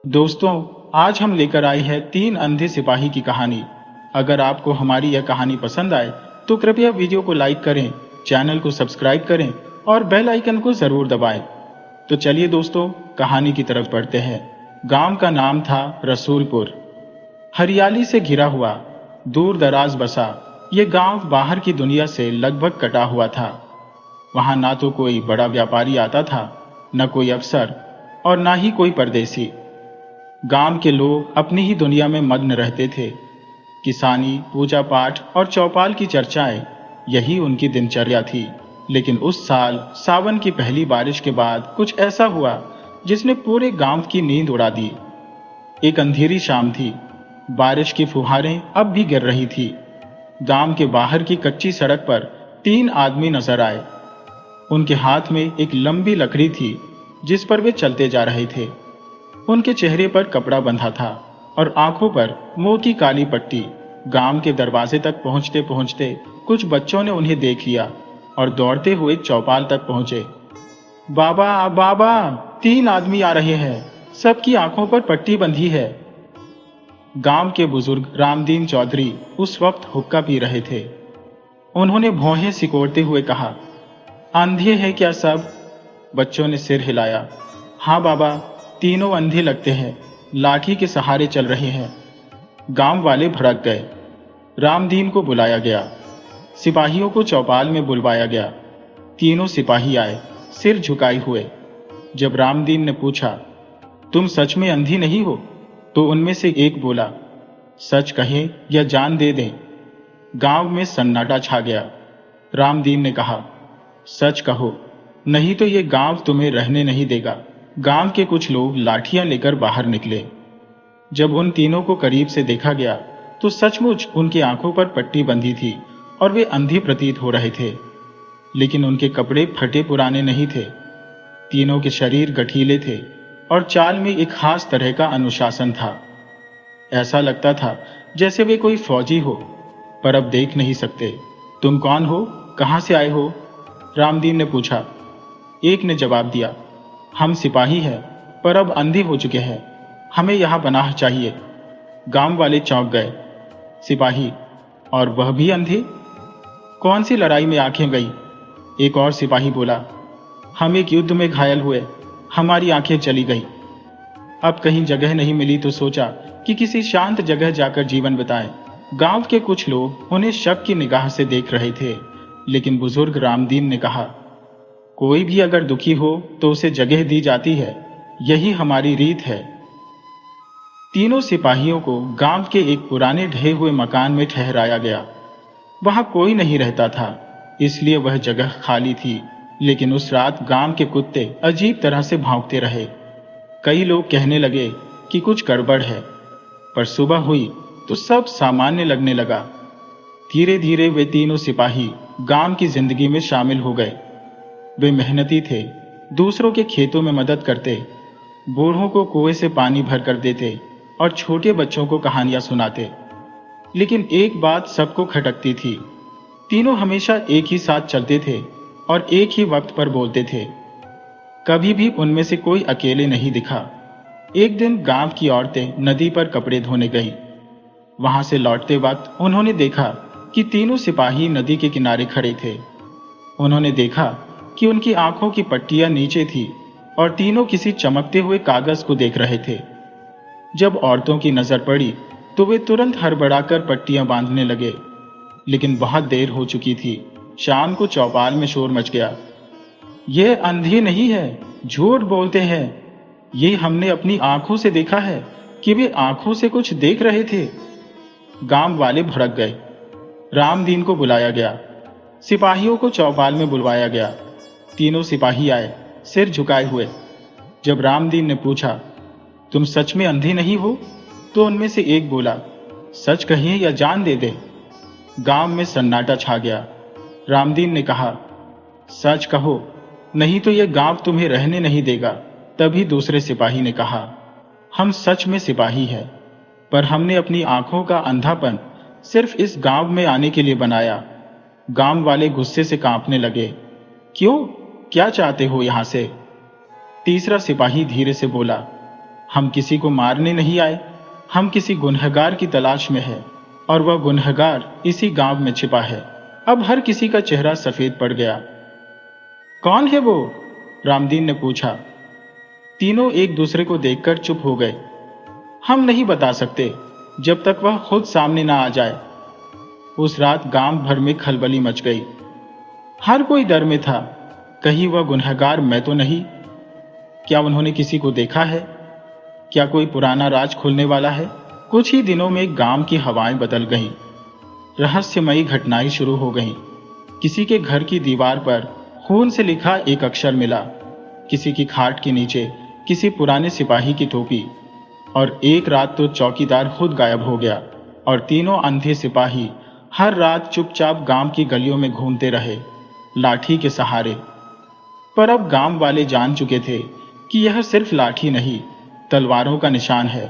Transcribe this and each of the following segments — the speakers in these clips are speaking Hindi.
दोस्तों, आज हम लेकर आए हैं तीन अंधे सिपाही की कहानी। अगर आपको हमारी यह कहानी पसंद आए तो कृपया वीडियो को लाइक करें, चैनल को सब्सक्राइब करें और बेल आइकन को जरूर दबाएं। तो चलिए दोस्तों, कहानी की तरफ बढ़ते हैं। गांव का नाम था रसूलपुर। हरियाली से घिरा हुआ, दूर दराज बसा ये गांव बाहर की दुनिया से लगभग कटा हुआ था। वहां ना तो कोई बड़ा व्यापारी आता था, न कोई अफसर और ना ही कोई परदेसी। गांव के लोग अपनी ही दुनिया में मग्न रहते थे। किसानी, पूजा पाठ और चौपाल की चर्चाएं, यही उनकी दिनचर्या थी। लेकिन उस साल सावन की पहली बारिश के बाद कुछ ऐसा हुआ जिसने पूरे गांव की नींद उड़ा दी। एक अंधेरी शाम थी। बारिश की फुहारें अब भी गिर रही थी। गांव के बाहर की कच्ची सड़क पर तीन आदमी नजर आए। उनके हाथ में एक लंबी लकड़ी थी जिस पर वे चलते जा रहे थे। उनके चेहरे पर कपड़ा बंधा था और आंखों पर मोटी काली पट्टी। गांव के दरवाजे तक पहुंचते पहुंचते कुछ बच्चों ने उन्हें देख लिया और दौड़ते हुए चौपाल तक पहुंचे। बाबा बाबा, तीन आदमी आ रहे हैं, सबकी आंखों पर पट्टी बंधी है। गांव के बुजुर्ग रामदीन चौधरी उस वक्त हुक्का पी रहे थे। उन्होंने भौहें सिकोड़ते हुए कहा, अंधे हैं क्या सब? बच्चों ने सिर हिलाया। हाँ बाबा, तीनों अंधे लगते हैं, लाठी के सहारे चल रहे हैं। गांव वाले भड़क गए। रामदीन को बुलाया गया। सिपाहियों को चौपाल में बुलवाया गया। तीनों सिपाही आए, सिर झुकाए हुए। जब रामदीन ने पूछा, तुम सच में अंधी नहीं हो? तो उनमें से एक बोला, सच कहें या जान दे दें। गांव में सन्नाटा छा गया। रामदीन ने कहा, सच कहो, नहीं तो ये गांव तुम्हें रहने नहीं देगा। गांव के कुछ लोग लाठियां लेकर बाहर निकले। जब उन तीनों को करीब से देखा गया तो सचमुच उनकी आंखों पर पट्टी बंधी थी और वे अंधे प्रतीत हो रहे थे। लेकिन उनके कपड़े फटे पुराने नहीं थे। तीनों के शरीर गठीले थे और चाल में एक खास तरह का अनुशासन था। ऐसा लगता था जैसे वे कोई फौजी हो, पर अब देख नहीं सकते। तुम कौन हो? कहां से आए हो? रामदीन ने पूछा। एक ने जवाब दिया, हम सिपाही हैं, पर अब अंधे हो चुके हैं, हमें यहां पनाह चाहिए। गांव वाले चौंक गए। सिपाही, और वह भी अंधे? कौन सी लड़ाई में आंखें गई? एक और सिपाही बोला, हम एक युद्ध में घायल हुए, हमारी आंखें चली गई। अब कहीं जगह नहीं मिली तो सोचा कि किसी शांत जगह जाकर जीवन बिताएं। गांव के कुछ लोग उन्हें शक की निगाह से देख रहे थे, लेकिन बुजुर्ग रामदीन ने कहा, कोई भी अगर दुखी हो तो उसे जगह दी जाती है, यही हमारी रीत है। तीनों सिपाहियों को गांव के एक पुराने ढहे हुए मकान में ठहराया गया। वहां कोई नहीं रहता था, इसलिए वह जगह खाली थी। लेकिन उस रात गांव के कुत्ते अजीब तरह से भौंकते रहे। कई लोग कहने लगे कि कुछ गड़बड़ है, पर सुबह हुई तो सब सामान्य लगने लगा। धीरे धीरे वे तीनों सिपाही गांव की जिंदगी में शामिल हो गए। वे मेहनती थे, दूसरों के खेतों में मदद करते, बूढ़ों को कुएं से पानी भर कर देते और छोटे बच्चों को कहानियां सुनाते। लेकिन एक बात सबको खटकती थी, तीनों हमेशा एक ही साथ चलते थे और एक ही वक्त पर बोलते थे। कभी भी उनमें से कोई अकेले नहीं दिखा। एक दिन गांव की औरतें नदी पर कपड़े धोने गई। वहां से लौटते वक्त उन्होंने देखा कि तीनों सिपाही नदी के किनारे खड़े थे। उन्होंने देखा कि उनकी आंखों की पट्टियां नीचे थी और तीनों किसी चमकते हुए कागज को देख रहे थे। जब औरतों की नजर पड़ी तो वे तुरंत हड़बड़ाकर पट्टियां बांधने लगे। लेकिन बहुत देर हो चुकी थी। शाम को चौपाल में शोर मच गया। ये अंधे नहीं है, झूठ बोलते हैं। ये हमने अपनी आंखों से देखा है कि वे आंखों से कुछ देख रहे थे। गांव वाले भड़क गए। रामदीन को बुलाया गया। सिपाहियों को चौपाल में बुलवाया गया। तीनों सिपाही आए, सिर झुकाए हुए। जब रामदीन ने पूछा, तुम सच में अंधे नहीं हो? तो उनमें से एक बोला, सच कहिए या जान दे दे। गांव में सन्नाटा छा गया। रामदीन ने कहा, सच कहो, नहीं तो यह गांव तुम्हें रहने नहीं देगा। तभी दूसरे सिपाही ने कहा, हम सच में सिपाही हैं, पर हमने अपनी आंखों का अंधापन सिर्फ इस गांव में आने के लिए बनाया। गांव वाले गुस्से से कांपने लगे। क्यों? क्या चाहते हो यहां से? तीसरा सिपाही धीरे से बोला, हम किसी को मारने नहीं आए, हम किसी गुनहगार की तलाश में है और वह गुनहगार इसी गांव में छिपा है। अब हर किसी का चेहरा सफेद पड़ गया। कौन है वो? रामदीन ने पूछा। तीनों एक दूसरे को देखकर चुप हो गए। हम नहीं बता सकते जब तक वह खुद सामने ना आ जाए। उस रात गांव भर में खलबली मच गई। हर कोई डर में था। कहीं वह गुनहगार मैं तो नहीं? क्या उन्होंने किसी को देखा है? क्या कोई पुराना राज खुलने वाला है? कुछ ही दिनों में गांव की हवाएं बदल गईं। रहस्यमयी घटनाएं शुरू हो गईं। किसी के घर की दीवार पर खून से लिखा एक अक्षर मिला, किसी की खाट के नीचे किसी पुराने सिपाही की टोपी। और एक रात तो चौकीदार खुद गायब हो गया और तीनों अंधे सिपाही हर रात चुपचाप गांव की गलियों में घूमते रहे, लाठी के सहारे। पर अब गांव वाले जान चुके थे कि यह सिर्फ लाठी नहीं, तलवारों का निशान है।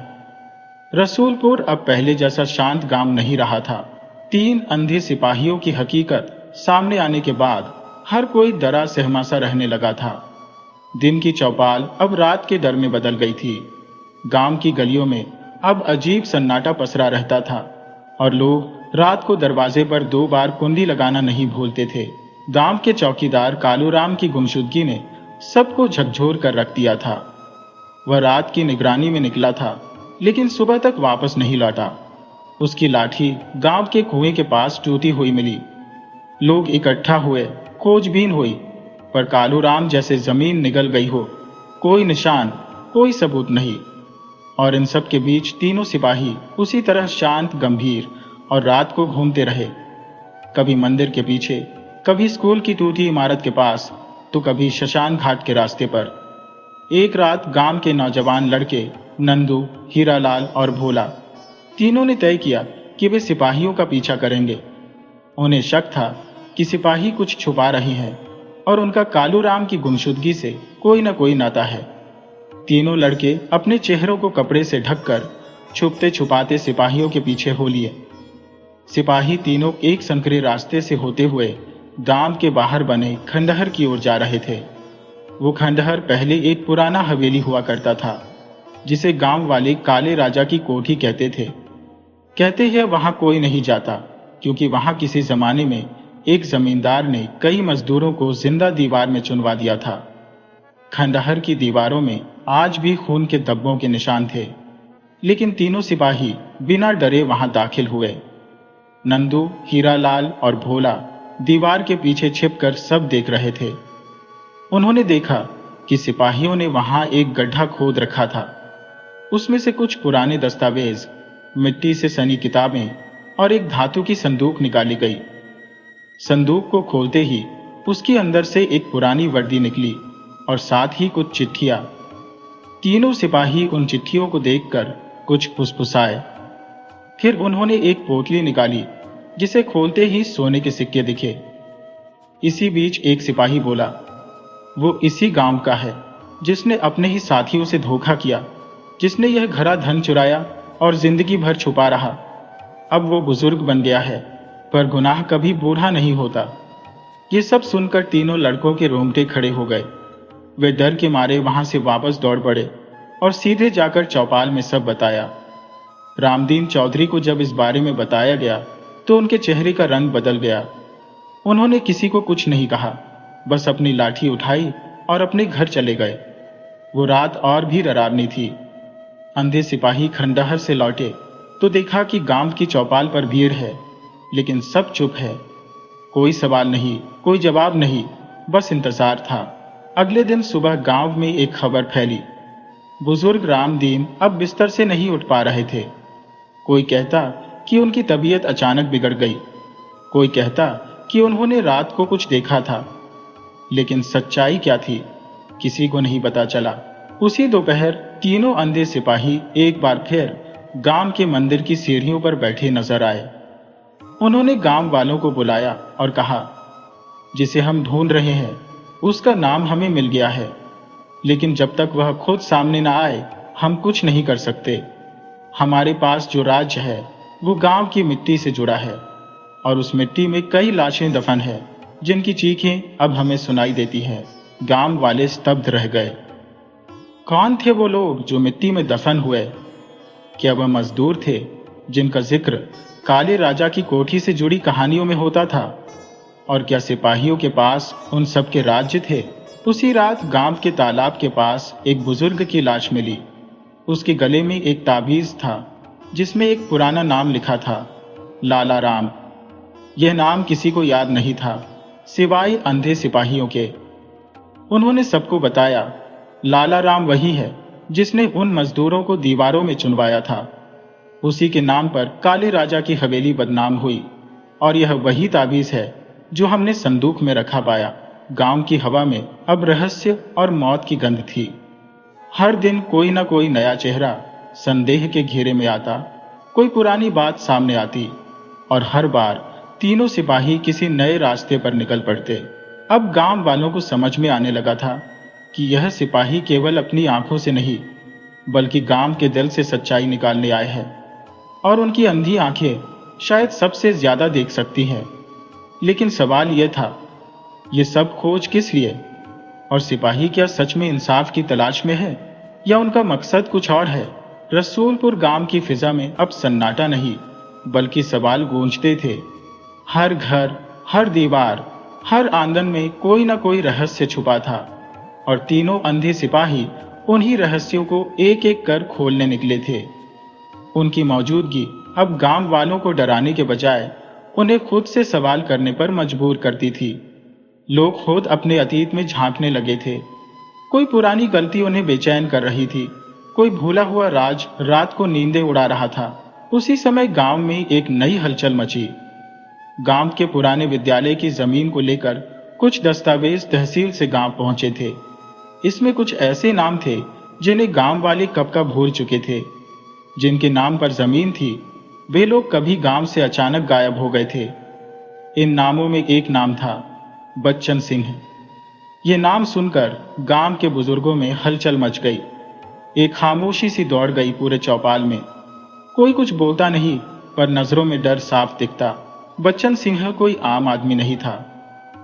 रसूलपुर अब पहले जैसा शांत गांव नहीं रहा था। 3 अंधे सिपाहियों की हकीकत सामने आने के बाद हर कोई डरा सहमा सा रहने लगा था। दिन की चौपाल अब रात के डर में बदल गई थी। गांव की गलियों में अब अजीब सन्नाटा पसरा रहता था और लोग रात को दरवाजे पर 2 बार कुंडी लगाना नहीं भूलते थे। गांव के चौकीदार कालूराम की गुमशुदगी ने सबको झकझोर कर रख दिया था। वह रात की निगरानी में निकला था, लेकिन सुबह तक वापस नहीं लौटा। उसकी लाठी गांव के कुएं के पास टूटी हुई मिली। लोग इकट्ठा हुए, खोजबीन हुई, पर कालूराम जैसे जमीन निगल गई हो। कोई निशान, कोई सबूत नहीं। और इन सब के बीच तीनों सिपाही उसी तरह शांत, गंभीर और रात को घूमते रहे। कभी मंदिर के पीछे, कभी स्कूल की टूटी इमारत के पास, तो कभी शशान घाट के रास्ते पर। एक रात गांव के नौजवान लड़के नंदू, हीरालाल और भोला, तीनों ने तय किया कि वे सिपाहियों का पीछा करेंगे। उन्हें शक था कि सिपाही कुछ छुपा रहे हैं और उनका कालूराम की गुमशुदगी से कोई न कोई नाता है। तीनों लड़के अपने चेहरों को कपड़े से ढककर छुपते छुपाते सिपाहियों के पीछे हो लिए। सिपाही तीनों एक संकरे रास्ते से होते हुए गांव के बाहर बने खंडहर की ओर जा रहे थे। वो खंडहर पहले एक पुराना हवेली हुआ करता था, जिसे गांव वाले काले राजा की कोठी कहते थे। कहते हैं वहां कोई नहीं जाता, क्योंकि वहां किसी जमाने में एक जमींदार ने कई मजदूरों को जिंदा दीवार में चुनवा दिया था। खंडहर की दीवारों में आज भी खून के धब्बों के निशान थे, लेकिन तीनों सिपाही बिना डरे वहां दाखिल हुए। नंदू, हीरालाल और भोला दीवार के पीछे छिपकर सब देख रहे थे। उन्होंने देखा कि सिपाहियों ने वहां एक गड्ढा खोद रखा था। उसमें से कुछ पुराने दस्तावेज, मिट्टी से सनी किताबें और एक धातु की संदूक निकाली गई। संदूक को खोलते ही उसके अंदर से एक पुरानी वर्दी निकली और साथ ही कुछ चिट्ठियां। तीनों सिपाही उन चिट्ठियों को देखकर कुछ फुसफुसाए। फिर उन्होंने एक पोटली निकाली, जिसे खोलते ही सोने के सिक्के दिखे। इसी बीच एक सिपाही बोला, वो इसी गांव का है जिसने अपने ही साथियों से धोखा किया, जिसने यह घरा धन चुराया और जिंदगी भर छुपा रहा। अब वो बुजुर्ग बन गया है, पर गुनाह कभी बूढ़ा नहीं होता। ये सब सुनकर तीनों लड़कों के रोंगटे खड़े हो गए। वे डर के मारे वहां से वापस दौड़ पड़े और सीधे जाकर चौपाल में सब बताया। रामदीन चौधरी को जब इस बारे में बताया गया तो उनके चेहरे का रंग बदल गया। उन्होंने किसी को कुछ नहीं कहा, बस अपनी लाठी उठाई और अपने घर चले गए। वो रात और भी डरावनी थी। अंधे सिपाही खंडहर से लौटे तो देखा कि गांव की चौपाल पर भीड़ है, लेकिन सब चुप है। कोई सवाल नहीं, कोई जवाब नहीं, बस इंतजार था। अगले दिन सुबह गांव में एक खबर फैली। बुजुर्ग रामदीन अब बिस्तर से नहीं उठ पा रहे थे। कोई कहता कि उनकी तबीयत अचानक बिगड़ गई, कोई कहता कि उन्होंने रात को कुछ देखा था, लेकिन सच्चाई क्या थी किसी को नहीं पता चला। उसी दोपहर तीनों अंधे सिपाही एक बार फिर गांव के मंदिर की सीढ़ियों पर बैठे नजर आए। उन्होंने गांव वालों को बुलाया और कहा, जिसे हम ढूंढ रहे हैं उसका नाम हमें मिल गया है, लेकिन जब तक वह खुद सामने ना आए हम कुछ नहीं कर सकते। हमारे पास जो राज्य है वो गांव की मिट्टी से जुड़ा है और उस मिट्टी में कई लाशें दफन है, जिनकी चीखें अब हमें सुनाई देती हैं। गांव वाले स्तब्ध रह गए। कौन थे वो लोग जो मिट्टी में दफन हुए? क्या वह मजदूर थे जिनका जिक्र काले राजा की कोठी से जुड़ी कहानियों में होता था? और क्या सिपाहियों के पास उन सब के राज्य थे? उसी रात गांव के तालाब के पास एक बुजुर्ग की लाश मिली। उसके गले में एक ताबीज था जिसमें एक पुराना नाम लिखा था, लाला राम। यह नाम किसी को याद नहीं था सिवाय अंधे सिपाहियों के। उन्होंने सबको बताया, लाला राम वही है जिसने उन मजदूरों को दीवारों में चुनवाया था। उसी के नाम पर काले राजा की हवेली बदनाम हुई और यह वही ताबीज है जो हमने संदूक में रखा पाया। गांव की हवा में अब रहस्य और मौत की गंध थी। हर दिन कोई ना कोई नया चेहरा संदेह के घेरे में आता, कोई पुरानी बात सामने आती और हर बार तीनों सिपाही किसी नए रास्ते पर निकल पड़ते। अब गांव वालों को समझ में आने लगा था कि यह सिपाही केवल अपनी आंखों से नहीं बल्कि गांव के दिल से सच्चाई निकालने आए हैं और उनकी अंधी आंखें शायद सबसे ज्यादा देख सकती हैं। लेकिन सवाल यह था, ये सब खोज किस लिए? और सिपाही क्या सच में इंसाफ की तलाश में है या उनका मकसद कुछ और है? रसूलपुर गांव की फिजा में अब सन्नाटा नहीं बल्कि सवाल गूंजते थे। हर घर, हर दीवार, हर आंगन में कोई ना कोई रहस्य छुपा था और तीनों अंधे सिपाही उन्हीं रहस्यों को एक एक कर खोलने निकले थे। उनकी मौजूदगी अब गांव वालों को डराने के बजाय उन्हें खुद से सवाल करने पर मजबूर करती थी। लोग खुद अपने अतीत में झांकने लगे थे। कोई पुरानी गलती उन्हें बेचैन कर रही थी, कोई भूला हुआ राज रात को नींदें उड़ा रहा था। उसी समय गांव में एक नई हलचल मची। गांव के पुराने विद्यालय की जमीन को लेकर कुछ दस्तावेज तहसील से गांव पहुंचे थे। इसमें कुछ ऐसे नाम थे जिन्हें गांव वाले कब का भूल चुके थे। जिनके नाम पर जमीन थी वे लोग कभी गांव से अचानक गायब हो गए थे। इन नामों में एक नाम था बच्चन सिंह। ये नाम सुनकर गांव के बुजुर्गों में हलचल मच गई। एक खामोशी सी दौड़ गई पूरे चौपाल में। कोई कुछ बोलता नहीं पर नजरों में डर साफ दिखता। बच्चन सिंह कोई आम आदमी नहीं था।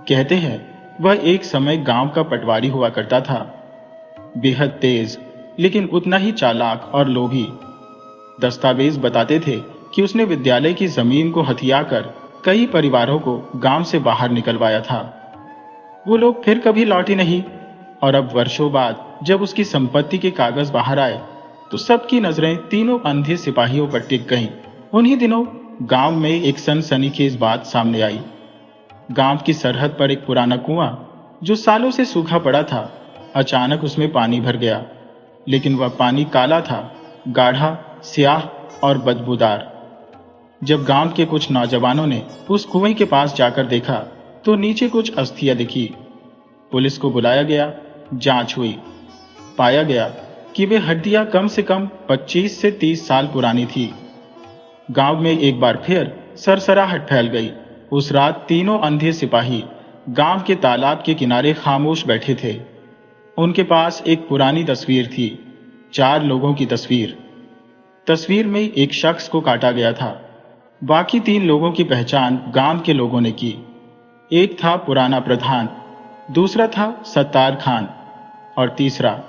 कहते हैं वह एक समय गांव का पटवारी हुआ करता था, बेहद तेज लेकिन उतना ही चालाक और लोभी। दस्तावेज बताते थे कि उसने विद्यालय की जमीन को हथियाकर कई परिवारों को गांव से बाहर निकलवाया था। वो लोग फिर कभी लौटे नहीं और अब वर्षों बाद जब उसकी संपत्ति के कागज बाहर आए तो सबकी नजरें तीनों अंधे सिपाहियों पर टिक गईं। उन्हीं दिनों गांव में एक सनसनीखेज बात सामने आई। गांव की सरहद पर एक पुराना कुआं जो सालों से सूखा पड़ा था, अचानक उसमें पानी भर गया। लेकिन वह पानी काला था, गाढ़ा, स्याह और बदबूदार। जब गांव के कुछ नौजवानों ने उस कुएं के पास जाकर देखा तो नीचे कुछ अस्थियां दिखी। पुलिस को बुलाया गया, जांच हुई। पाया गया कि वे हड्डियां कम से कम 25 से 30 साल पुरानी थी। गांव में एक बार फिर सरसराहट फैल गई। उस रात तीनों अंधे सिपाही गांव के तालाब के किनारे खामोश बैठे थे। उनके पास एक पुरानी तस्वीर थी, 4 लोगों की तस्वीर। तस्वीर में एक शख्स को काटा गया था। बाकी 3 लोगों की पहचान गांव के लोगों ने की। एक था पुराना प्रधान, दूसरा था सत्तार खान और तीसरा,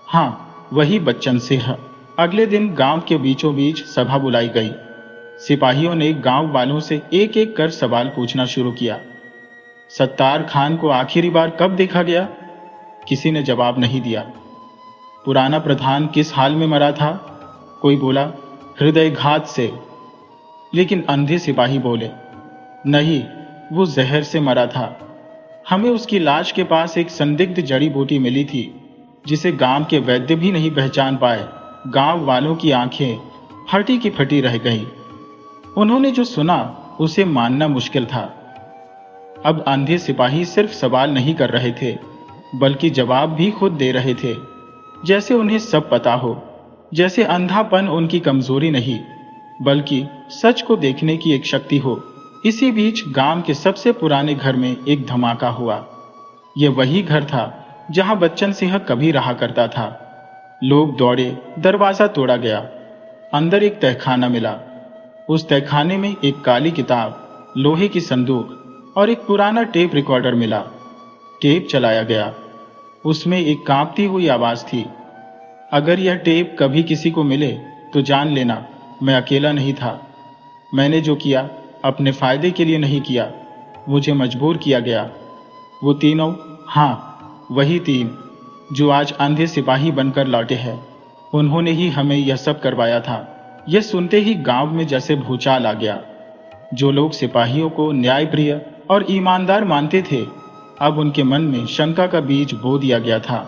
हाँ, वही बच्चन सिंह। अगले दिन गांव के बीचों बीच सभा बुलाई गई। सिपाहियों ने गांव वालों से एक एक कर सवाल पूछना शुरू किया। सत्तार खान को आखिरी बार कब देखा गया? किसी ने जवाब नहीं दिया। पुराना प्रधान किस हाल में मरा था? कोई बोला, हृदयघात से। लेकिन अंधे सिपाही बोले, नहीं, वो जहर से मरा था। हमें उसकी लाश के पास एक संदिग्ध जड़ी बूटी मिली थी जिसे गांव के वैद्य भी नहीं पहचान पाए। गांव वालों की आंखें फटी की फटी रह गईं। उन्होंने जो सुना उसे मानना मुश्किल था। अब अंधे सिपाही सिर्फ सवाल नहीं कर रहे थे बल्कि जवाब भी खुद दे रहे थे, जैसे उन्हें सब पता हो, जैसे अंधापन उनकी कमजोरी नहीं बल्कि सच को देखने की एक शक्ति हो। इसी बीच गांव के सबसे पुराने घर में एक धमाका हुआ। यह वही घर था जहां बच्चन सिंह कभी रहा करता था। लोग दौड़े, दरवाजा तोड़ा गया। अंदर एक तहखाना मिला। उस तहखाने में एक काली किताब, लोहे की संदूक और एक पुराना टेप रिकॉर्डर मिला। टेप चलाया गया। उसमें एक कांपती हुई आवाज थी, अगर यह टेप कभी किसी को मिले तो जान लेना मैं अकेला नहीं था। मैंने जो किया अपने फायदे के लिए नहीं किया, मुझे मजबूर किया गया। वो तीनों, हाँ वही तीन जो आज अंधे सिपाही बनकर लौटे हैं, उन्होंने ही हमें यह सब करवाया था। यह सुनते ही गांव में जैसे भूचाल आ गया। जो लोग सिपाहियों को न्यायप्रिय और ईमानदार मानते थे, अब उनके मन में शंका का बीज बो दिया गया था।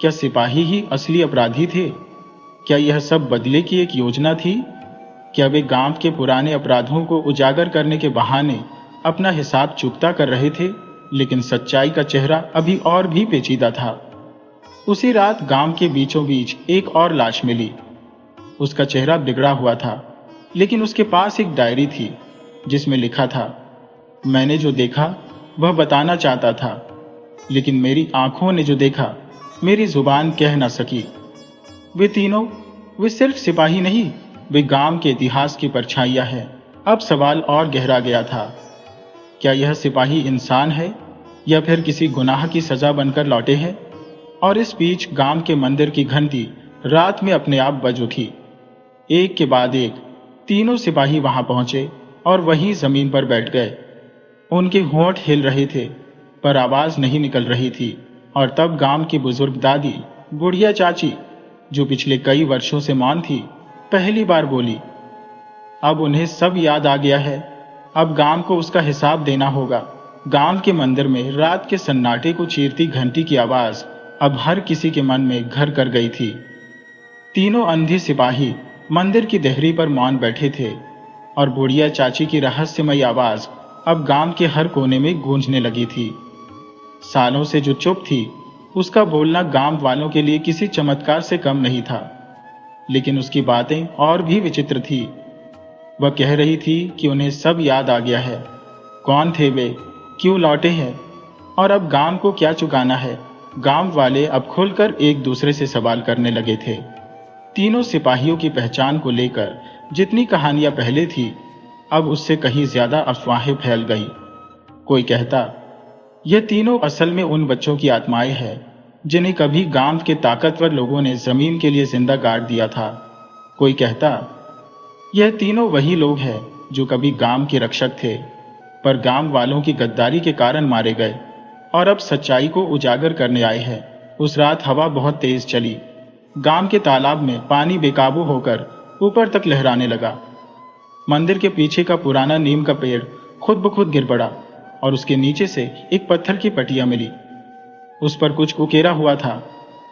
क्या सिपाही ही असली अपराधी थे? क्या यह सब बदले की एक योजना थी? क्या वे गांव के पुराने अपराधों को उजागर करने के बहाने अपना हिसाब चुकता कर रहे थे? लेकिन सच्चाई का चेहरा अभी और भी पेचीदा था। उसी रात गांव के बीचों बीच एक और लाश मिली। उसका चेहरा बिगड़ा हुआ था, लेकिन उसके पास एक डायरी थी जिसमें लिखा था, मैंने जो देखा वह बताना चाहता था, लेकिन मेरी आंखों ने जो देखा मेरी जुबान कह ना सकी। वे तीनों, वे सिर्फ सिपाही नहीं, वे गांव के इतिहास की परछाइयां हैं। अब सवाल और गहरा गया था। क्या यह सिपाही इंसान है या फिर किसी गुनाह की सजा बनकर लौटे हैं? और इस बीच गांव के मंदिर की घंटी रात में अपने आप बज उठी। एक के बाद एक तीनों सिपाही वहां पहुंचे और वहीं जमीन पर बैठ गए। उनके होंठ हिल रहे थे पर आवाज नहीं निकल रही थी। और तब गांव की बुजुर्ग दादी, बुढ़िया चाची, जो पिछले कई वर्षों से मौन थी, पहली बार बोली। अब उन्हें सब याद आ गया है। अब गांव को उसका हिसाब देना होगा। गांव के मंदिर में रात के सन्नाटे को चीरती घंटी की आवाज अब हर किसी के मन में घर कर गई थी। तीनों अंधे सिपाही मंदिर की देहरी पर मौन बैठे थे और बुढ़िया चाची की रहस्यमयी आवाज अब गांव के हर कोने में गूंजने लगी थी। सालों से जो चुप थी, उसका बोलना गांव वालों के लिए किसी चमत्कार से कम नहीं था। लेकिन उसकी बातें और भी विचित्र थी। वह कह रही थी कि उन्हें सब याद आ गया है। कौन थे वे, क्यों लौटे हैं और अब गांव को क्या चुकाना है। गांव वाले अब खुलकर एक दूसरे से सवाल करने लगे थे। तीनों सिपाहियों की पहचान को लेकर जितनी कहानियां पहले थी, अब उससे कहीं ज्यादा अफवाहें फैल गई। कोई कहता, यह तीनों असल में उन बच्चों की आत्माएं हैं जिन्हें कभी गांव के ताकतवर लोगों ने जमीन के लिए जिंदा गाड़ दिया था। कोई कहता, यह तीनों वही लोग हैं जो कभी गांव के रक्षक थे, पर गांव वालों की गद्दारी के कारण मारे गए और अब सच्चाई को उजागर करने आए हैं। उस रात हवा बहुत तेज चली। गांव के तालाब में पानी बेकाबू होकर ऊपर तक लहराने लगा। मंदिर के पीछे का पुराना नीम का पेड़ खुद ब खुद गिर पड़ा और उसके नीचे से एक पत्थर की पटिया मिली। उस पर कुछ उकेरा हुआ था,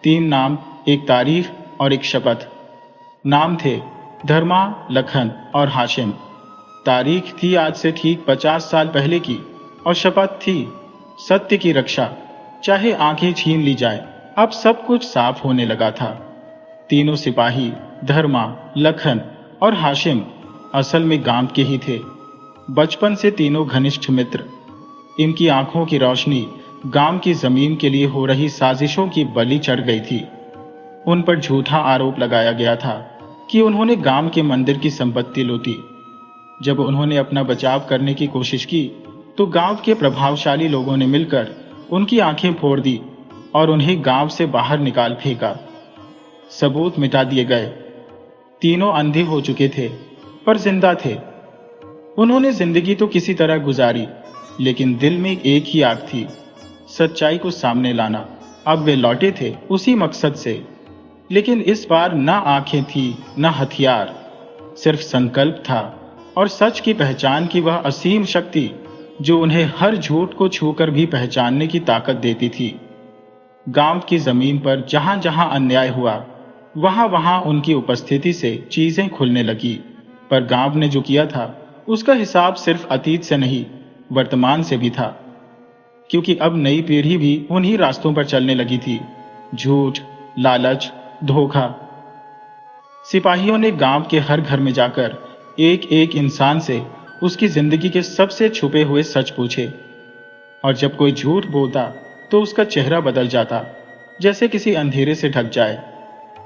3 नाम, एक तारीख और एक शपथ। नाम थे धर्मा, लखन और हाशिम। तारीख थी आज से ठीक 50 साल पहले की और शपथ थी सत्य की रक्षा, चाहे आंखें छीन ली जाए। अब सब कुछ साफ होने लगा था। तीनों सिपाही धर्मा, लखन और हाशिम असल में गांव के ही थे। बचपन से तीनों घनिष्ठ मित्र। इनकी आंखों की रोशनी गांव की जमीन के लिए हो रही साजिशों की बलि चढ़ गई थी। उन पर झूठा आरोप लगाया गया था कि उन्होंने गांव के मंदिर की संपत्ति लूटी। जब उन्होंने अपना बचाव करने की कोशिश की तो गांव के प्रभावशाली लोगों ने मिलकर उनकी आंखें फोड़ दी और उन्हें गांव से बाहर निकाल फेंका। सबूत मिटा दिए गए। तीनों अंधे हो चुके थे पर जिंदा थे। उन्होंने जिंदगी तो किसी तरह गुजारी, लेकिन दिल में एक ही आग थी, सच्चाई को सामने लाना। अब वे लौटे थे उसी मकसद से, लेकिन इस बार ना आंखें थी ना हथियार, सिर्फ संकल्प था और सच की पहचान की वह असीम शक्ति जो उन्हें हर झूठ को छूकर भी पहचानने की ताकत देती थी। गांव की जमीन पर जहां जहां अन्याय हुआ, वहां वहां उनकी उपस्थिति से चीजें खुलने लगी। पर गांव ने जो किया था उसका हिसाब सिर्फ अतीत से नहीं, वर्तमान से भी था, क्योंकि अब नई पीढ़ी भी उन्हीं रास्तों पर चलने लगी थी। झूठ, लालच, धोखा। सिपाहियों ने गांव के हर घर में जाकर एक एक इंसान से उसकी जिंदगी के सबसे छुपे हुए सच पूछे, और जब कोई झूठ बोलता तो उसका चेहरा बदल जाता, जैसे किसी अंधेरे से ढक जाए,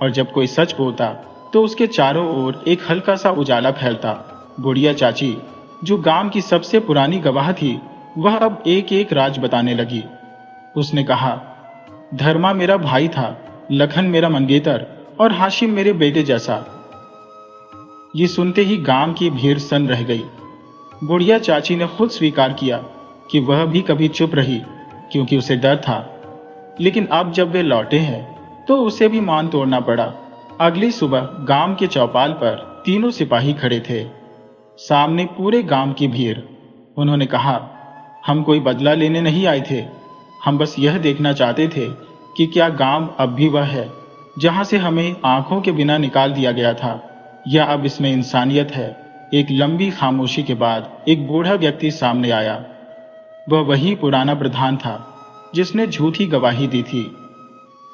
और जब कोई सच बोलता तो उसके चारों ओर एक हल्का सा उजाला फैलता। बुढ़िया चाची, जो गांव की सबसे पुरानी गवाह थी, वह अब एक एक राज बताने लगी। उसने कहा, धर्मा मेरा भाई था लखन मेरा मंगेतर और हाशिम मेरे बेटे जैसा। ये सुनते ही गांव की भीड़ सन रह गई। बुढ़िया चाची ने खुद स्वीकार किया कि वह भी कभी चुप रही क्योंकि उसे डर था, लेकिन अब जब वे लौटे हैं तो उसे भी मान तोड़ना पड़ा। अगली सुबह गांव के चौपाल पर तीनों सिपाही खड़े थे, सामने पूरे गांव की भीड़। उन्होंने कहा, हम कोई बदला लेने नहीं आए थे, हम बस यह देखना चाहते थे कि क्या गांव अब भी वह है जहां से हमें आंखों के बिना निकाल दिया गया था, या अब इसमें इंसानियत है। एक लंबी खामोशी के बाद एक बूढ़ा व्यक्ति सामने आया। वह वही पुराना प्रधान था जिसने झूठी गवाही दी थी।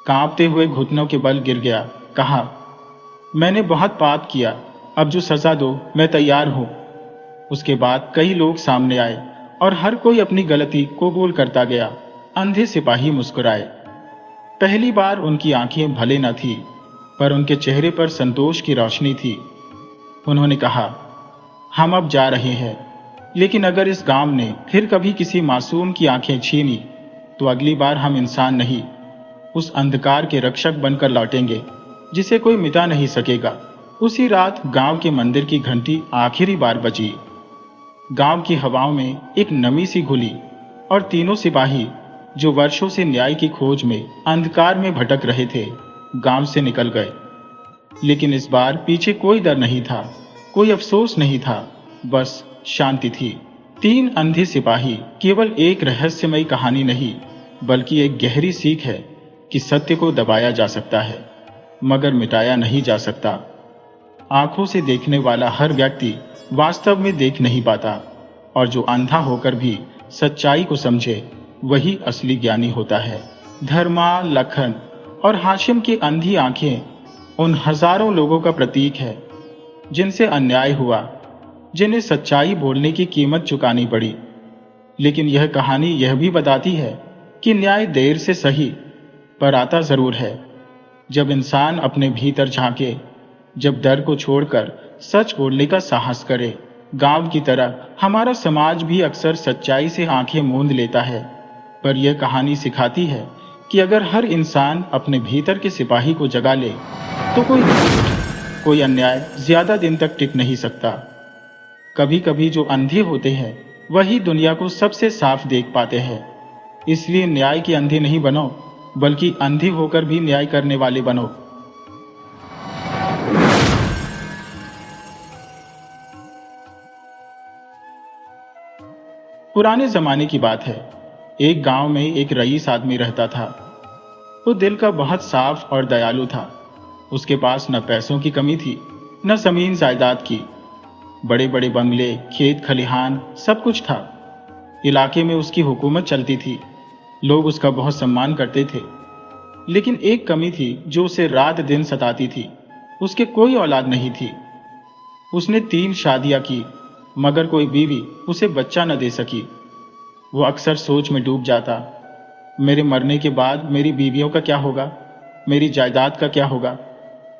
कांपते हुए घुटनों के बल गिर गया, कहा, मैंने बहुत पाप किया, अब जो सजा दो मैं तैयार हूं। उसके बाद कई लोग सामने आए और हर कोई अपनी गलती कबूल करता गया। अंधे सिपाही मुस्कुराए। पहली बार उनकी आंखें भले न थी, पर उनके चेहरे पर संतोष की रोशनी थी। उन्होंने कहा, हम अब जा रहे हैं, लेकिन अगर इस गांव ने फिर कभी किसी मासूम की आंखें छीनी तो अगली बार हम इंसान नहीं, उस अंधकार के रक्षक बनकर लौटेंगे जिसे कोई मिटा नहीं सकेगा। उसी रात गांव के मंदिर की घंटी आखिरी बार बजी। गांव की हवाओं में एक नमी सी घुली और तीनों सिपाही जो वर्षों से न्याय की खोज में अंधकार में भटक रहे थे, गांव से निकल गए। लेकिन इस बार पीछे कोई डर नहीं था, कोई अफसोस नहीं था, बस शांति थी। तीन अंधे सिपाही केवल एक रहस्यमयी कहानी नहीं, बल्कि एक गहरी सीख है कि सत्य को दबाया जा सकता है मगर मिटाया नहीं जा सकता। आंखों से देखने वाला हर व्यक्ति वास्तव में देख नहीं पाता, और जो अंधा होकर भी सच्चाई को समझे वही असली ज्ञानी होता है। धर्मा, लखन और हाशिम की अंधी आंखें उन हजारों लोगों का प्रतीक है जिनसे अन्याय हुआ, जिन्हें सच्चाई बोलने की कीमत चुकानी पड़ी। लेकिन यह कहानी यह भी बताती है कि न्याय देर से सही पर आता जरूर है, जब इंसान अपने भीतर झांके, जब डर को छोड़कर सच बोलने का साहस करे। गांव की तरह हमारा समाज भी अक्सर सच्चाई से आंखें मूंद लेता है, पर यह कहानी सिखाती है कि अगर हर इंसान अपने भीतर के सिपाही को जगा ले तो कोई अन्याय ज्यादा दिन तक टिक नहीं सकता। कभी कभी जो अंधे होते हैं वही दुनिया को सबसे साफ देख पाते हैं। इसलिए न्याय के अंधे नहीं बनो, बल्कि अंधे होकर भी न्याय करने वाले बनो। पुराने जमाने की बात है। एक गांव में एक रईस आदमी रहता था। वो दिल का बहुत साफ और दयालु था। उसके पास न पैसों की कमी थी, न जमीन जायदाद की। बड़े बड़े बंगले, खेत खलिहान, सब कुछ था। इलाके में उसकी हुकूमत चलती थी, लोग उसका बहुत सम्मान करते थे। लेकिन एक कमी थी जो उसे रात दिन सताती थी। उसके कोई औलाद नहीं थी। उसने 3 शादियां की, मगर कोई बीवी उसे बच्चा न दे सकी। वो अक्सर सोच में डूब जाता, मेरे मरने के बाद मेरी बीवियों का क्या होगा, मेरी जायदाद का क्या होगा,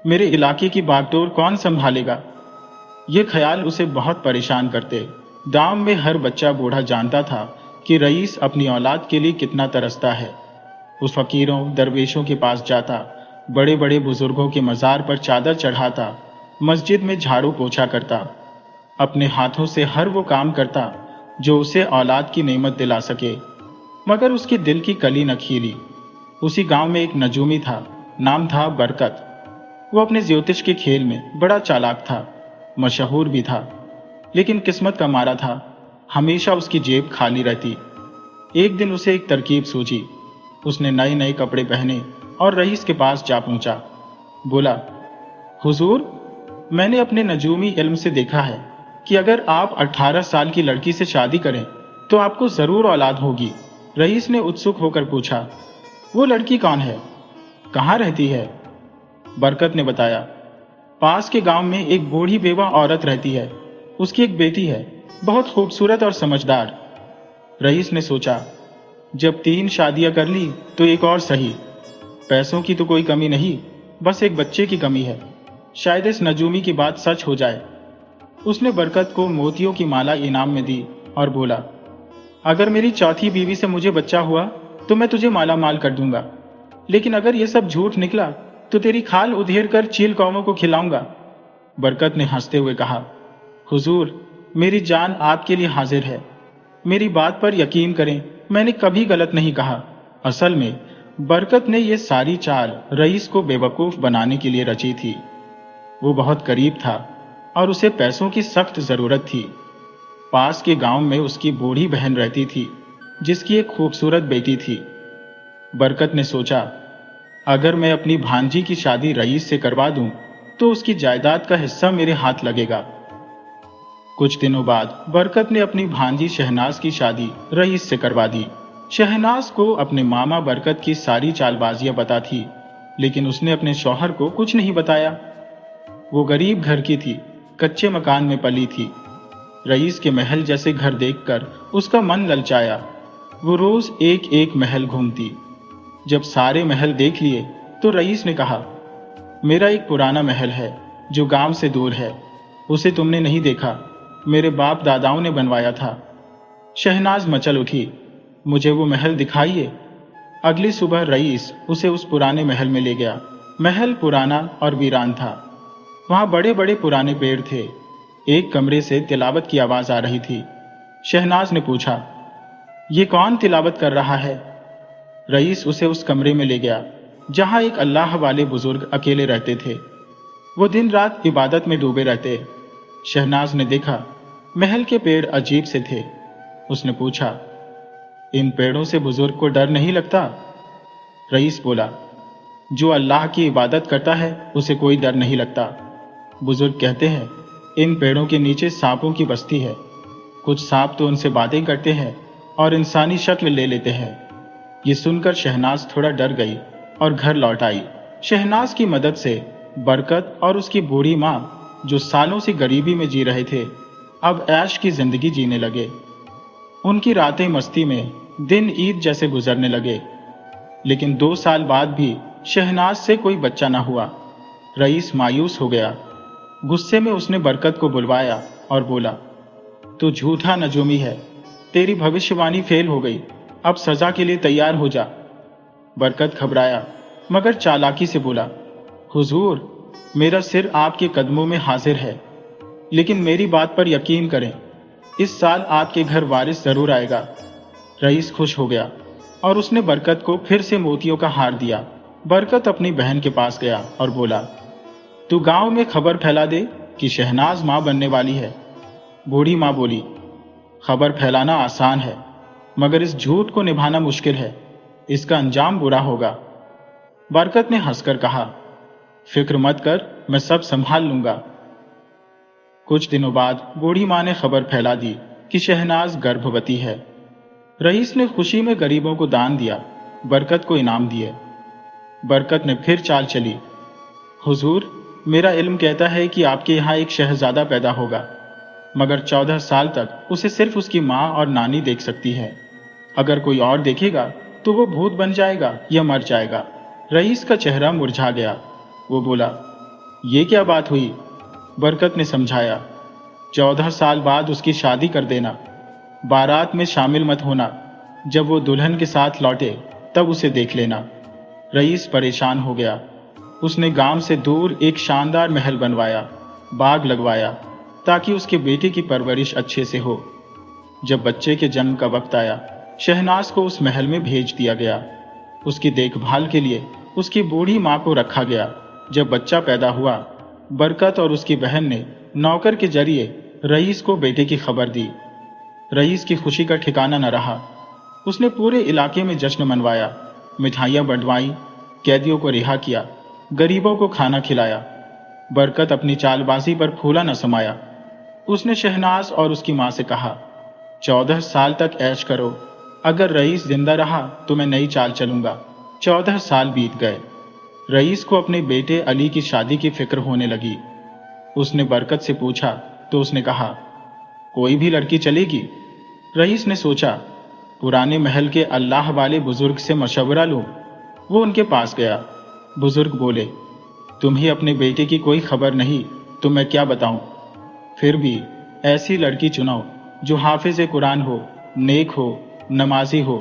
मेरे इलाके की बागडोर कौन संभालेगा। ये ख्याल उसे बहुत परेशान करते। गांव में हर बच्चा बूढ़ा जानता था कि रईस अपनी औलाद के लिए कितना तरसता है। उस फकीरों, दरवेशों के पास जाता, बड़े बड़े बुजुर्गों के मजार पर चादर चढ़ाता, मस्जिद में झाड़ू पोछा करता, अपने हाथों से हर वो काम करता जो उसे औलाद की नेमत दिला सके, मगर उसके दिल की कली न खीली। उसी गांव में एक नजूमी था, नाम था बरकत। वो अपने ज्योतिष के खेल में बड़ा चालाक था, मशहूर भी था, लेकिन किस्मत का मारा था, हमेशा उसकी जेब खाली रहती। एक दिन उसे एक तरकीब सूझी। उसने नए नए कपड़े पहने और रईस के पास जा पहुंचा। बोला, हुजूर, मैंने अपने नजूमी इल्म से देखा है कि अगर आप 18 साल की लड़की से शादी करें तो आपको जरूर औलाद होगी। रईस ने उत्सुक होकर पूछा, वो लड़की कौन है, कहाँ रहती है? बरकत ने बताया, पास के गांव में एक बूढ़ी बेवा औरत रहती है, उसकी एक बेटी है, बहुत खूबसूरत और समझदार। रईस ने सोचा, जब 3 शादियां कर ली तो एक और सही। पैसों की तो कोई कमी नहीं, बस एक बच्चे की कमी है। शायद इस नजूमी की बात सच हो जाए। उसने बरकत को मोतियों की माला इनाम में दी और बोला, अगर मेरी चौथी बीवी से मुझे बच्चा हुआ तो मैं तुझे माला माल कर दूंगा। लेकिन अगर ये सब झूठ निकला तो तेरी खाल उधेड़ कर चील कौमों को खिलाऊंगा। बरकत ने हंसते हुए कहा, हुजूर, मेरी जान आपके लिए हाजिर है। मेरी बात पर यकीन करें, मैंने कभी गलत नहीं कहा। असल में बरकत ने यह सारी चाल रईस को बेवकूफ बनाने के लिए रची थी। वो बहुत करीब था और उसे पैसों की सख्त जरूरत थी। पास के गांव में उसकी बूढ़ी बहन रहती थी, जिसकी एक खूबसूरत बेटी थी। बरकत ने सोचा, अगर मैं अपनी भांजी की शादी रईस से करवा दूं तो उसकी जायदाद का हिस्सा मेरे हाथ लगेगा। कुछ दिनों बाद बरकत ने अपनी भांजी शहनाज की शादी रईस से करवा दी। शहनाज को अपने मामा बरकत की सारी चालबाजियां पता थी, लेकिन उसने अपने शौहर को कुछ नहीं बताया। वो गरीब घर की थी, कच्चे मकान में पली थी। रईस के महल जैसे घर देखकर उसका मन ललचाया। वो रोज एक एक महल घूमती। जब सारे महल देख लिए तो रईस ने कहा, मेरा एक पुराना महल है जो गांव से दूर है। उसे तुमने नहीं देखा, मेरे बाप दादाओं ने बनवाया था। शहनाज मचल उठी, मुझे वो महल दिखाइए। अगली सुबह रईस उसे उस पुराने महल में ले गया। महल पुराना और वीरान था। वहां बड़े बड़े पुराने पेड़ थे। एक कमरे से तिलावत की आवाज आ रही थी। शहनाज ने पूछा, ये कौन तिलावत कर रहा है? रईस उसे उस कमरे में ले गया जहां एक अल्लाह वाले बुजुर्ग अकेले रहते थे। वो दिन रात इबादत में डूबे रहते। शहनाज ने देखा महल के पेड़ अजीब से थे। उसने पूछा, इन पेड़ों से बुजुर्ग को डर नहीं लगता? रईस बोला, जो अल्लाह की इबादत करता है उसे कोई डर नहीं लगता। बुजुर्ग कहते हैं, इन पेड़ों के नीचे सांपों की बस्ती है। कुछ सांप तो उनसे बातें करते हैं और इंसानी शक्ल ले लेते हैं। ये सुनकर शहनाज थोड़ा डर गई और घर लौट आई। शहनाज की मदद से बरकत और उसकी बूढ़ी माँ, जो सालों से गरीबी में जी रहे थे, अब ऐश की जिंदगी जीने लगे। उनकी रातें मस्ती में, दिन ईद जैसे गुजरने लगे। लेकिन 2 साल बाद भी शहनाज से कोई बच्चा ना हुआ। रईस मायूस हो गया। गुस्से में उसने बरकत को बुलवाया और बोला, तू झूठा नजूमी है, तेरी भविष्यवाणी फेल हो गई। अब सजा के लिए तैयार हो जा। बरकत घबराया मगर चालाकी से बोला, हुजूर, मेरा सिर आपके कदमों में हाजिर है, लेकिन मेरी बात पर यकीन करें, इस साल आपके घर वारिस जरूर आएगा। रईस खुश हो गया और उसने बरकत को फिर से मोतियों का हार दिया। बरकत अपनी बहन के पास गया और बोला, तू गांव में खबर फैला दे कि शहनाज मां बनने वाली है। बूढ़ी मां बोली, खबर फैलाना आसान है, मगर इस झूठ को निभाना मुश्किल है। इसका अंजाम बुरा होगा। बरकत ने हंसकर कहा, फिक्र मत कर, मैं सब संभाल लूंगा। कुछ दिनों बाद बूढ़ी मां ने खबर फैला दी कि शहनाज गर्भवती है। रईस ने खुशी में गरीबों को दान दिया, बरकत को इनाम दिए। बरकत ने फिर चाल चली, हुजूर, मेरा इल्म कहता है कि आपके यहाँ एक शहजादा पैदा होगा, मगर 14 साल तक उसे सिर्फ उसकी माँ और नानी देख सकती है। अगर कोई और देखेगा तो वो भूत बन जाएगा या मर जाएगा। रईस का चेहरा मुरझा गया। वो बोला, ये क्या बात हुई? बरकत ने समझाया, 14 साल बाद उसकी शादी कर देना। बारात में शामिल मत होना। जब वो दुल्हन के साथ लौटे तब उसे देख लेना। रईस परेशान हो गया। उसने गांव से दूर एक शानदार महल बनवाया, बाग लगवाया, ताकि उसके बेटे की परवरिश अच्छे से हो। जब बच्चे के जन्म का वक्त आया, शहनाज को उस महल में भेज दिया गया। उसकी देखभाल के लिए उसकी बूढ़ी मां को रखा गया। जब बच्चा पैदा हुआ, बरकत और उसकी बहन ने नौकर के जरिए रईस को बेटे की खबर दी। रईस की खुशी का ठिकाना न रहा। उसने पूरे इलाके में जश्न मनवाया, मिठाइयां बंटवाई, कैदियों को रिहा किया, गरीबों को खाना खिलाया। बरकत अपनी चालबाजी पर फूला न समाया। उसने शहनाज और उसकी मां से कहा, 14 साल तक ऐश करो। अगर रईस जिंदा रहा तो मैं नई चाल चलूंगा। 14 साल बीत गए। रईस को अपने बेटे अली की शादी की फिक्र होने लगी। उसने बरकत से पूछा तो उसने कहा, कोई भी लड़की चलेगी। रईस ने सोचा, पुराने महल के अल्लाह वाले बुजुर्ग से मशवरा लूं। वो उनके पास गया। बुजुर्ग बोले, तुम्हें अपने बेटे की कोई खबर नहीं तो मैं क्या बताऊं। फिर भी ऐसी लड़की चुनाओ जो हाफिज कुरान हो, नेक हो, नमाजी हो।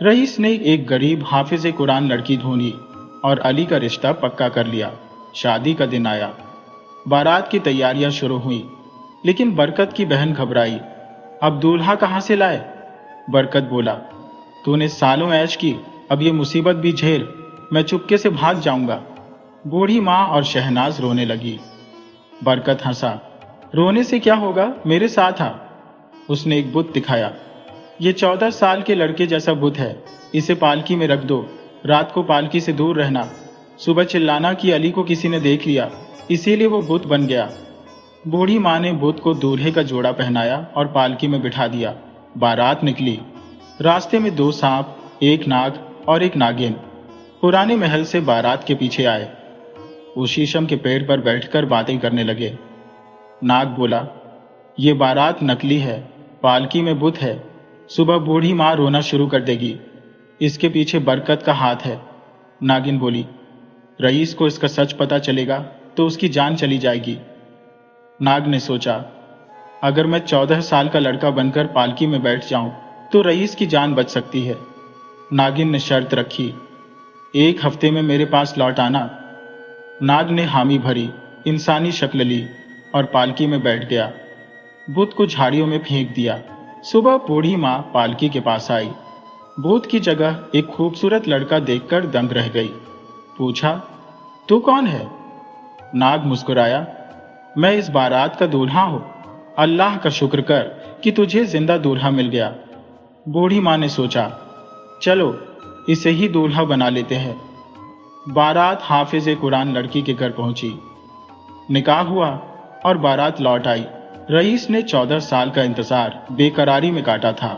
रईस ने एक गरीब हाफिज कुरान लड़की ढूंढी और अली का रिश्ता पक्का कर लिया। शादी का दिन आया। बारात की तैयारियां शुरू हुई, लेकिन बरकत की बहन घबराई। अब दूल्हा कहां से लाए? बरकत बोला, तूने सालों ऐश की, अब ये मुसीबत भी झेल, मैं चुपके से भाग जाऊंगा। बूढ़ी माँ और शहनाज रोने लगी। बरकत हंसा, रोने से क्या होगा, मेरे साथ आ। उसने एक बुत दिखाया। ये 14 साल के लड़के जैसा बुत है, इसे पालकी में रख दो, रात को पालकी से दूर रहना। सुबह चिल्लाना कि अली को किसी ने देख लिया, इसीलिए वो बुत बन गया। बूढ़ी माँ ने बुत को दूल्हे का जोड़ा पहनाया और पालकी में बिठा दिया। बारात निकली। रास्ते में 2 सांप, एक नाग और एक नागिन पुराने महल से बारात के पीछे आए। वो शीशम के पेड़ पर बैठकर बातें करने लगे। नाग बोला, ये बारात नकली है, पालकी में बुत है, सुबह बूढ़ी माँ रोना शुरू कर देगी, इसके पीछे बरकत का हाथ है। नागिन बोली, रईस को इसका सच पता चलेगा तो उसकी जान चली जाएगी। नाग ने सोचा, अगर मैं 14 साल का लड़का बनकर पालकी में बैठ जाऊं तो रईस की जान बच सकती है। नागिन ने शर्त रखी, 1 हफ्ते में मेरे पास लौट आना। नाग ने हामी भरी, इंसानी शक्ल ली और पालकी में बैठ गया। बुत को झाड़ियों में फेंक दिया। सुबह बूढ़ी माँ पालकी के पास आई। भूत की जगह एक खूबसूरत लड़का देखकर दंग रह गई। पूछा, तू कौन है? नाग मुस्कुराया, मैं इस बारात का दूल्हा हूं। अल्लाह का शुक्र कर कि तुझे जिंदा दूल्हा मिल गया। बूढ़ी माँ ने सोचा, चलो इसे ही दूल्हा बना लेते हैं। बारात हाफिज कुरान लड़की के घर पहुंची। निकाह हुआ और बारात लौट आई। रईस ने 14 साल का इंतजार बेकरारी में काटा था।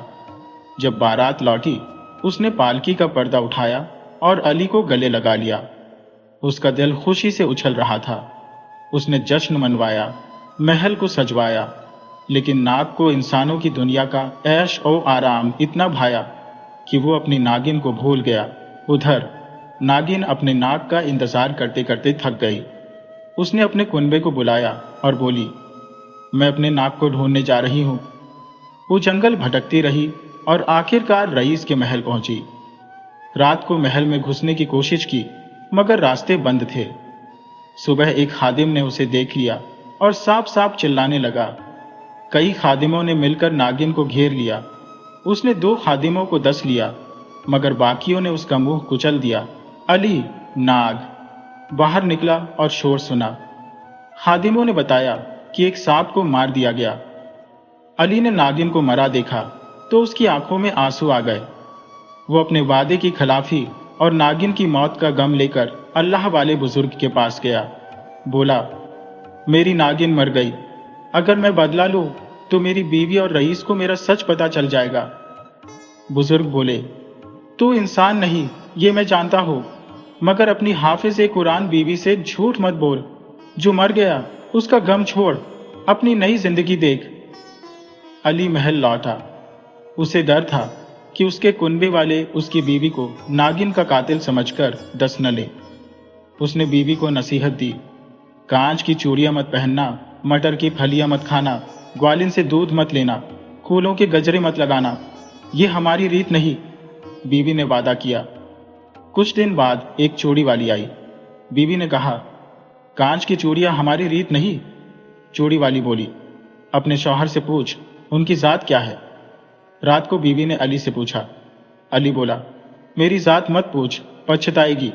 जब बारात लौटी, उसने पालकी का पर्दा उठाया और अली को गले लगा लिया। उसका दिल खुशी से उछल रहा था। उसने जश्न मनवाया, महल को सजवाया, लेकिन नाग को इंसानों की दुनिया का ऐश और आराम इतना भाया कि वो अपनी नागिन को भूल गया। उधर नागिन अपने नाग का इंतजार करते करते थक गई। उसने अपने कुनबे को बुलाया और बोली, मैं अपने नाग को ढूंढने जा रही हूं। वो जंगल भटकती रही और आखिरकार रईस के महल पहुंची। रात को महल में घुसने की कोशिश की, मगर रास्ते बंद थे। सुबह एक खादिम ने उसे देख लिया और साफ साफ चिल्लाने लगा। कई खादिमों ने मिलकर नागिन को घेर लिया। उसने 2 खादिमों को डस लिया, मगर बाकियों ने उसका मुंह कुचल दिया। अली, नाग बाहर निकला और शोर सुना। खादिमों ने बताया कि एक सांप को मार दिया गया। अली ने नागिन को मरा देखा तो उसकी आंखों में आंसू आ गए। वो अपने वादे की खिलाफी और नागिन की मौत का गम लेकर अल्लाह वाले बुजुर्ग के पास गया। बोला, मेरी नागिन मर गई, अगर मैं बदला लूं तो मेरी बीवी और रईस को मेरा सच पता चल जाएगा। बुजुर्ग बोले, तू इंसान नहीं, ये मैं जानता हूं, मगर अपनी हाफिज कुरान बीवी से झूठ मत बोल। जो मर गया उसका गम छोड़, अपनी नई जिंदगी देख। अली महल लौटा। उसे डर था कि उसके कुनबे वाले उसकी बीवी को नागिन का कातिल समझकर डस न ले। उसने बीवी को नसीहत दी, कांच की चूड़ियां मत पहनना, मटर की फलियां मत खाना, ग्वालिन से दूध मत लेना, फूलों के गजरे मत लगाना, ये हमारी रीत नहीं। बीवी ने वादा किया। कुछ दिन बाद एक चूड़ी वाली आई। बीवी ने कहा, कांच की चूड़ियां हमारी रीत नहीं। चूड़ी वाली बोली, अपने शौहर से पूछ, उनकी जात क्या है। रात को बीवी ने अली से पूछा। अली बोला, मेरी जात मत पूछ, पछताएगी।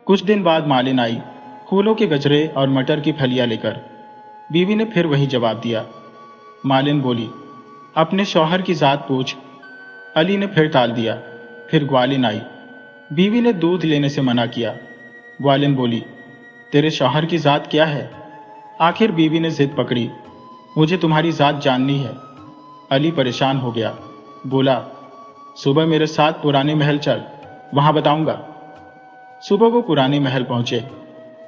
कुछ दिन बाद मालिन आई, फूलों के गजरे और मटर की फलियां लेकर। बीवी ने फिर वही जवाब दिया। मालिन बोली, अपने शौहर की जात पूछ। अली ने फिर टाल दिया। फिर ग्वालिन आई। बीवी ने दूध लेने से मना किया। ग्वालिन बोली, तेरे शौहर की जात क्या है। आखिर बीवी ने जिद पकड़ी, मुझे तुम्हारी जात जाननी है। अली परेशान हो गया। बोला, सुबह मेरे साथ पुराने महल चल, वहां बताऊंगा। सुबह वो पुराने महल पहुंचे।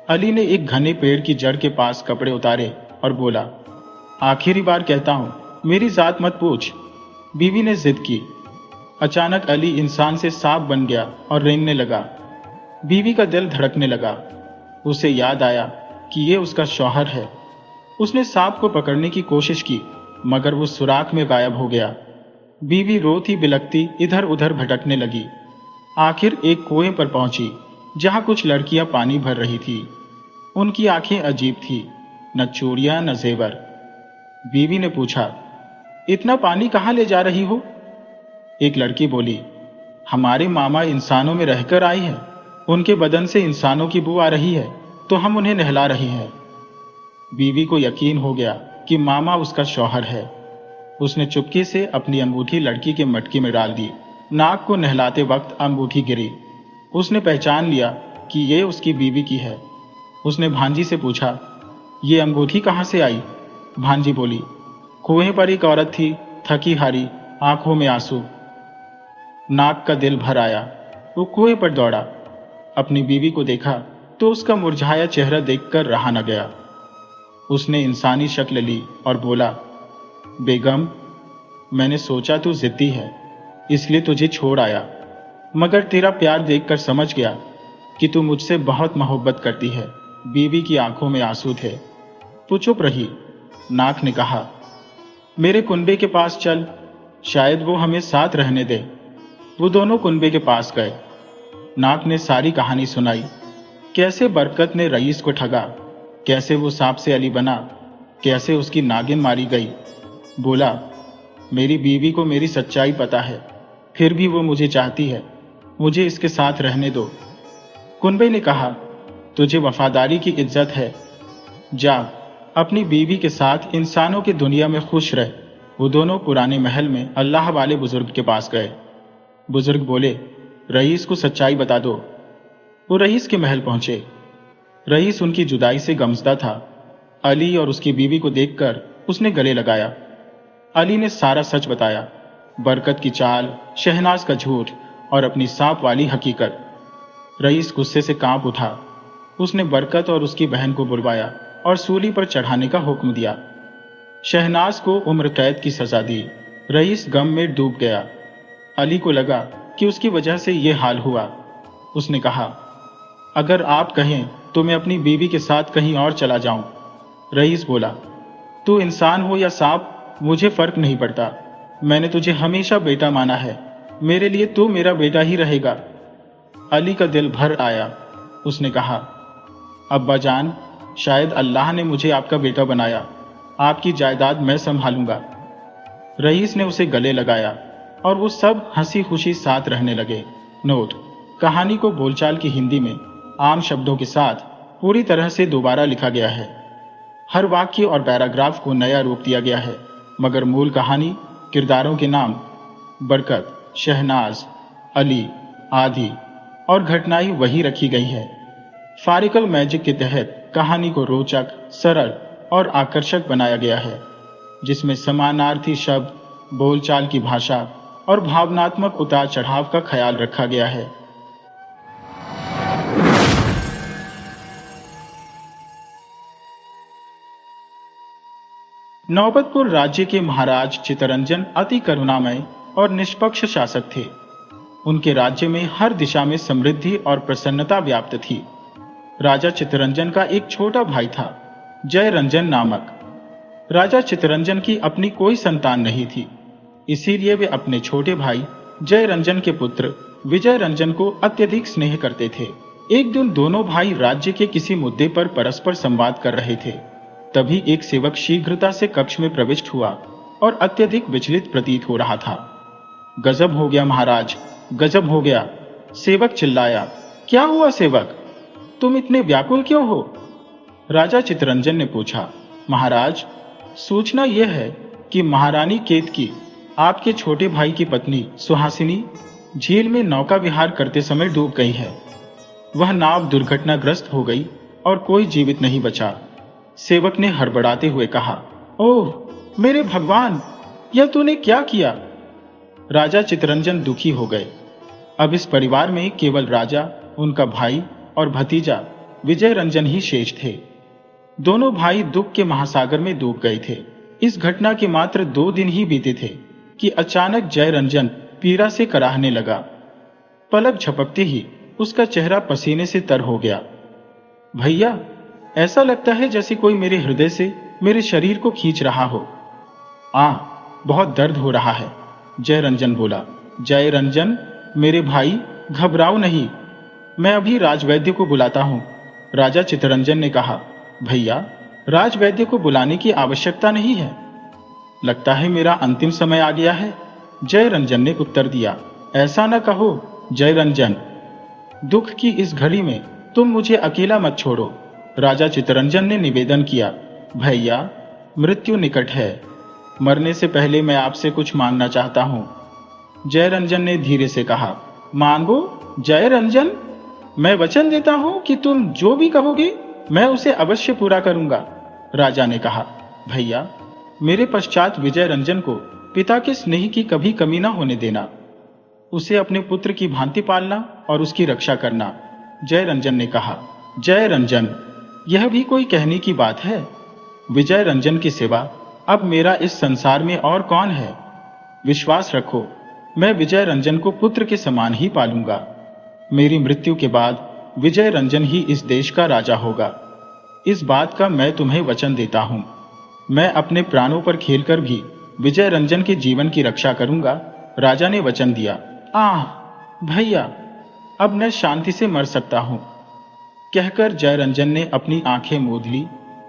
अली ने एक घने पेड़ की जड़ के पास कपड़े उतारे और बोला, आखिरी बार कहता हूं, मेरी जात मत पूछ। बीवी ने जिद की। अचानक अली इंसान से सांप बन गया और रेंगने लगा। बीवी का दिल धड़कने लगा। उसे याद आया कि ये उसका शौहर है। उसने सांप को पकड़ने की कोशिश की, मगर वो सुराख में गायब हो गया। बीवी रोती बिलखती इधर उधर भटकने लगी। आखिर एक कुएं पर पहुंची जहां कुछ लड़कियां पानी भर रही थी। उनकी आंखें अजीब थी, न चूड़ियां न जेवर। बीवी ने पूछा, इतना पानी कहां ले जा रही हो? एक लड़की बोली, हमारे मामा इंसानों में रहकर आई हैं, उनके बदन से इंसानों की बू आ रही है तो हम उन्हें नहला रहे हैं। बीवी को यकीन हो गया कि मामा उसका शौहर है। उसने चुपके से अपनी अंगूठी लड़की के मटकी में डाल दी। नाक को नहलाते वक्त अंगूठी गिरी। उसने पहचान लिया कि ये उसकी बीवी की है। उसने भांजी से पूछा, ये अंगूठी कहां से आई? भांजी बोली, कुएं पर एक औरत थी, थकी हारी, आंखों में आंसू। नाक का दिल भर आया। वो कुएं पर दौड़ा। अपनी बीवी को देखा तो उसका मुरझाया चेहरा देखकर रहा न गया। उसने इंसानी शक्ल ली और बोला, बेगम, मैंने सोचा तू जिद्दी है इसलिए तुझे छोड़ आया, मगर तेरा प्यार देखकर समझ गया कि तू मुझसे बहुत मोहब्बत करती है। बीवी की आंखों में आंसू थे। तू चुप रही। नाक ने कहा, मेरे कुनबे के पास चल, शायद वो हमें साथ रहने दे। वो दोनों कुनबे के पास गए। नाक ने सारी कहानी सुनाई, कैसे बरकत ने रईस को ठगा, कैसे वो सांप से अली बना, कैसे उसकी नागिन मारी गई। बोला, मेरी बीवी को मेरी सच्चाई पता है, फिर भी वो मुझे चाहती है, मुझे इसके साथ रहने दो। कुनबे ने कहा, तुझे वफादारी की इज्जत है, जा अपनी बीवी के साथ इंसानों की दुनिया में खुश रह। वो दोनों पुराने महल में अल्लाह वाले बुजुर्ग के पास गए। बुजुर्ग बोले, रईस को सच्चाई बता दो। वो रईस के महल पहुंचे। रईस उनकी जुदाई से गमजदा था। अली और उसकी बीवी को देखकर उसने गले लगाया। अली ने सारा सच बताया, बरकत की चाल, शहनाज का झूठ और अपनी सांप वाली हकीकत। रईस गुस्से से कांप उठा। उसने बरकत और उसकी बहन को बुलवाया और सूली पर चढ़ाने का हुक्म दिया। शहनाज को उम्र कैद की सजा दी। रईस गम में डूब गया। अली को लगा कि उसकी वजह से ये हाल हुआ। उसने कहा, अगर आप कहें तो मैं अपनी बीवी के साथ कहीं और चला जाऊं। रईस बोला, तू इंसान हो या सांप, मुझे फर्क नहीं पड़ता। मैंने तुझे हमेशा बेटा माना है, मेरे लिए तू मेरा बेटा ही रहेगा। अली का दिल भर आया। उसने कहा, अब्बा जान, शायद अल्लाह ने मुझे आपका बेटा बनाया, आपकी जायदाद मैं संभालूंगा। रईस ने उसे गले लगाया और वो सब हंसी खुशी साथ रहने लगे। नोट, कहानी को बोलचाल की हिंदी में आम शब्दों के साथ पूरी तरह से दोबारा लिखा गया है। हर वाक्य और पैराग्राफ को नया रूप दिया गया है, मगर मूल कहानी, किरदारों के नाम बरकत, शहनाज, अली आदि और घटनाएं वही रखी गई है। फारिकल मैजिक के तहत कहानी को रोचक, सरल और आकर्षक बनाया गया है, जिसमें समानार्थी शब्द, बोलचाल की भाषा और भावनात्मक उतार चढ़ाव का ख्याल रखा गया है। नौबतपुर राज्य के महाराज चितरंजन अति करुणामय और निष्पक्ष शासक थे। उनके राज्य में हर दिशा में समृद्धि और प्रसन्नता व्याप्त थी। राजा चितरंजन का एक छोटा भाई था, जय रंजन नामक। राजा चितरंजन की अपनी कोई संतान नहीं थी, इसीलिए वे अपने छोटे भाई जय रंजन के पुत्र विजय रंजन को अत्यधिक स्नेह करते थे। एक दिन दोनों भाई राज्य के किसी मुद्दे पर परस्पर संवाद कर रहे थे। तभी एक सेवक शीघ्रता से कक्ष में प्रविष्ट हुआ और अत्यधिक विचलित प्रतीत हो रहा था। गजब हो गया महाराज, गजब हो गया, सेवक चिल्लाया। क्या हुआ सेवक, तुम इतने व्याकुल क्यों हो? राजा चितरंजन ने पूछा। महाराज, सूचना यह है कि महारानी केतकी, आपके छोटे भाई की पत्नी सुहासिनी, झील में नौका विहार करते समय डूब गई है। वह नाव दुर्घटनाग्रस्त हो गई और कोई जीवित नहीं बचा। सेवक ने हड़बड़ाते हुए कहा, ओह मेरे भगवान, यह तूने क्या किया? राजा चितरंजन दुखी हो गए। अब इस परिवार में केवल राजा, उनका भाई और भतीजा विजय रंजन ही शेष थे। दोनों भाई दुख के महासागर में डूब गए थे। इस घटना के मात्र 2 दिन ही बीते थे कि अचानक जय रंजन पीड़ा से कराहने लगा। पलक झपकते ही उसका चेहरा पसीने से तर हो गया। भैया, ऐसा लगता है जैसे कोई मेरे हृदय से मेरे शरीर को खींच रहा हो। बहुत दर्द हो रहा है। जय रंजन बोला। जय रंजन मेरे भाई, घबराओ नहीं, मैं अभी राजवैद्य को बुलाता हूँ। राजा चित्तरंजन ने कहा। भैया, राजवैद्य को बुलाने की आवश्यकता नहीं है, लगता है मेरा अंतिम समय आ गया है। जय रंजन ने उत्तर दिया। ऐसा न कहो जय रंजन, दुख की इस घड़ी में तुम मुझे अकेला मत छोड़ो। राजा चित्तरंजन ने निवेदन किया। भैया, मृत्यु निकट है, मरने से पहले मैं आपसे कुछ मांगना चाहता हूं। जय रंजन ने धीरे से कहा। मांगो जय रंजन, मैं वचन देता हूं कि तुम जो भी कहोगे मैं उसे अवश्य पूरा करूंगा। राजा ने कहा। भैया, मेरे पश्चात विजय रंजन को पिता के स्नेह की कभी कमी ना होने देना, उसे अपने पुत्र की भांति पालना और उसकी रक्षा करना। जय रंजन ने कहा। जय रंजन, यह भी कोई कहने की बात है? विजय रंजन की सिवा अब मेरा इस संसार में और कौन है? विश्वास रखो, मैं विजय रंजन को पुत्र के समान ही पालूंगा। मेरी मृत्यु के बाद विजय रंजन ही इस देश का राजा होगा, इस बात का मैं तुम्हें वचन देता हूं। मैं अपने प्राणों पर खेलकर भी विजय रंजन के जीवन की रक्षा करूंगा। राजा ने वचन दिया। आह भैया, अब मैं शांति से मर सकता हूं, कहकर जय रंजन ने अपनी आंखें मूंद ली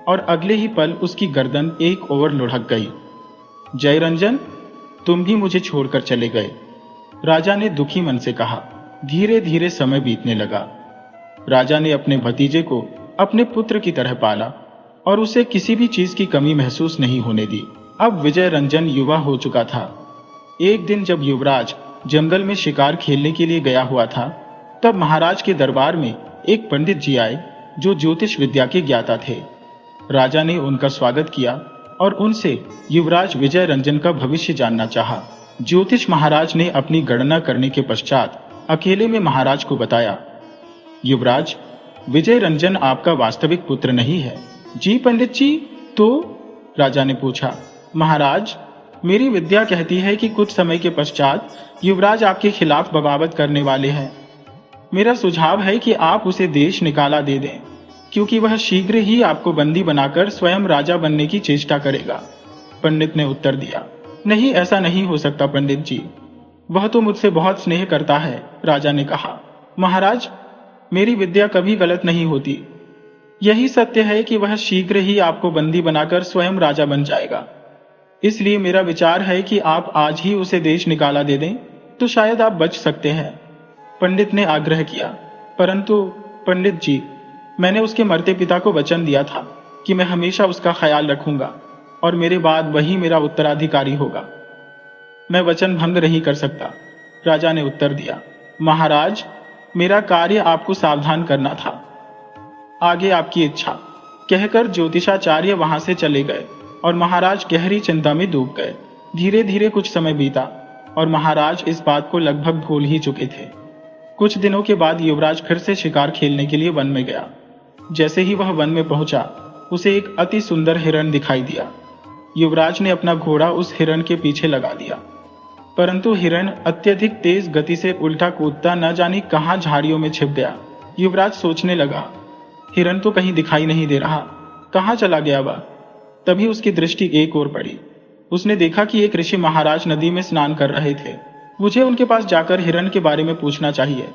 और अगले ही पल उसकी गर्दन एक ओर लुढ़क गई। जय रंजन, तुम भी मुझे छोड़कर चले गए, राजा ने दुखी मन से कहा। धीरे धीरे समय बीतने लगा। राजा ने अपने भतीजे को अपने पुत्र की तरह पाला और उसे किसी भी चीज की कमी महसूस नहीं होने दी। अब विजय रंजन युवा हो चुका था। एक दिन जब युवराज जंगल में शिकार खेलने के लिए गया हुआ था, तब महाराज के दरबार में एक पंडित जी आए जो ज्योतिष विद्या के ज्ञाता थे। राजा ने उनका स्वागत किया और उनसे युवराज विजय रंजन का भविष्य जानना चाहा। ज्योतिष महाराज ने अपनी गणना करने के पश्चात अकेले में महाराज को बताया। युवराज, विजय रंजन आपका वास्तविक पुत्र नहीं है। जी पंडित जी, तो? राजा ने पूछा। महाराज, मेरी विद्या कहती है कि कुछ समय के पश्चात युवराज आपके खिलाफ बगावत करने वाले हैं। मेरा सुझाव है कि आप उसे देश निकाला दे दें, क्योंकि वह शीघ्र ही आपको बंदी बनाकर स्वयं राजा बनने की चेष्टा करेगा। पंडित ने उत्तर दिया। नहीं, ऐसा नहीं हो सकता पंडित जी, वह तो मुझसे बहुत स्नेह करता है। राजा ने कहा। महाराज, मेरी विद्या कभी गलत नहीं होती। यही सत्य है कि वह शीघ्र ही आपको बंदी बनाकर स्वयं राजा बन जाएगा। इसलिए मेरा विचार है कि आप आज ही उसे देश निकाला दे दें, तो शायद आप बच सकते हैं। पंडित ने आग्रह किया। परंतु पंडित जी, मैंने उसके मरते पिता को वचन दिया था कि मैं हमेशा उसका ख्याल रखूंगा और मेरे बाद वही मेरा उत्तराधिकारी होगा। मैं वचन भंग नहीं कर सकता। राजा ने उत्तर दिया। महाराज, मेरा कार्य आपको सावधान करना था, आगे आपकी इच्छा, कहकर ज्योतिषाचार्य वहां से चले गए और महाराज गहरी चिंता में डूब गए। धीरे धीरे कुछ समय बीता और महाराज इस बात को लगभग भूल ही चुके थे। कुछ दिनों के बाद युवराज फिर से शिकार खेलने के लिए वन में गया। जैसे ही वह वन में पहुंचा, उसे एक अति सुंदर हिरण दिखाई दिया। युवराज ने अपना घोड़ा उस हिरण के पीछे लगा दिया, परंतु हिरण अत्यधिक तेज गति से उल्टा कूदता न जाने कहां झाड़ियों में छिप गया। युवराज सोचने लगा, हिरण तो कहीं दिखाई नहीं दे रहा, कहां चला गया वह? तभी उसकी दृष्टि एक ओर पड़ी। उसने देखा कि एक ऋषि महाराज नदी में स्नान कर रहे थे। मुझे उनके पास जाकर हिरण के बारे में पूछना चाहिए,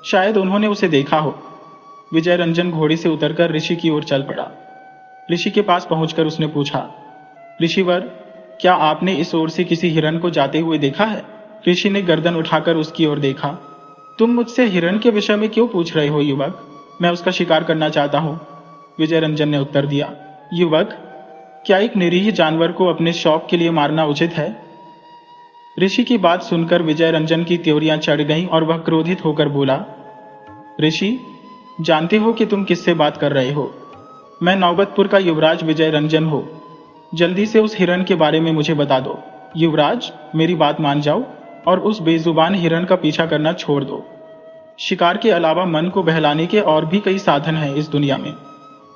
शायद उन्होंने उसे देखा हो। विजय रंजन घोड़े से उतरकर ऋषि की ओर चल पड़ा। ऋषि के पास पहुंचकर उसने पूछा, ऋषिवर, क्या आपने इस ओर से किसी हिरण को जाते हुए देखा है? ऋषि ने गर्दन उठाकर उसकी ओर देखा। तुम मुझसे हिरण के विषय में क्यों पूछ रहे हो युवक? मैं उसका शिकार करना चाहता हूं। विजय रंजन ने उत्तर दिया। युवक, क्या एक निरीह जानवर को अपने शौक के लिए मारना उचित है? ऋषि की बात सुनकर विजय रंजन की त्योरियां चढ़ गईं और वह क्रोधित होकर बोला, ऋषि, जानते हो कि तुम किससे बात कर रहे हो? मैं नौबतपुर का युवराज विजय रंजन हो। जल्दी से उस हिरण के बारे में मुझे बता दो। युवराज, मेरी बात मान जाओ और उस बेजुबान हिरण का पीछा करना छोड़ दो। शिकार के अलावा मन को बहलाने के और भी कई साधन हैं इस दुनिया में।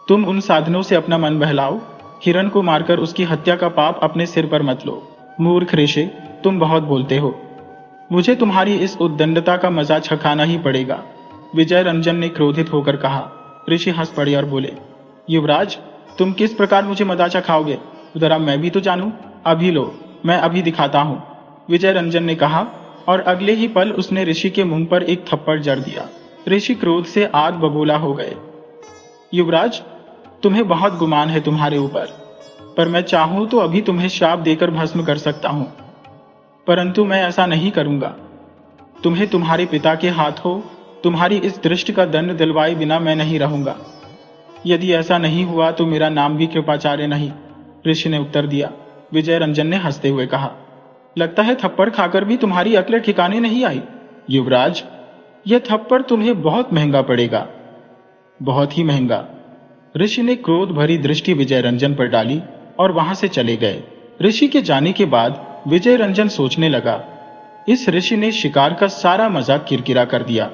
तुम उन साधनों से अपना मन बहलाओ। हिरण को मारकर उसकी हत्या का पाप अपने सिर पर मत लो। मूर्ख ऋषि, तुम बहुत बोलते हो। मुझे तुम्हारी इस उद्दंडता का मजा चखाना ही पड़ेगा। विजय रंजन ने क्रोधित होकर कहा। ऋषि हंस पड़े और बोले, युवराज, तुम किस प्रकार मुझे मजा चखाओगे? जरा मैं भी तो जानूं। अभी लो, मैं अभी दिखाता हूं। विजय रंजन ने कहा, और अगले ही पल उसने ऋषि के मुंह पर एक थप्पड़ जड़ दिया। ऋषि क्रोध से आग बबूला हो गए। युवराज, तुम्हें बहुत गुमान है तुम्हारे ऊपर, पर मैं चाहूं तो अभी तुम्हें शाप देकर भस्म कर सकता हूं, परंतु मैं ऐसा नहीं करूंगा। तुम्हें तुम्हारे पिता के हाथों तुम्हारी इस दृष्ट का दंड दिलवाए बिना मैं नहीं रहूंगा। यदि ऐसा नहीं हुआ तो मेरा नाम भी कृपाचार्य नहीं, ऋषि ने उत्तर दिया। विजय रंजन ने हंसते हुए कहा, लगता है थप्पड़ खाकर भी तुम्हारी अक्ल ठिकाने नहीं आई। युवराज, यह थप्पड़ तुम्हें बहुत महंगा पड़ेगा, बहुत ही महंगा। ऋषि ने क्रोध भरी दृष्टि विजय रंजन पर डाली और वहां से चले गए। ऋषि के जाने के बाद विजय रंजन सोचने लगा, इस ऋषि ने शिकार का सारा मजाक किरकिरा कर दिया।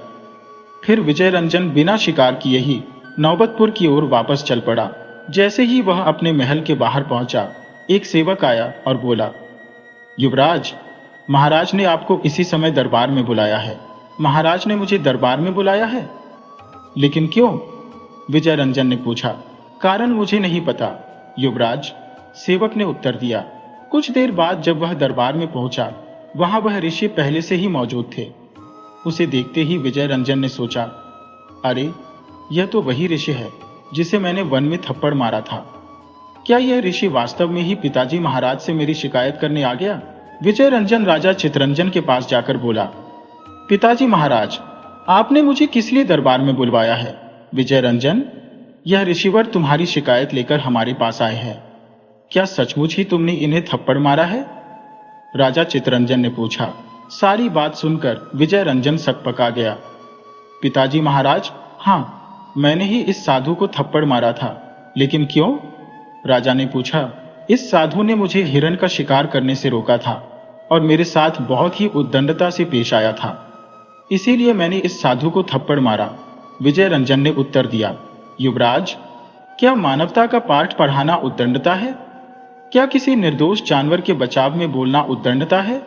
फिर विजय रंजन बिना शिकार किए ही नौबतपुर की ओर वापस चल पड़ा। जैसे ही वह अपने महल के बाहर पहुंचा, एक सेवक आया और बोला, युवराज, महाराज ने आपको इसी समय दरबार में बुलाया है। महाराज ने मुझे दरबार में बुलाया है? लेकिन क्यों? विजय रंजन ने पूछा। कारण मुझे नहीं पता, युवराज, सेवक ने उत्तर दिया। कुछ देर बाद जब वह दरबार में पहुंचा, वहां वह ऋषि पहले से ही मौजूद थे। उसे देखते ही विजय रंजन ने सोचा, अरे, यह तो वही ऋषि है जिसे मैंने वन में थप्पड़ मारा था। क्या यह ऋषि वास्तव में ही पिताजी महाराज से मेरी शिकायत करने आ गया? विजय रंजन राजा चितरंजन के पास जाकर बोला, पिताजी महाराज, आपने मुझे किस लिए दरबार में बुलवाया है? विजय रंजन, यह ऋषिवर तुम्हारी शिकायत लेकर हमारे पास आए हैं। क्या सचमुच ही तुमने इन्हें थप्पड़ मारा है? राजा चितरंजन ने पूछा। सारी बात सुनकर विजय रंजन सकपका गया। पिताजी महाराज, हाँ, मैंने ही इस साधु को थप्पड़ मारा था। लेकिन क्यों? राजा ने पूछा। इस साधु ने मुझे हिरण का शिकार करने से रोका था और मेरे साथ बहुत ही उद्दंडता से पेश आया था, इसीलिए मैंने इस साधु को थप्पड़ मारा। विजय रंजन ने उत्तर दिया। युवराज, क्या मानवता का पाठ पढ़ाना उद्दंडता है? क्या किसी निर्दोष जानवर के बचाव में बोलना उद्दंडता है?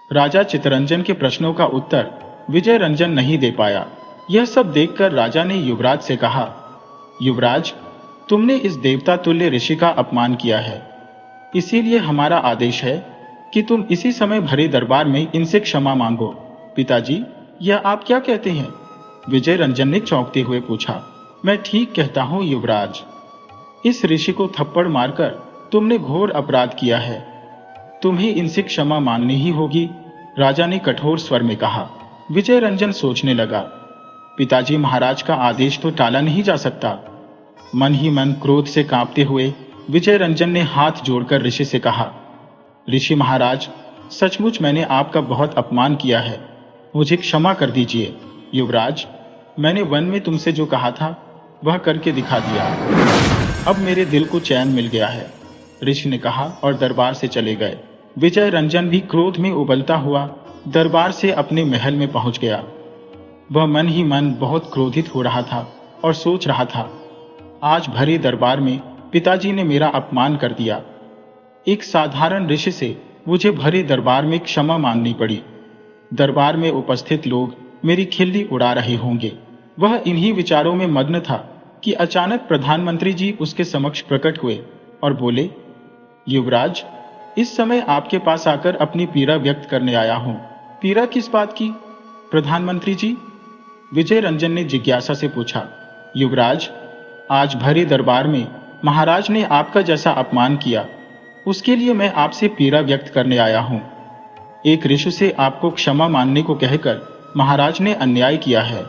राजा चितरंजन के प्रश्नों का उत्तर विजय रंजन नहीं दे पाया। यह सब देखकर राजा ने युवराज से कहा, युवराज, तुमने इस देवता तुल्य ऋषि का अपमान किया है, इसीलिए हमारा आदेश है कि तुम इसी समय भरे दरबार में इनसे क्षमा मांगो। पिताजी, यह आप क्या कहते हैं? विजय रंजन ने चौंकते हुए पूछा। मैं ठीक कहता हूं युवराज, इस ऋषि को थप्पड़ मारकर तुमने घोर अपराध किया है, तुम्हें इनसे क्षमा मांगनी ही होगी, राजा ने कठोर स्वर में कहा। विजय रंजन सोचने लगा, पिताजी महाराज का आदेश तो टाला नहीं जा सकता। मन ही मन क्रोध से कांपते हुए विजय रंजन ने हाथ जोड़कर ऋषि से कहा, ऋषि महाराज, सचमुच मैंने आपका बहुत अपमान किया है, मुझे क्षमा कर दीजिए। युवराज, मैंने वन में तुमसे जो कहा था वह करके दिखा दिया, अब मेरे दिल को चैन मिल गया है, ऋषि ने कहा और दरबार से चले गए। विजय रंजन भी क्रोध में उबलता हुआ दरबार से अपने महल में पहुंच गया। वह मन ही मन बहुत क्रोधित हो रहा था और सोच रहा था, आज भरे दरबार में पिताजी ने मेरा अपमान कर दिया। एक साधारण ऋषि से मुझे भरे दरबार में क्षमा मांगनी पड़ी। दरबार में उपस्थित लोग मेरी खिल्ली उड़ा रहे होंगे। वह इन्हीं विचारों में मग्न था कि अचानक प्रधानमंत्री जी उसके समक्ष प्रकट हुए और बोले, युवराज, इस समय आपके पास आकर अपनी पीड़ा व्यक्त करने आया हूं। पीड़ा किस बात की, प्रधानमंत्री जी? विजय रंजन ने जिज्ञासा से पूछा। युवराज, आज भरे दरबार में महाराज ने आपका जैसा अपमान किया, उसके लिए मैं आपसे पीड़ा व्यक्त करने आया हूं। एक ऋषि से आपको क्षमा मांगने को कहकर महाराज ने अन्याय किया है।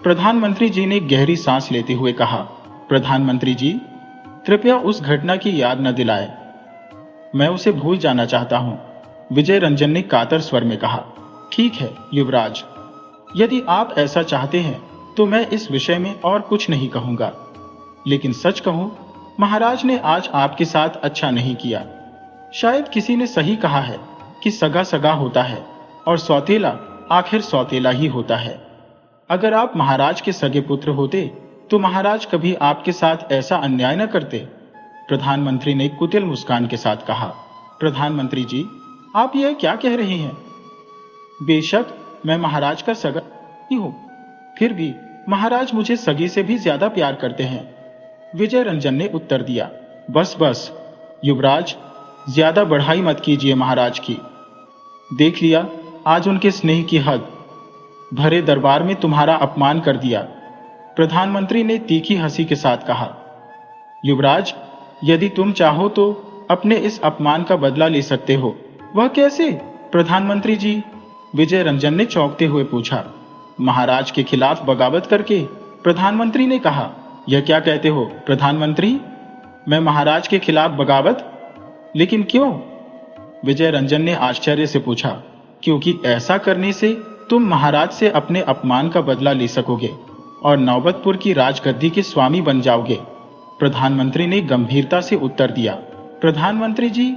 प्रधानमंत्री जी ने गहरी सांस लेते हुए कहा, प्रधानमंत्री जी, कृपया उस घटना की याद न दिलाएं, मैं उसे भूल जाना चाहता हूं। विजय रंजन ने कातर स्वर में कहा। ठीक है युवराज, यदि आप ऐसा चाहते हैं तो मैं इस विषय में और कुछ नहीं कहूंगा, लेकिन सच कहूं, महाराज ने आज आपके साथ अच्छा नहीं किया। शायद किसी ने सही कहा है कि सगा सगा होता है और सौतेला आखिर सौतेला ही होता है। अगर आप महाराज के सगे पुत्र होते तो महाराज कभी आपके साथ ऐसा अन्याय न करते, प्रधानमंत्री ने कुटिल मुस्कान के साथ कहा। प्रधानमंत्री जी, आप यह क्या कह रहे हैं? बेशक मैं महाराज का सगा ही हूं, फिर भी महाराज मुझे सगी से भी ज्यादा प्यार करते हैं, विजय रंजन ने उत्तर दिया। बस बस युवराज, ज्यादा बढ़ाई मत कीजिए महाराज की। देख लिया, आज उनके स्नेह की हद। भरे दरबार में तुम्हारा अपमान कर दिया। प्रधानमंत्री ने तीखी हंसी के साथ कहा। युवराज, यदि तुम चाहो तो अपने इस अपमान का बदला ले सकते हो। वह कैसे? प्रधानमंत्री जी, विजय रंजन ने चौंकते हुए पूछा। महाराज के खिलाफ बगावत करके, प्रधानमंत्री ने कहा। यह क्या कहते हो प्रधानमंत्री? मैं महाराज के खिलाफ बगावत? लेकिन क्यों? विजय रंजन ने आश्चर्य से पूछा। क्योंकि ऐसा करने से तुम महाराज से अपने अपमान का बदला ले सकोगे और नौबतपुर की राजगद्दी के स्वामी बन जाओगे। प्रधानमंत्री ने गंभीरता से उत्तर दिया। प्रधानमंत्री जी,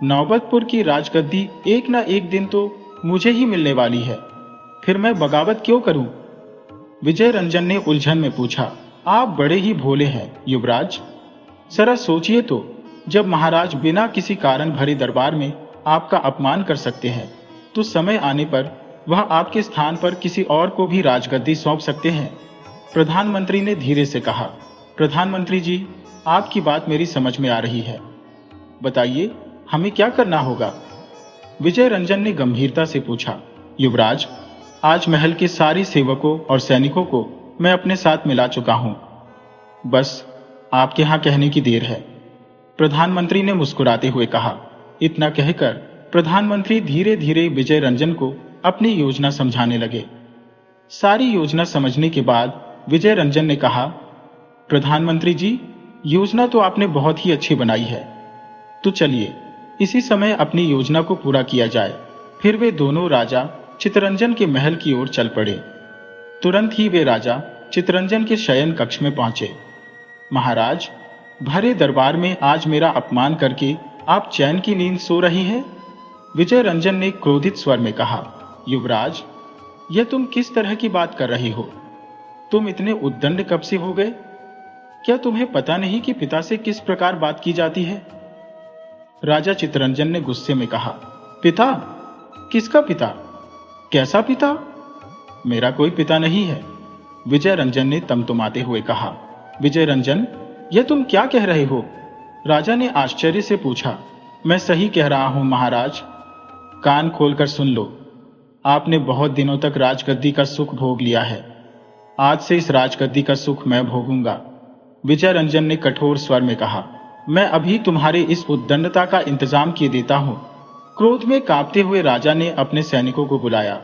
नौबतपुर की राजगद्दी एक ना एक दिन तो मुझे ही मिलने वाली है, फिर मैं बगावत क्यों करूं? विजय रंजन ने उलझन में पूछा। आप बड़े ही भोले हैं युवराज। जरा सोचिए तो, जब महाराज बिना किसी कारण भरे दरबार में आपका अपमान कर सकते हैं, तो समय आने पर वह आपके स्थान पर किसी और को भी राजगद्दी सौंप सकते हैं। प्रधानमंत्री ने धीरे से कहा। प्रधानमंत्री जी, आपकी बात मेरी समझ में आ रही है। बताइए, हमें क्या करना होगा? विजय रंजन ने गंभीरता से पूछा। युवराज, आज महल के सारे सेवकों और सैनिकों को मैं अपने साथ मिला चुका हूं। बस आपके यहां कहने की देर है। प्रधानमंत्री ने मुस्कुराते हुए कहा। इतना कहकर प्रधानमंत्री धीरे धीरे विजय रंजन को अपनी योजना समझाने लगे। सारी योजना समझने के बाद विजय रंजन ने कहा। प्रधानमंत्री जी, योजना तो आपने बहुत ही अच्छी बनाई है। तो चलिए इसी समय अपनी योजना को पूरा किया जाए। फिर वे दोनों राजा चितरंजन के महल की ओर चल पड़े। तुरंत ही वे राजा चितरंजन के शयन कक्ष में पहुंचे। महाराज, भरे दरबार में आज मेरा अपमान करके आप चैन की नींद सो रही हैं? विजय रंजन ने क्रोधित स्वर में कहा। युवराज, यह तुम किस तरह की बात कर रही हो? तुम इतने उद्दंड कब से हो गए? क्या तुम्हें पता नहीं कि पिता से किस प्रकार बात की जाती है? राजा चितरंजन ने गुस्से में कहा। पिता? किसका पिता? कैसा पिता? मेरा कोई पिता नहीं है, विजय रंजन ने तमतमाते हुए कहा। विजय रंजन, यह तुम क्या कह रहे हो? राजा ने आश्चर्य से पूछा। मैं सही कह रहा हूं महाराज। कान खोलकर सुन लो। आपने बहुत दिनों तक राजगद्दी का सुख भोग लिया है। आज से इस राजगद्दी का सुख मैं भोगूंगा। विजय रंजन ने कठोर स्वर में कहा। मैं अभी तुम्हारे इस उद्दंडता का इंतजाम किए देता हूं। क्रोध में कांपते हुए राजा ने अपने सैनिकों को बुलाया।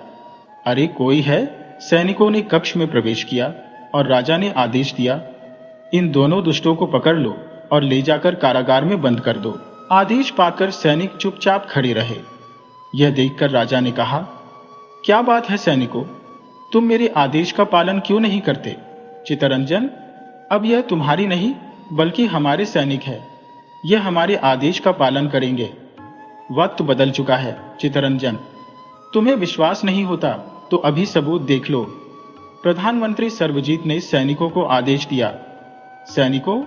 अरे कोई है? सैनिकों ने कक्ष में प्रवेश किया और राजा ने आदेश दिया। इन दोनों दुष्टों को पकड़ लो और ले जाकर कारागार में बंद कर दो। आदेश पाकर सैनिक चुपचाप खड़े रहे। यह देखकर राजा ने कहा। क्या बात है सैनिकों, तुम मेरे आदेश का पालन क्यों नहीं करते? चितरंजन, अब यह तुम्हारी नहीं बल्कि हमारे सैनिक है। यह हमारे आदेश का पालन करेंगे। वक्त बदल चुका है चितरंजन। तुम्हें विश्वास नहीं होता तो अभी सबूत देख लो। प्रधानमंत्री सर्वजीत ने सैनिकों को आदेश दिया। सैनिकों,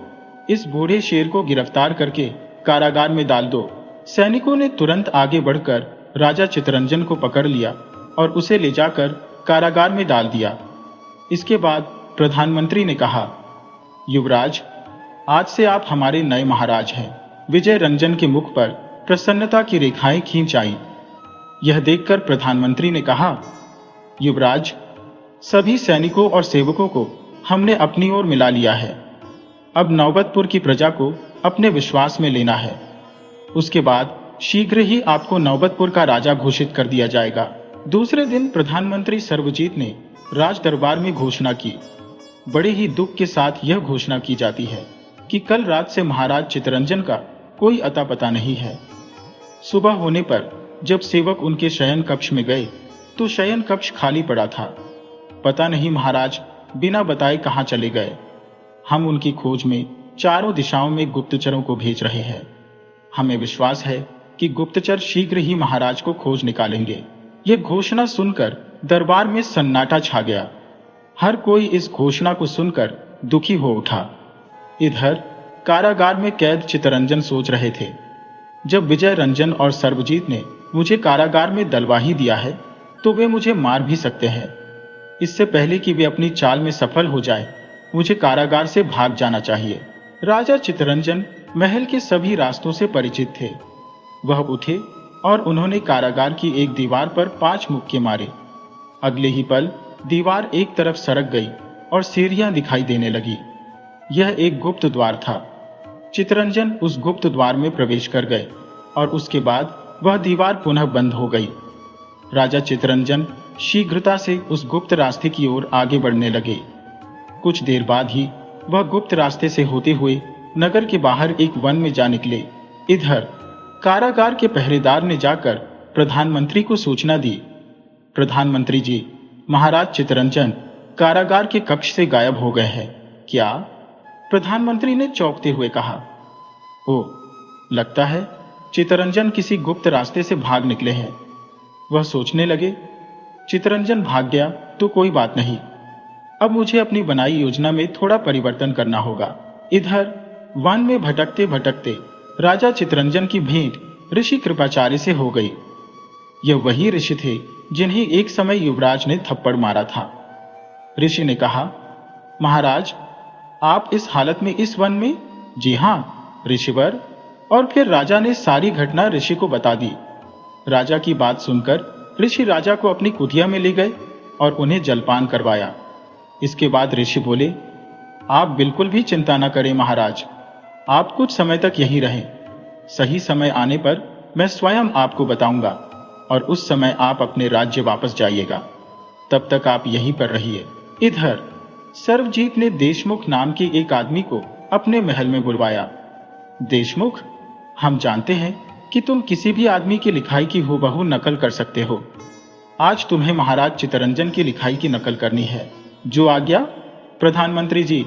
इस बूढ़े शेर को गिरफ्तार करके कारागार में डाल दो। सैनिकों ने तुरंत आगे बढ़कर राजा चितरंजन को पकड़ लिया और उसे ले जाकर कारागार में डाल दिया। इसके बाद प्रधानमंत्री ने कहा। युवराज, आज से आप हमारे नए महाराज हैं। विजय रंजन के मुख पर प्रसन्नता की रेखाएं खींच आईं। यह देखकर प्रधानमंत्री ने कहा। युवराज, सभी सैनिकों और सेवकों को हमने अपनी ओर मिला लिया है। अब नौबतपुर की प्रजा को अपने विश्वास में लेना है। उसके बाद शीघ्र ही आपको नौबतपुर का राजा घोषित कर दिया जाएगा। दूसरे दिन प्रधानमंत्री सर्वजीत ने राज दरबार में घोषणा की। बड़े ही दुख के साथ यह घोषणा की जाती है कि कल रात से महाराज चितरंजन का कोई अता पता नहीं है। सुबह होने पर जब सेवक उनके शयन कक्ष में गए तो शयन कक्ष खाली पड़ा था। पता नहीं महाराज बिना बताए कहां चले गए। हम उनकी खोज में चारों दिशाओं में गुप्तचरों को भेज रहे हैं। हमें विश्वास है कि गुप्तचर शीघ्र ही महाराज को खोज निकालेंगे। यह घोषणा सुनकर दरबार में सन्नाटा छा गया। हर कोई इस घोषणा को सुनकर दुखी हो उठा। इधर कारागार में कैद चितरंजन सोच रहे थे, जब विजय रंजन और सर्वजीत ने मुझे कारागार में डलवा ही दिया है तो वे मुझे मार भी सकते हैं। इससे पहले कि वे अपनी चाल में सफल हो जाए, मुझे कारागार से भाग जाना चाहिए। राजा चितरंजन महल के सभी रास्तों से परिचित थे। वह उठे और उन्होंने कारागार की एक दीवार पर 5 मुक्के मारे। अगले ही पल दीवार एक तरफ सरक गई और सीढ़ियां दिखाई देने लगी। यह एक गुप्त द्वार था। चितरंजन उस गुप्त द्वार में प्रवेश कर गए और उसके बाद वह दीवार पुनः बंद हो गई। राजा चितरंजन शीघ्रता से उस गुप्त रास्ते की ओर आगे बढ़ने लगे। कुछ देर बाद ही वह गुप्त रास्ते से होते हुए नगर के बाहर एक वन में जा निकले। इधर कारागार के पहरेदार ने जाकर प्रधानमंत्री को सूचना दी। प्रधानमंत्री जी, महाराज चितरंजन कारागार के कक्ष से गायब हो गए हैं। क्या? प्रधानमंत्री ने चौंकते हुए कहा। ओ, लगता है चितरंजन किसी गुप्त रास्ते से भाग निकले हैं। वह सोचने लगे, चितरंजन भाग गया तो कोई बात नहीं, अब मुझे अपनी बनाई योजना में थोड़ा परिवर्तन करना होगा। इधर वन में भटकते भटकते राजा चितरंजन की भेंट ऋषि कृपाचार्य से हो गई। यह वही ऋषि थे जिन्हें एक समय युवराज ने थप्पड़ मारा था। ऋषि ने कहा, महाराज, आप इस हालत में इस वन में? जी हाँ ऋषिवर। और फिर राजा ने सारी घटना ऋषि को बता दी। राजा की बात सुनकर ऋषि राजा को अपनी कुटिया में ले गए और उन्हें जलपान करवाया। इसके बाद ऋषि बोले, आप बिल्कुल भी चिंता न करें महाराज, आप कुछ समय तक यहीं रहें। सही समय आने पर मैं स्वयं आपको बताऊंगा और उस समय आप अपने राज्य वापस जाइएगा। तब तक आप यहीं पर रहिए। इधर सर्वजीत ने देशमुख नाम के एक आदमी को अपने महल में बुलवाया। देशमुख, हम जानते हैं कि तुम किसी भी आदमी की लिखाई की हूबहू नकल कर सकते हो। आज तुम्हें महाराज चितरंजन की लिखाई की नकल करनी है। जो आज्ञा। प्रधानमंत्री जी,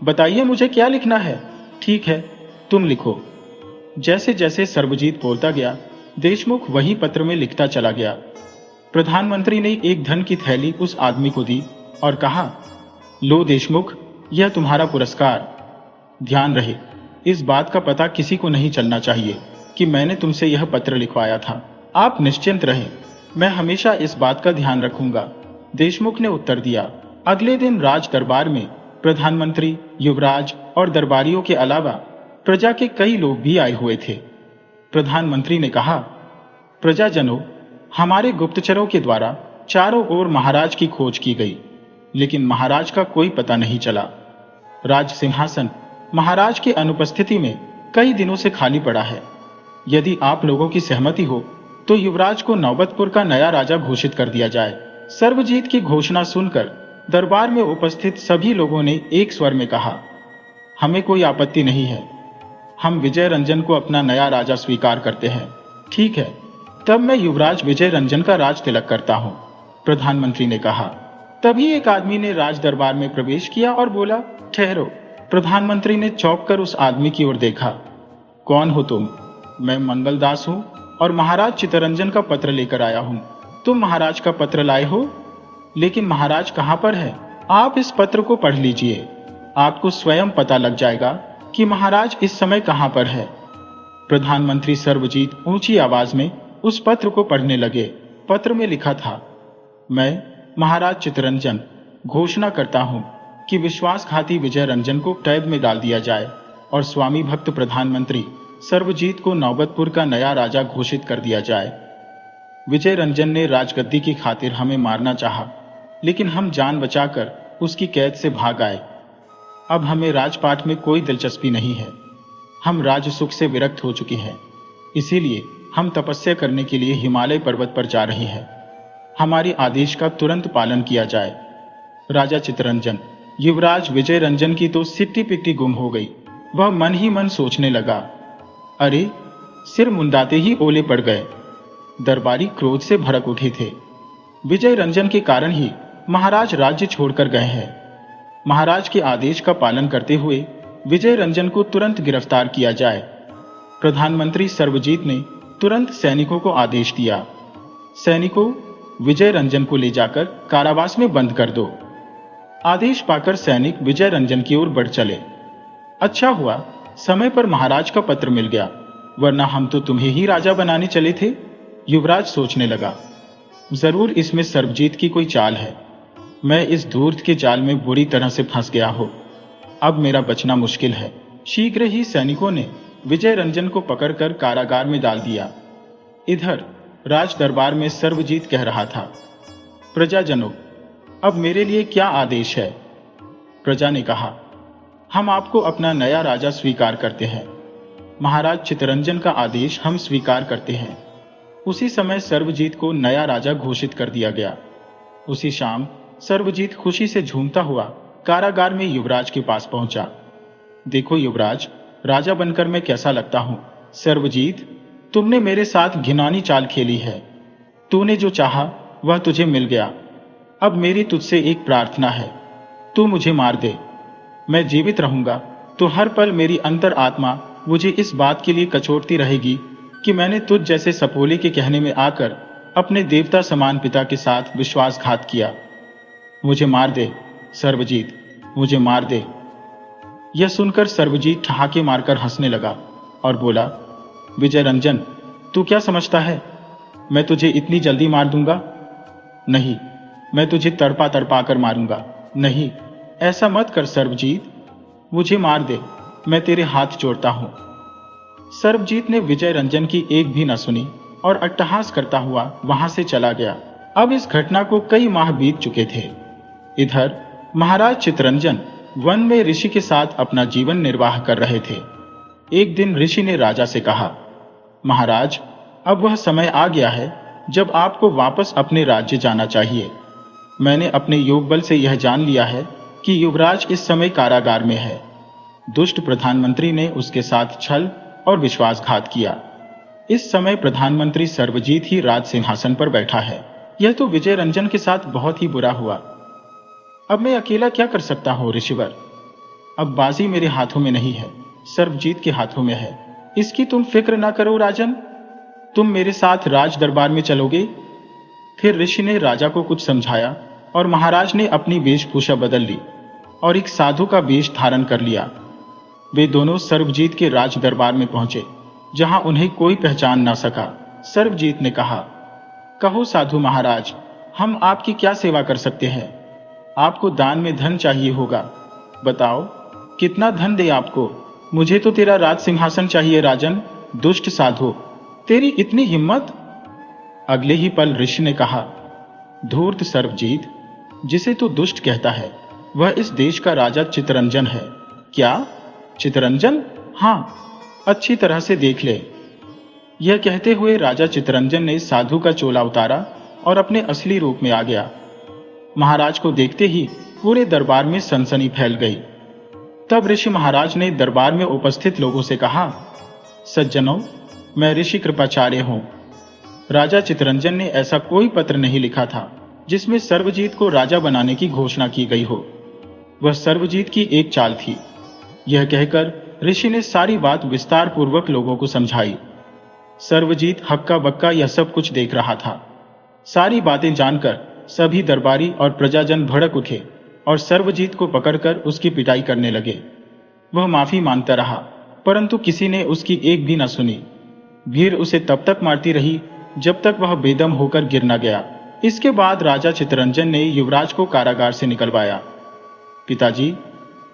बताइए मुझे क्या लिखना है। ठीक है, तुम लिखो। जैसे जैसे सर्वजीत बोलता गया, देशमुख वही पत्र में लिखता चला गया। प्रधानमंत्री ने एक धन की थैली उस आदमी को दी और कहा, लो देशमुख, यह तुम्हारा पुरस्कार। ध्यान रहे, इस बात का पता किसी को नहीं चलना चाहिए कि मैंने तुमसे यह पत्र लिखवाया था। आप निश्चिंत रहें, मैं हमेशा इस बात का ध्यान रखूंगा। देशमुख ने उत्तर दिया। अगले दिन राज दरबार में प्रधानमंत्री, युवराज और दरबारियों के अलावा प्रजा के कई लोग भी आए हुए थे। प्रधानमंत्री ने कहा, प्रजाजनों, हमारे गुप्तचरों के द्वारा चारों ओर महाराज की खोज की गई, लेकिन महाराज का कोई पता नहीं चला। राज सिंहासन महाराज की अनुपस्थिति में कई दिनों से खाली पड़ा है। यदि आप लोगों की सहमति हो तो युवराज को नौबतपुर का नया राजा घोषित कर दिया जाए। सर्वजीत की घोषणा सुनकर दरबार में उपस्थित सभी लोगों ने एक स्वर में कहा, हमें कोई आपत्ति नहीं है। हम विजय रंजन को अपना नया राजा स्वीकार करते हैं। ठीक है, तब मैं युवराज विजय रंजन का राज तिलक करता हूं, प्रधानमंत्री ने कहा। तभी एक आदमी ने राज दरबार में प्रवेश किया और बोला, ठहरो। प्रधानमंत्री ने चौंक कर उस आदमी की ओर देखा। कौन हो तुम? मैं मंगलदास हूं और महाराज चितरंजन का पत्र लेकर आया हूं। तुम महाराज का पत्र लाए हो? लेकिन महाराज कहां पर है? आप इस पत्र को पढ़ लीजिए, आपको स्वयं पता लग जाएगा कि महाराज इस समय कहां पर है। प्रधानमंत्री सर्वजीत ऊंची आवाज में उस पत्र को पढ़ने लगे। पत्र में लिखा था, मैं महाराज चितरंजन घोषणा करता हूं कि विश्वासघाती विजय रंजन को कैद में डाल दिया जाए और स्वामी भक्त प्रधानमंत्री सर्वजीत को नौबतपुर का नया राजा घोषित कर दिया जाए। विजय रंजन ने राजगद्दी की खातिर हमें मारना चाहा, लेकिन हम जान बचाकर उसकी कैद से भाग आए। अब हमें राजपाट में कोई दिलचस्पी नहीं है। हम राज सुख से विरक्त हो चुके हैं, इसीलिए हम तपस्या करने के लिए हिमालय पर्वत पर जा रहे हैं। हमारे आदेश का तुरंत पालन किया जाए। राजा चितरंजन, युवराज विजय रंजन की तो सिट्टी पिट्टी गुम हो गई। वह मन ही मन सोचने लगा, अरे सिर मुंडाते ही ओले पड़ गए। दरबारी क्रोध से भड़क उठे थे। विजय रंजन के कारण ही महाराज राज्य छोड़कर गए हैं। महाराज के आदेश का पालन करते हुए विजय रंजन को तुरंत गिरफ्तार किया जाए। प्रधानमंत्री सर्वजीत ने तुरंत सैनिकों को आदेश दिया, सैनिकों, विजय रंजन को ले जाकर कारावास में बंद कर दो। आदेश पाकर सैनिक विजय रंजन की ओर बढ़ चले। अच्छा हुआ समय पर महाराज का पत्र मिल गया, वरना हम तो तुम्हें ही राजा बनाने चले थे। युवराज सोचने लगा, जरूर इसमें सर्वजीत की कोई चाल है। मैं इस धूर्त के जाल में बुरी तरह से फंस गया हूं। अब मेरा बचना मुश्किल है। शीघ्र ही सैनिकों ने विजय रंजन को पकड़कर कारागार में डाल दिया। इधर राज दरबार में सर्वजीत कह रहा था, प्रजाजनों, अब मेरे लिए क्या आदेश है? प्रजा ने कहा, हम आपको अपना नया राजा स्वीकार करते हैं। महाराज चित्तरंजन का आदेश हम स्वीकार करते हैं। उसी समय सर्वजीत को नया राजा घोषित कर दिया गया। उसी शाम सर्वजीत खुशी से झूमता हुआ कारागार में युवराज के पास पहुंचा। देखो युवराज, राजा बनकर मैं कैसा लगता हूं। सर्वजीत, तुमने मेरे साथ घिनौनी चाल खेली है। तूने जो चाहा वह तुझे मिल गया। अब मेरी तुझसे एक प्रार्थना है, तू मुझे मार दे। मैं जीवित रहूंगा तो हर पल मेरी अंतर आत्मा मुझे इस बात के लिए कचोटती रहेगी कि मैंने तुझ जैसे सपोले के कहने में आकर अपने देवता समान पिता के साथ विश्वासघात किया। मुझे मार दे सर्वजीत, मुझे मार दे। यह सुनकर सर्वजीत ठहाके मारकर हंसने लगा और बोला, विजय रंजन, तू क्या समझता है मैं तुझे इतनी जल्दी मार दूंगा? नहीं, मैं तुझे तड़पा तड़पा कर मारूंगा। नहीं, ऐसा मत कर सर्वजीत, मुझे मार दे, मैं तेरे हाथ जोड़ता हूं। सर्वजीत ने विजय रंजन की एक भी न सुनी और अट्टहास करता हुआ वहां से चला गया। अब इस घटना को कई माह बीत चुके थे। इधर महाराज चित्तरंजन वन में ऋषि के साथ अपना जीवन निर्वाह कर रहे थे। एक दिन ऋषि ने राजा से कहा, महाराज, अब वह समय आ गया है जब आपको वापस अपने राज्य जाना चाहिए। मैंने अपने योग बल से यह जान लिया है कि युवराज इस समय कारागार में है। दुष्ट प्रधानमंत्री ने उसके साथ छल और विश्वासघात किया। इस समय प्रधानमंत्री सर्वजीत ही राज सिंहासन पर बैठा है। यह तो विजय रंजन के साथ बहुत ही बुरा हुआ। अब मैं अकेला क्या कर सकता हूं ऋषिवर? अब बाजी मेरे हाथों में नहीं है, सर्वजीत के हाथों में है। इसकी तुम फिक्र ना करो राजन, तुम मेरे साथ राज दरबार में चलोगे। फिर ऋषि ने राजा को कुछ समझाया और महाराज ने अपनी वेशभूषा बदल ली और एक साधु का वेश धारण कर लिया। वे दोनों सर्वजीत के राज दरबार में पहुंचे, जहां उन्हें कोई पहचान ना सका। सर्वजीत ने कहा, कहो साधु महाराज, हम आपकी क्या सेवा कर सकते हैं? आपको दान में धन चाहिए होगा, बताओ कितना धन दे आपको? मुझे तो तेरा राज सिंहासन चाहिए राजन। दुष्ट साधु, तेरी इतनी हिम्मत? अगले ही पल ऋषि ने कहा, धूर्त सर्वजीत, जिसे तू दुष्ट कहता है वह इस देश का राजा चित्तरंजन है। क्या चित्तरंजन? हाँ, अच्छी तरह से देख ले। यह कहते हुए राजा चित्तरंजन ने साधु का चोला उतारा और अपने असली रूप में आ गया। महाराज को देखते ही पूरे दरबार में सनसनी फैल गई। तब ऋषि महाराज ने दरबार में उपस्थित लोगों से कहा, सज्जनों, मैं ऋषि कृपाचार्य हूं। राजा चित्तरंजन ने ऐसा कोई पत्र नहीं लिखा था जिसमें सर्वजीत को राजा बनाने की घोषणा की गई हो। वह सर्वजीत की एक चाल थी। यह कहकर ऋषि ने सारी बात विस्तार पूर्वक लोगों को समझाई। सर्वजीत हक्का बक्का यह सब कुछ देख रहा था। सारी बातें जानकर सभी दरबारी और प्रजाजन भड़क उठे और सर्वजीत को पकड़कर उसकी पिटाई करने लगे। वह माफी मांगता रहा, परंतु किसी ने उसकी एक भी न सुनी। भीड़ उसे तब तक मारती रही जब तक वह बेदम होकर गिर न गया। इसके बाद राजा चित्तरंजन ने युवराज को कारागार से निकलवाया। पिताजी,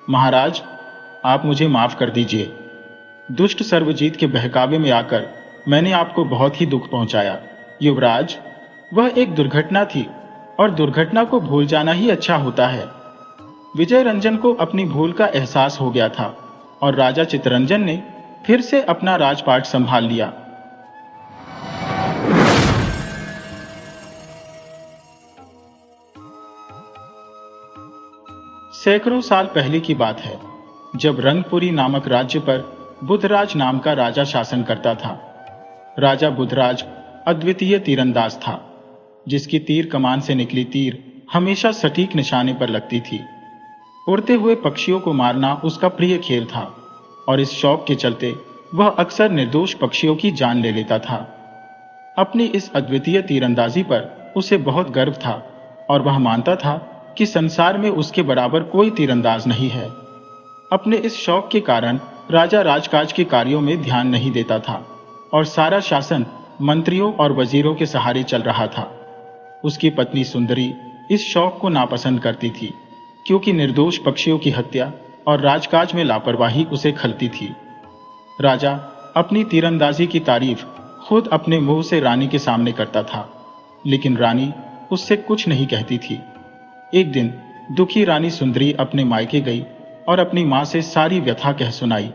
महाराज, आप मुझे माफ कर दीजिए। दुष्ट सर्वजीत के बहकावे में आकर मैंने आपको बहुत ही दुख पहुंचाया। युवराज, वह एक दुर्घटना थी और दुर्घटना को भूल जाना ही अच्छा होता है। विजय रंजन को अपनी भूल का एहसास हो गया था और राजा चित्तरंजन ने फिर से अपना राजपाट संभाल लिया। सैकड़ों साल पहले की बात है, जब रंगपुरी नामक राज्य पर बुधराज नाम का राजा शासन करता था। राजा बुधराज अद्वितीय तीरंदाज था, जिसकी तीर कमान से निकली तीर हमेशा सटीक निशाने पर लगती थी। उड़ते हुए पक्षियों को मारना उसका प्रिय खेल था और इस शौक के चलते वह अक्सर निर्दोष पक्षियों की जान ले लेता था। अपनी इस अद्वितीय तीरंदाजी पर उसे बहुत गर्व था और वह मानता था कि संसार में उसके बराबर कोई तीरंदाज नहीं है। अपने इस शौक के कारण राजा राजकाज के कार्यों में ध्यान नहीं देता था और सारा शासन मंत्रियों और वजीरों के सहारे चल रहा था। उसकी पत्नी सुंदरी इस शौक को नापसंद करती थी, क्योंकि निर्दोष पक्षियों की हत्या और राजकाज में लापरवाही उसे खलती थी। राजा अपनी तीरंदाजी की तारीफ खुद अपने मुंह से रानी के सामने करता था, लेकिन रानी उससे कुछ नहीं कहती थी। एक दिन दुखी रानी सुंदरी अपने मायके गई और अपनी मां से सारी व्यथा कह सुनाई।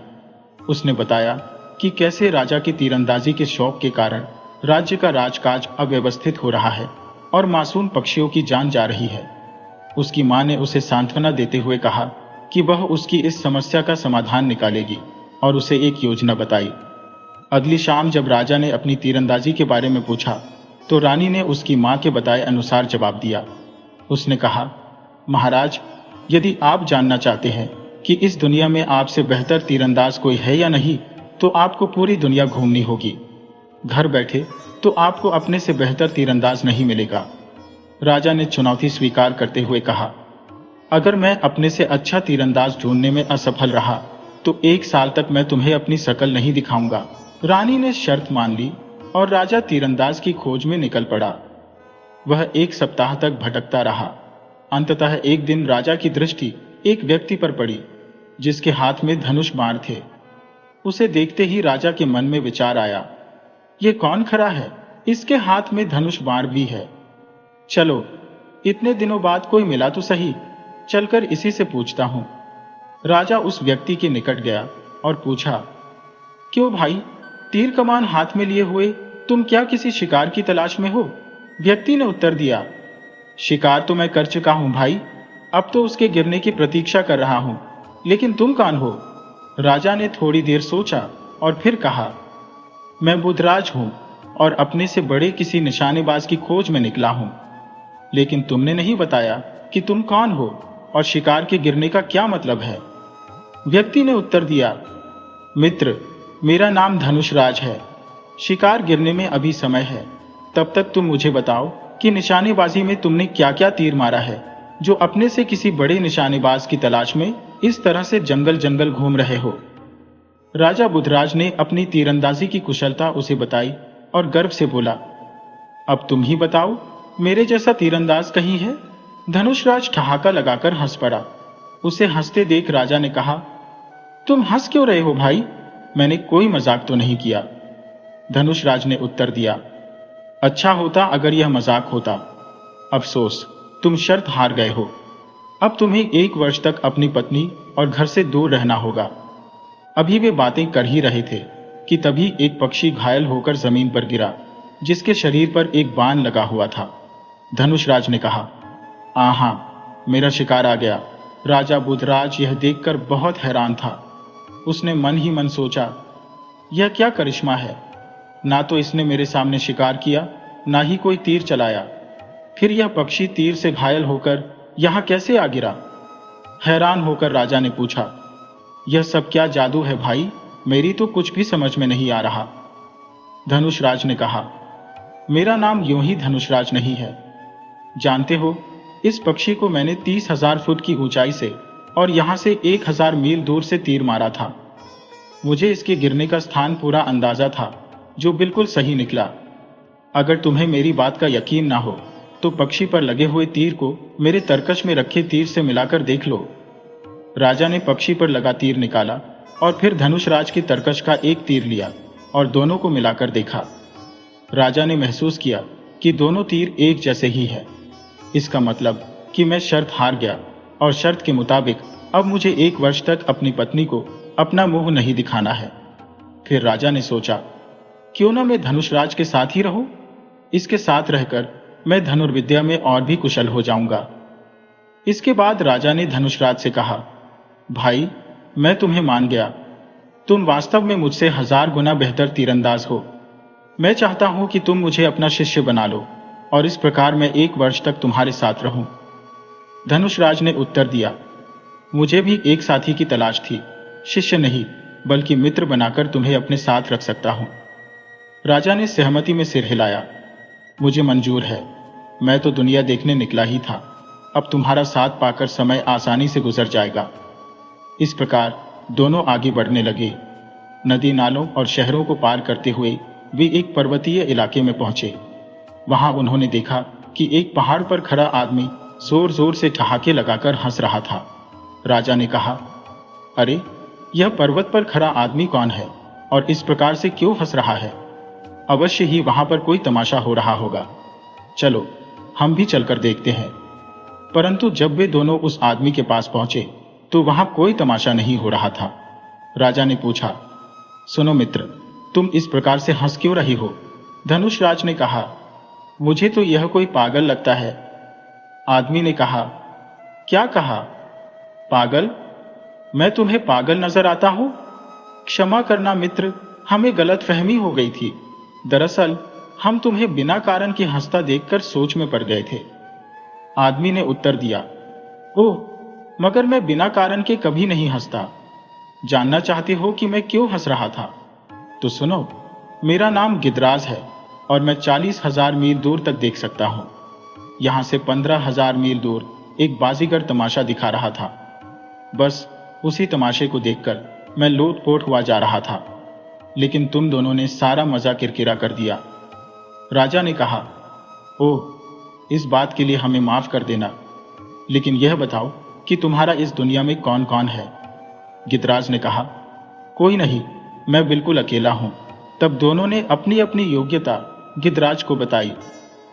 उसने बताया कि कैसे राजा की तीरंदाजी के शौक के कारण राज्य का राजकाज अव्यवस्थित हो रहा है और मासूम पक्षियों की जान जा रही है। उसकी मां ने उसे सांत्वना देते हुए कहा कि वह उसकी इस समस्या का समाधान निकालेगी और उसे एक योजना बताई। अगली शाम जब राजा ने अपनी तीरंदाजी के बारे में पूछा तो रानी ने उसकी मां के बताए अनुसार जवाब दिया। उसने कहा, महाराज, यदि आप जानना चाहते हैं कि इस दुनिया में आपसे बेहतर तीरंदाज कोई है या नहीं, तो आपको पूरी दुनिया घूमनी होगी। घर बैठे तो आपको अपने से बेहतर तीरंदाज नहीं मिलेगा। राजा ने चुनौती स्वीकार करते हुए कहा, अगर मैं अपने से अच्छा तीरंदाज ढूंढने में असफल रहा तो 1 साल तक मैं तुम्हें अपनी शकल नहीं दिखाऊंगा। रानी ने शर्त मान ली और राजा तीरंदाज की खोज में निकल पड़ा। वह 1 सप्ताह तक भटकता रहा। अंततः एक दिन राजा की दृष्टि एक व्यक्ति पर पड़ी जिसके हाथ में धनुष बाण थे। उसे देखते ही राजा के मन में विचार आया, ये कौन खड़ा है? इसके हाथ में धनुष बाण भी है। चलो, इतने दिनों बाद कोई मिला तो सही, चलकर इसी से पूछता हूं। राजा उस व्यक्ति के निकट गया और पूछा, क्यों भाई, तीर कमान हाथ में लिए हुए तुम क्या किसी शिकार की तलाश में हो? व्यक्ति ने उत्तर दिया, शिकार तो मैं कर चुका हूं भाई, अब तो उसके गिरने की प्रतीक्षा कर रहा हूं, लेकिन तुम कौन हो? राजा ने थोड़ी देर सोचा और फिर कहा, मैं बुधराज हूं और अपने से बड़े किसी निशानेबाज की खोज में निकला हूं, लेकिन तुमने नहीं बताया कि तुम कौन हो और शिकार के गिरने का क्या मतलब है। व्यक्ति ने उत्तर दिया, मित्र, मेरा नाम धनुषराज है। शिकार गिरने में अभी समय है, तब तक तुम मुझे बताओ कि निशानेबाजी में तुमने क्या क्या तीर मारा है, जो अपने से किसी बड़े निशानेबाज की तलाश में इस तरह से जंगल जंगल घूम रहे हो। राजा बुधराज ने अपनी तीरंदाजी की कुशलता उसे बताई और गर्व से बोला, अब तुम ही बताओ, मेरे जैसा तीरंदाज कहीं है? धनुषराज ठहाका लगाकर हंस पड़ा। उसे हंसते देख राजा ने कहा, तुम हंस क्यों रहे हो भाई? मैंने कोई मजाक तो नहीं किया। धनुषराज ने उत्तर दिया, अच्छा होता अगर यह मजाक होता। अफसोस, तुम शर्त हार गए हो। अब तुम्हें 1 वर्ष तक अपनी पत्नी और घर से दूर रहना होगा। अभी वे बातें कर ही रहे थे कि तभी एक पक्षी घायल होकर जमीन पर गिरा, जिसके शरीर पर एक बाण लगा हुआ था। धनुषराज ने कहा, आहा, मेरा शिकार आ गया। राजा बुधराज यह देखकर बहुत हैरान था। उसने मन ही मन सोचा, यह क्या करिश्मा है, ना तो इसने मेरे सामने शिकार किया, ना ही कोई तीर चलाया, फिर यह पक्षी तीर से घायल होकर यहां कैसे आ गिरा? हैरान होकर राजा ने पूछा, यह सब क्या जादू है भाई? मेरी तो कुछ भी समझ में नहीं आ रहा। धनुषराज ने कहा, मेरा नाम यूं ही धनुषराज नहीं है। जानते हो, इस पक्षी को मैंने 30,000 फुट की ऊंचाई से और यहां से 1,000 मील दूर से तीर मारा था। मुझे इसके गिरने का स्थान पूरा अंदाजा था, जो बिल्कुल सही निकला। अगर तुम्हें मेरी बात का यकीन ना हो तो पक्षी पर लगे हुए तीर को मेरे तरकश में रखे तीर से मिलाकर देख लो। राजा ने पक्षी पर लगा तीर निकाला और फिर धनुषराज के तरकश का एक तीर लिया और दोनों को मिलाकर देखा। राजा ने महसूस किया कि दोनों तीर एक जैसे ही है। इसका मतलब कि मैं शर्त हार गया और शर्त के मुताबिक अब मुझे 1 वर्ष तक अपनी पत्नी को अपना मुंह नहीं दिखाना है। फिर राजा ने सोचा, क्यों ना मैं धनुषराज के साथ ही रहूं? इसके साथ रहकर मैं धनुर्विद्या में और भी कुशल हो जाऊंगा। इसके बाद राजा ने धनुषराज से कहा, भाई, मैं तुम्हें मान गया। तुम वास्तव में मुझसे 1000 गुना बेहतर तीरंदाज हो। मैं चाहता हूं कि तुम मुझे अपना शिष्य बना लो और इस प्रकार मैं 1 वर्ष तक तुम्हारे साथ रहूं। धनुषराज ने उत्तर दिया, मुझे भी एक साथी की तलाश थी, शिष्य नहीं बल्कि मित्र बनाकर तुम्हें अपने साथ रख सकता हूं। राजा ने सहमति में सिर हिलाया, मुझे मंजूर है। मैं तो दुनिया देखने निकला ही था, अब तुम्हारा साथ पाकर समय आसानी से गुजर जाएगा। इस प्रकार दोनों आगे बढ़ने लगे। नदी नालों और शहरों को पार करते हुए वे एक पर्वतीय इलाके में पहुंचे। वहां उन्होंने देखा कि एक पहाड़ पर खड़ा आदमी जोर जोर से ठहाके लगाकर हंस रहा था। राजा ने कहा, अरे, यह पर्वत पर खड़ा आदमी कौन है और इस प्रकार से क्यों हंस रहा है? अवश्य ही वहां पर कोई तमाशा हो रहा होगा। चलो हम भी चलकर देखते हैं। परंतु जब वे दोनों उस आदमी के पास पहुंचे तो वहां कोई तमाशा नहीं हो रहा था। राजा ने पूछा, सुनो मित्र, तुम इस प्रकार से हंस क्यों रही हो? धनुषराज ने कहा, मुझे तो यह कोई पागल लगता है। आदमी ने कहा, क्या कहा? पागल? मैं तुम्हें पागल नजर आता हूं? क्षमा करना मित्र, हमें गलतफहमी हो गई थी। दरअसल हम तुम्हें बिना कारण के हंसता देखकर सोच में पड़ गए थे। आदमी ने उत्तर दिया, ओह, मगर मैं बिना कारण के कभी नहीं हंसता। जानना चाहते हो कि मैं क्यों हंस रहा था? तो सुनो, मेरा नाम गिदराज है और मैं 40,000 मील दूर तक देख सकता हूं। यहां से 15,000 मील दूर एक बाजीगर तमाशा दिखा रहा था। बस उसी तमाशे को देखकर मैं लोटपोट हुआ जा रहा था, लेकिन तुम दोनों ने सारा मजा किरकिरा कर दिया। राजा ने कहा, ओह, इस बात के लिए हमें माफ कर देना, लेकिन यह बताओ कि तुम्हारा इस दुनिया में कौन कौन है? गिदराज ने कहा, कोई नहीं, मैं बिल्कुल अकेला हूं। तब दोनों ने अपनी अपनी योग्यता गिदराज को बताई,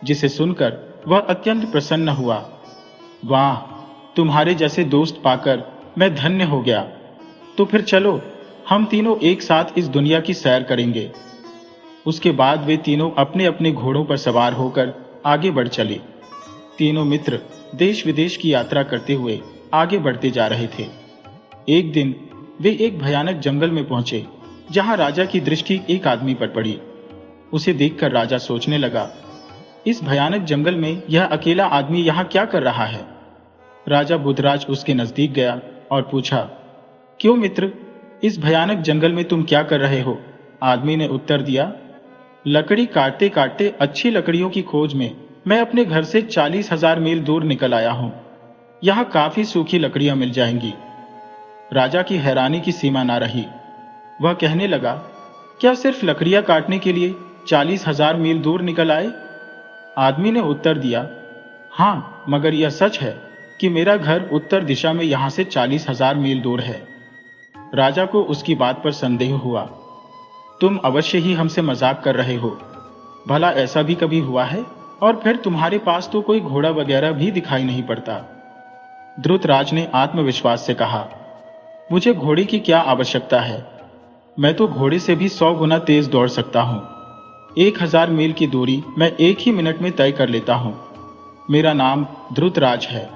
जिसे सुनकर वह अत्यंत प्रसन्न हुआ। वाह, तुम्हारे जैसे दोस्त पाकर मैं धन्य हो गया। तो फिर चलो हम तीनों एक साथ इस दुनिया की सैर करेंगे। उसके बाद वे तीनों अपने अपने घोड़ों पर सवार होकर आगे बढ़ चले। तीनों मित्र देश विदेश की यात्रा करते हुए आगे बढ़ते जा रहे थे। एक दिन वे एक भयानक जंगल में पहुंचे, जहां राजा की दृष्टि एक आदमी पर पड़ी। उसे देखकर राजा सोचने लगा, इस भयानक जंगल में यह अकेला आदमी यहां क्या कर रहा है? राजा बुधराज उसके नजदीक गया और पूछा, क्यों मित्र, इस भयानक जंगल में तुम क्या कर रहे हो? आदमी ने उत्तर दिया, लकड़ी काटते काटते अच्छी लकड़ियों की खोज में मैं अपने घर से 40,000 मील दूर निकल आया हूं। यहां काफी सूखी लकड़ियां मिल जाएंगी। राजा की हैरानी की सीमा ना रही। वह कहने लगा, क्या सिर्फ लकड़ियां काटने के लिए 40,000 मील दूर निकल आए? आदमी ने उत्तर दिया, हाँ, मगर यह सच है कि मेरा घर उत्तर दिशा में यहां से 40,000 मील दूर है। राजा को उसकी बात पर संदेह हुआ। तुम अवश्य ही हमसे मजाक कर रहे हो। भला ऐसा भी कभी हुआ है? और फिर तुम्हारे पास तो कोई घोड़ा वगैरह भी दिखाई नहीं पड़ता। ध्रुतराज ने आत्मविश्वास से कहा, मुझे घोड़े की क्या आवश्यकता है? मैं तो घोड़े से भी 100 गुना तेज दौड़ सकता हूं। 1,000 मील की दूरी मैं एक ही मिनट में तय कर लेता हूं। मेरा नाम ध्रुतराज है।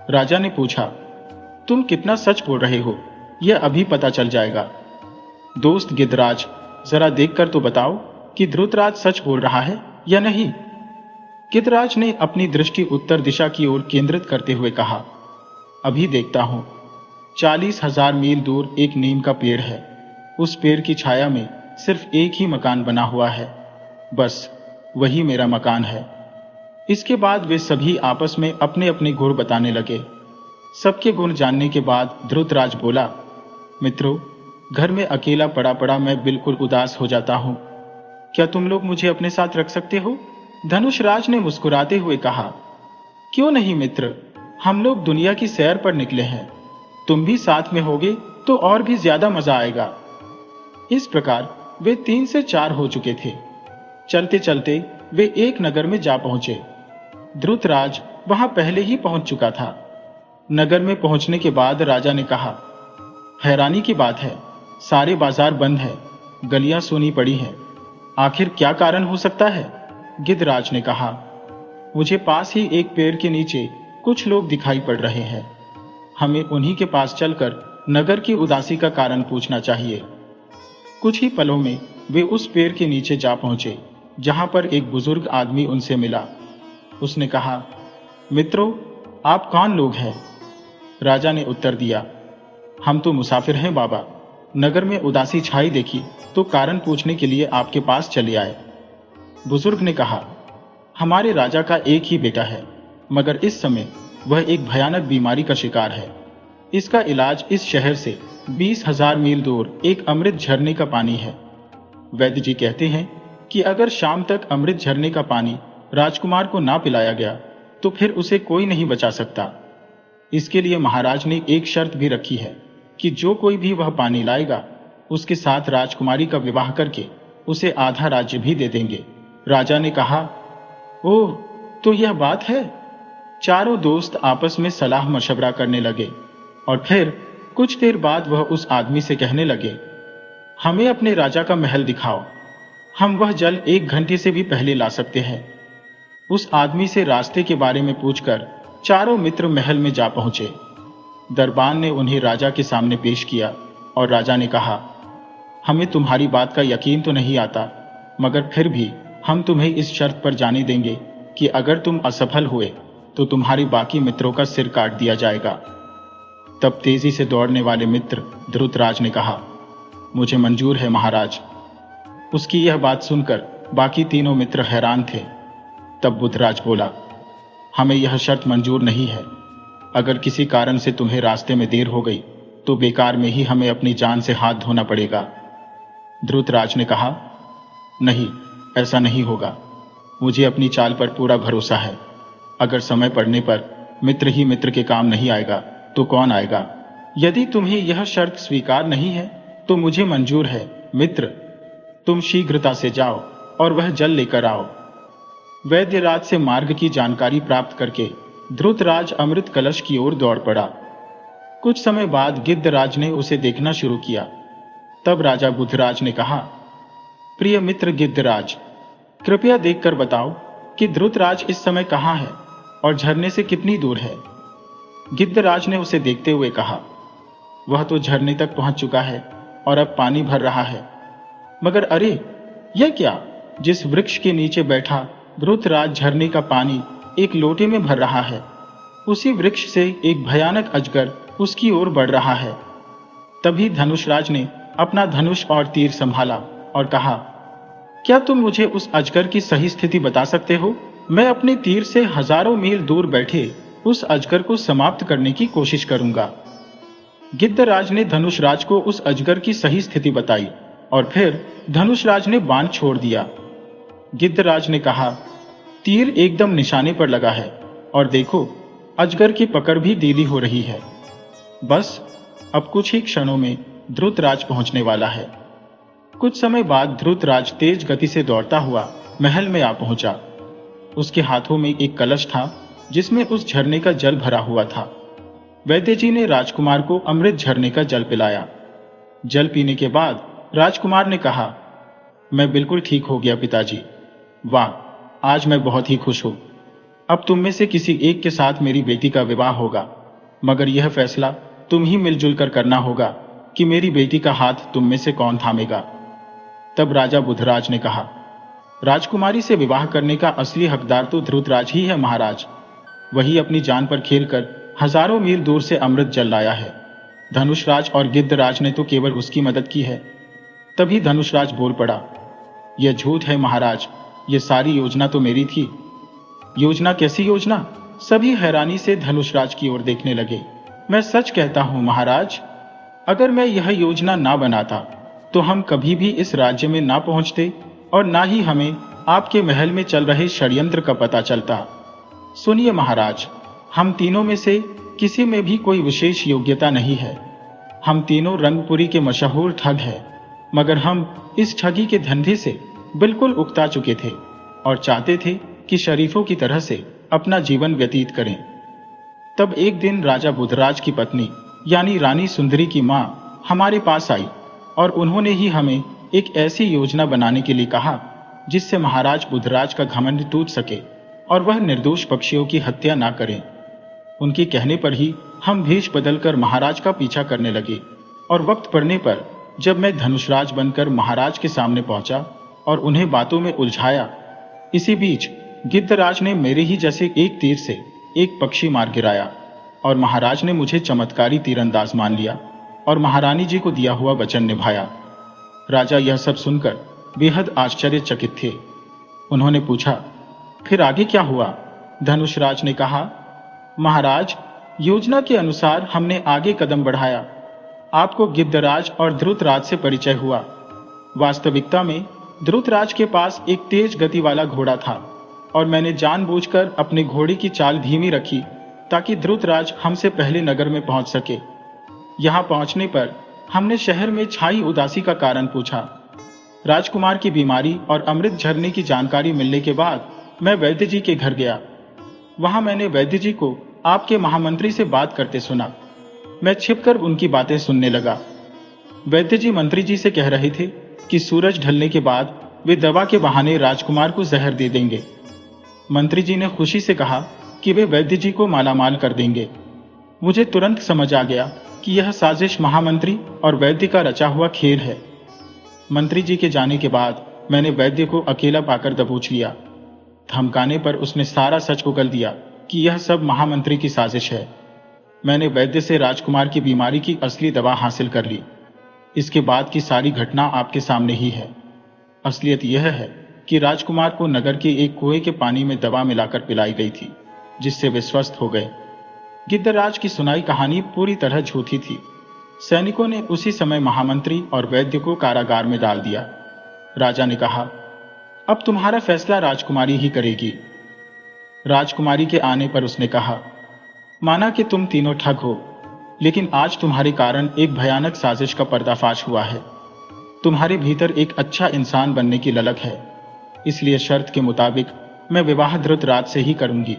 राजा ने पूछा, तुम कितना सच बोल रहे हो, यह अभी पता चल जाएगा। दोस्त गिदराज, जरा देखकर तो बताओ कि ध्रुतराज सच बोल रहा है या नहीं। गिदराज ने अपनी दृष्टि उत्तर दिशा की ओर केंद्रित करते हुए कहा, अभी देखता हूं। 40,000 मील दूर एक नीम का पेड़ है। उस पेड़ की छाया में सिर्फ एक ही मकान बना हुआ है। बस वही मेरा मकान है। इसके बाद वे सभी आपस में अपने अपने गुण बताने लगे। सबके गुण जानने के बाद ध्रुतराज बोला, मित्रों, घर में अकेला पड़ा पड़ा मैं बिल्कुल उदास हो जाता हूं। क्या तुम लोग मुझे अपने साथ रख सकते हो? धनुषराज ने मुस्कुराते हुए कहा, क्यों नहीं मित्र, हम लोग दुनिया की सैर पर निकले हैं। तुम भी साथ में होगे तो और भी ज्यादा मजा आएगा। इस प्रकार वे 3 से 4 हो चुके थे। चलते चलते वे एक नगर में जा पहुंचे। ध्रुतराज वहां पहले ही पहुंच चुका था। नगर में पहुंचने के बाद राजा ने कहा, हैरानी की बात है, सारे बाजार बंद है, गलियां सूनी पड़ी हैं। आखिर क्या कारण हो सकता है? गिदराज ने कहा, मुझे पास ही एक पेड़ के नीचे कुछ लोग दिखाई पड़ रहे हैं। हमें उन्हीं के पास चलकर नगर की उदासी का कारण पूछना चाहिए। कुछ ही पलों में वे उस पेड़ के नीचे जा पहुंचे, जहां पर एक बुजुर्ग आदमी उनसे मिला। उसने कहा, मित्रों, आप कौन लोग हैं? राजा ने उत्तर दिया, हम तो मुसाफिर हैं बाबा। नगर में उदासी छाई देखी तो कारण पूछने के लिए आपके पास चले आए। बुजुर्ग ने कहा, हमारे राजा का एक ही बेटा है, मगर इस समय वह एक भयानक बीमारी का शिकार है। इसका इलाज इस शहर से 20,000 मील दूर एक अमृत झरने का पानी है। वैद्य जी कहते हैं कि अगर शाम तक अमृत झरने का पानी राजकुमार को ना पिलाया गया तो फिर उसे कोई नहीं बचा सकता। इसके लिए महाराज ने एक शर्त भी रखी है कि जो कोई भी वह पानी लाएगा, उसके साथ राजकुमारी का विवाह करके उसे आधा राज्य भी दे देंगे। राजा ने कहा, ओह, तो यह बात है। चारों दोस्त आपस में सलाह मशवरा करने लगे और फिर कुछ देर बाद वह उस आदमी से कहने लगे, हमें अपने राजा का महल दिखाओ, हम वह जल 1 घंटे से भी पहले ला सकते हैं। उस आदमी से रास्ते के बारे में पूछकर चारों मित्र महल में जा पहुंचे। दरबान ने उन्हें राजा के सामने पेश किया और राजा ने कहा, हमें तुम्हारी बात का यकीन तो नहीं आता, मगर फिर भी हम तुम्हें इस शर्त पर जाने देंगे कि अगर तुम असफल हुए तो तुम्हारे बाकी मित्रों का सिर काट दिया जाएगा। तब तेजी से दौड़ने वाले मित्र ध्रुतराज ने कहा, मुझे मंजूर है महाराज। उसकी यह बात सुनकर बाकी तीनों मित्र हैरान थे। तब बुधराज बोला, हमें यह शर्त मंजूर नहीं है। अगर किसी कारण से तुम्हें रास्ते में देर हो गई तो बेकार में ही हमें अपनी जान से हाथ धोना पड़ेगा। ध्रुतराज ने कहा, नहीं, ऐसा नहीं होगा। मुझे अपनी चाल पर पूरा भरोसा है। अगर समय पड़ने पर मित्र ही मित्र के काम नहीं आएगा तो कौन आएगा। यदि तुम्हें यह शर्त स्वीकार नहीं है तो मुझे मंजूर है। मित्र, तुम शीघ्रता से जाओ और वह जल लेकर आओ। वैद्यराज से मार्ग की जानकारी प्राप्त करके ध्रुतराज अमृत कलश की ओर दौड़ पड़ा। कुछ समय बाद गिद्धराज ने उसे देखना शुरू किया। तब राजा बुधराज ने कहा, प्रिय मित्र गिद्धराज, कृपया देखकर बताओ कि ध्रुतराज इस समय कहाँ है और झरने से कितनी दूर है। गिद्धराज ने उसे देखते हुए कहा, वह तो झरने तक पहुंच चुका है और अब पानी भर रहा है। मगर अरे, यह क्या? जिस वृक्ष के नीचे बैठा ध्रुतराज झरने का पानी एक लोटे में भर रहा है, उसी वृक्ष से एक भयानक अजगर उसकी ओर बढ़ रहा है। तभी धनुषराज ने अपना धनुष और तीर संभाला और कहा, क्या तुम मुझे उस अजगर की सही स्थिति बता सकते हो? मैं अपने तीर से हजारों मील दूर बैठे उस अजगर को समाप्त करने की कोशिश करूंगा। गिद्धराज ने धनुषराज को उस अजगर की सही स्थिति बताई और फिर धनुषराज ने बाण छोड़ दिया। गिद्धराज ने कहा, तीर एकदम निशाने पर लगा है और देखो, अजगर की पकड़ भी ढीली हो रही है। बस अब कुछ ही क्षणों में ध्रुतराज पहुंचने वाला है। कुछ समय बाद ध्रुतराज तेज गति से दौड़ता हुआ महल में आ पहुंचा। उसके हाथों में एक कलश था जिसमें उस झरने का जल भरा हुआ था। वैद्य जी ने राजकुमार को अमृत झरने का जल पिलाया। जल पीने के बाद राजकुमार ने कहा, मैं बिल्कुल ठीक हो गया पिताजी। वाह, आज मैं बहुत ही खुश हूं। अब तुम में से किसी एक के साथ मेरी बेटी का विवाह होगा, मगर यह फैसला तुम ही मिलजुल कर करना होगा कि मेरी बेटी का हाथ तुम में से कौन थामेगा। तब राजा बुधराज ने कहा, राजकुमारी से विवाह करने का असली हकदार तो ध्रुतराज ही है महाराज। वही अपनी जान पर खेलकर हजारों मील दूर से अमृत जल लाया है। धनुषराज और गिद्धराज ने तो केवल उसकी मदद की है। तभी धनुषराज बोल पड़ा, यह झूठ है महाराज, यह सारी योजना तो मेरी थी। योजना? कैसी योजना? सभी हैरानी से धनुषराज की ओर देखने लगे। मैं सच कहता हूं महाराज, अगर मैं यह योजना ना बनाता तो हम कभी भी इस राज्य में ना पहुंचते और ना ही हमें आपके महल में चल रहे षड्यंत्र का पता चलता। सुनिए महाराज, हम तीनों में से किसी में भी कोई विशेष योग्यता नहीं है। हम तीनों रंगपुरी के मशहूर ठग हैं, मगर हम इस ठगी के धंधे से बिल्कुल उकता चुके थे और चाहते थे कि शरीफों की तरह से अपना जीवन व्यतीत करें। तब एक दिन राजा बुधराज की पत्नी यानी रानी सुंदरी की मां हमारे पास आई और उन्होंने ही हमें एक ऐसी योजना बनाने के लिए कहा जिससे महाराज बुधराज का घमंड टूट सके और वह निर्दोष पक्षियों की हत्या ना करें। उनके कहने पर ही हम भेष बदलकर महाराज का पीछा करने लगे और वक्त पड़ने पर जब मैं धनुषराज बनकर महाराज के सामने पहुंचा और उन्हें बातों में उलझाया, इसी बीच गिद्धराज ने मेरे ही जैसे एक तीर से एक पक्षी मार गिराया और महाराज ने मुझे चमत्कारी तीरंदाज मान लिया और महारानी जी को दिया हुआ वचन निभाया। राजा यह सब सुनकर बेहद आश्चर्यचकित थे। उन्होंने पूछा, फिर आगे क्या हुआ? धनुषराज ने कहा, महाराज, योजना के अनुसार हमने आगे कदम बढ़ाया। आपको गिद्धराज और ध्रुतराज से परिचय हुआ। वास्तविकता में ध्रुतराज के पास एक तेज गति वाला घोड़ा था और मैंने जानबूझकर अपने घोड़े की चाल धीमी रखी ताकि ध्रुतराज हमसे पहले नगर में पहुंच सके। यहां पहुंचने पर हमने शहर में छाई उदासी का कारण पूछा। राजकुमार की बीमारी और अमृत झरने की जानकारी मिलने के बाद मैं वैद्य जी के घर गया। वहां मैंने वैद्य जी को आपके महामंत्री से बात करते सुना। मैं छिपकर उनकी बातें सुनने लगा। वैद्य जी मंत्री जी से कह रहे थे कि सूरज ढलने के बाद वे दवा के बहाने राजकुमार को जहर दे देंगे। मंत्री जी ने खुशी से कहा कि वे वैद्य जी को मालामाल कर देंगे। मुझे तुरंत समझ आ गया कि यह साजिश महामंत्री और वैद्य का रचा हुआ खेल है। मंत्री जी के जाने के बाद मैंने वैद्य को अकेला पाकर दबोच लिया। धमकाने पर उसने सारा सच उगल दिया कि यह सब महामंत्री की साजिश है। मैंने वैद्य से राजकुमार की बीमारी की असली दवा हासिल कर ली। इसके बाद की सारी घटना आपके सामने ही है। असलियत यह है कि राजकुमार को नगर के एक कुएं के पानी में दवा मिलाकर पिलाई गई थी, जिससे वे स्वस्थ हो गए। गिद्धराज की सुनाई कहानी पूरी तरह झूठी थी। सैनिकों ने उसी समय महामंत्री और वैद्य को कारागार में डाल दिया। राजा ने कहा, अब तुम्हारा फैसला राजकुमारी ही करेगी। राजकुमारी के आने पर उसने कहा, माना कि तुम तीनों ठग हो, लेकिन आज तुम्हारे कारण एक भयानक साजिश का पर्दाफाश हुआ है। तुम्हारे भीतर एक अच्छा इंसान बनने की ललक है, इसलिए शर्त के मुताबिक मैं विवाह धृतराज से ही करूंगी,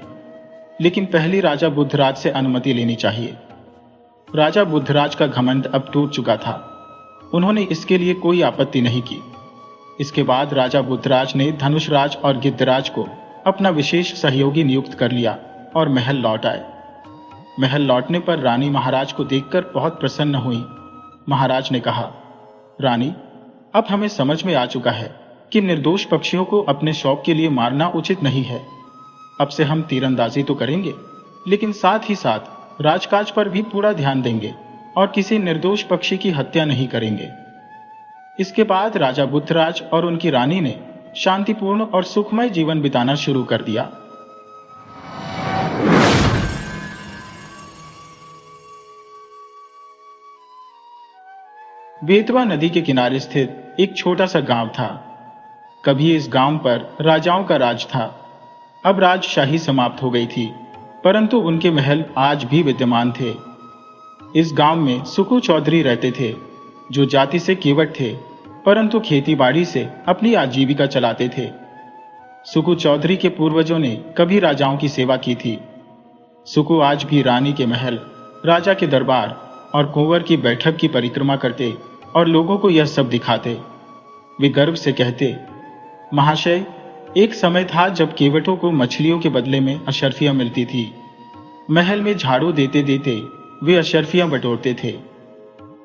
लेकिन पहले राजा बुद्धराज से अनुमति लेनी चाहिए। राजा बुद्धराज का घमंड अब टूट चुका था। उन्होंने इसके लिए कोई आपत्ति नहीं की। इसके बाद राजा बुद्धराज ने धनुषराज और गिद्धराज को अपना विशेष सहयोगी नियुक्त कर लिया और महल लौट आए। महल लौटने पर रानी महाराज को देखकर बहुत प्रसन्न हुई। महाराज ने कहा, रानी, अब हमें समझ में आ चुका है कि निर्दोष पक्षियों को अपने शौक के लिए मारना उचित नहीं है। अब से हम तीरंदाजी तो करेंगे, लेकिन साथ ही साथ राजकाज पर भी पूरा ध्यान देंगे और किसी निर्दोष पक्षी की हत्या नहीं करेंगे। इसके बाद राजा बुद्धराज और उनकी रानी ने शांतिपूर्ण और सुखमय जीवन बिताना शुरू कर दिया। बेतवा नदी के किनारे स्थित एक छोटा सा गांव था। कभी इस गांव पर राजाओं का राज था। अब राजशाही समाप्त हो गई थी, परंतु उनके महल आज भी विद्यमान थे। इस गांव में सुकू चौधरी रहते थे, जो जाति से केवट थे, परंतु खेतीबाड़ी से अपनी आजीविका चलाते थे। सुकू चौधरी के पूर्वजों ने कभी राजाओं की सेवा की थी। सुकू आज भी रानी के महल, राजा के दरबार और कुंवर की बैठक की परिक्रमा करते और लोगों को यह सब दिखाते। वे गर्व से कहते, महाशय, एक समय था जब केवटों को मछलियों के बदले में अशर्फियां मिलती थी। महल में झाड़ू देते देते वे अशर्फियां बटोरते थे।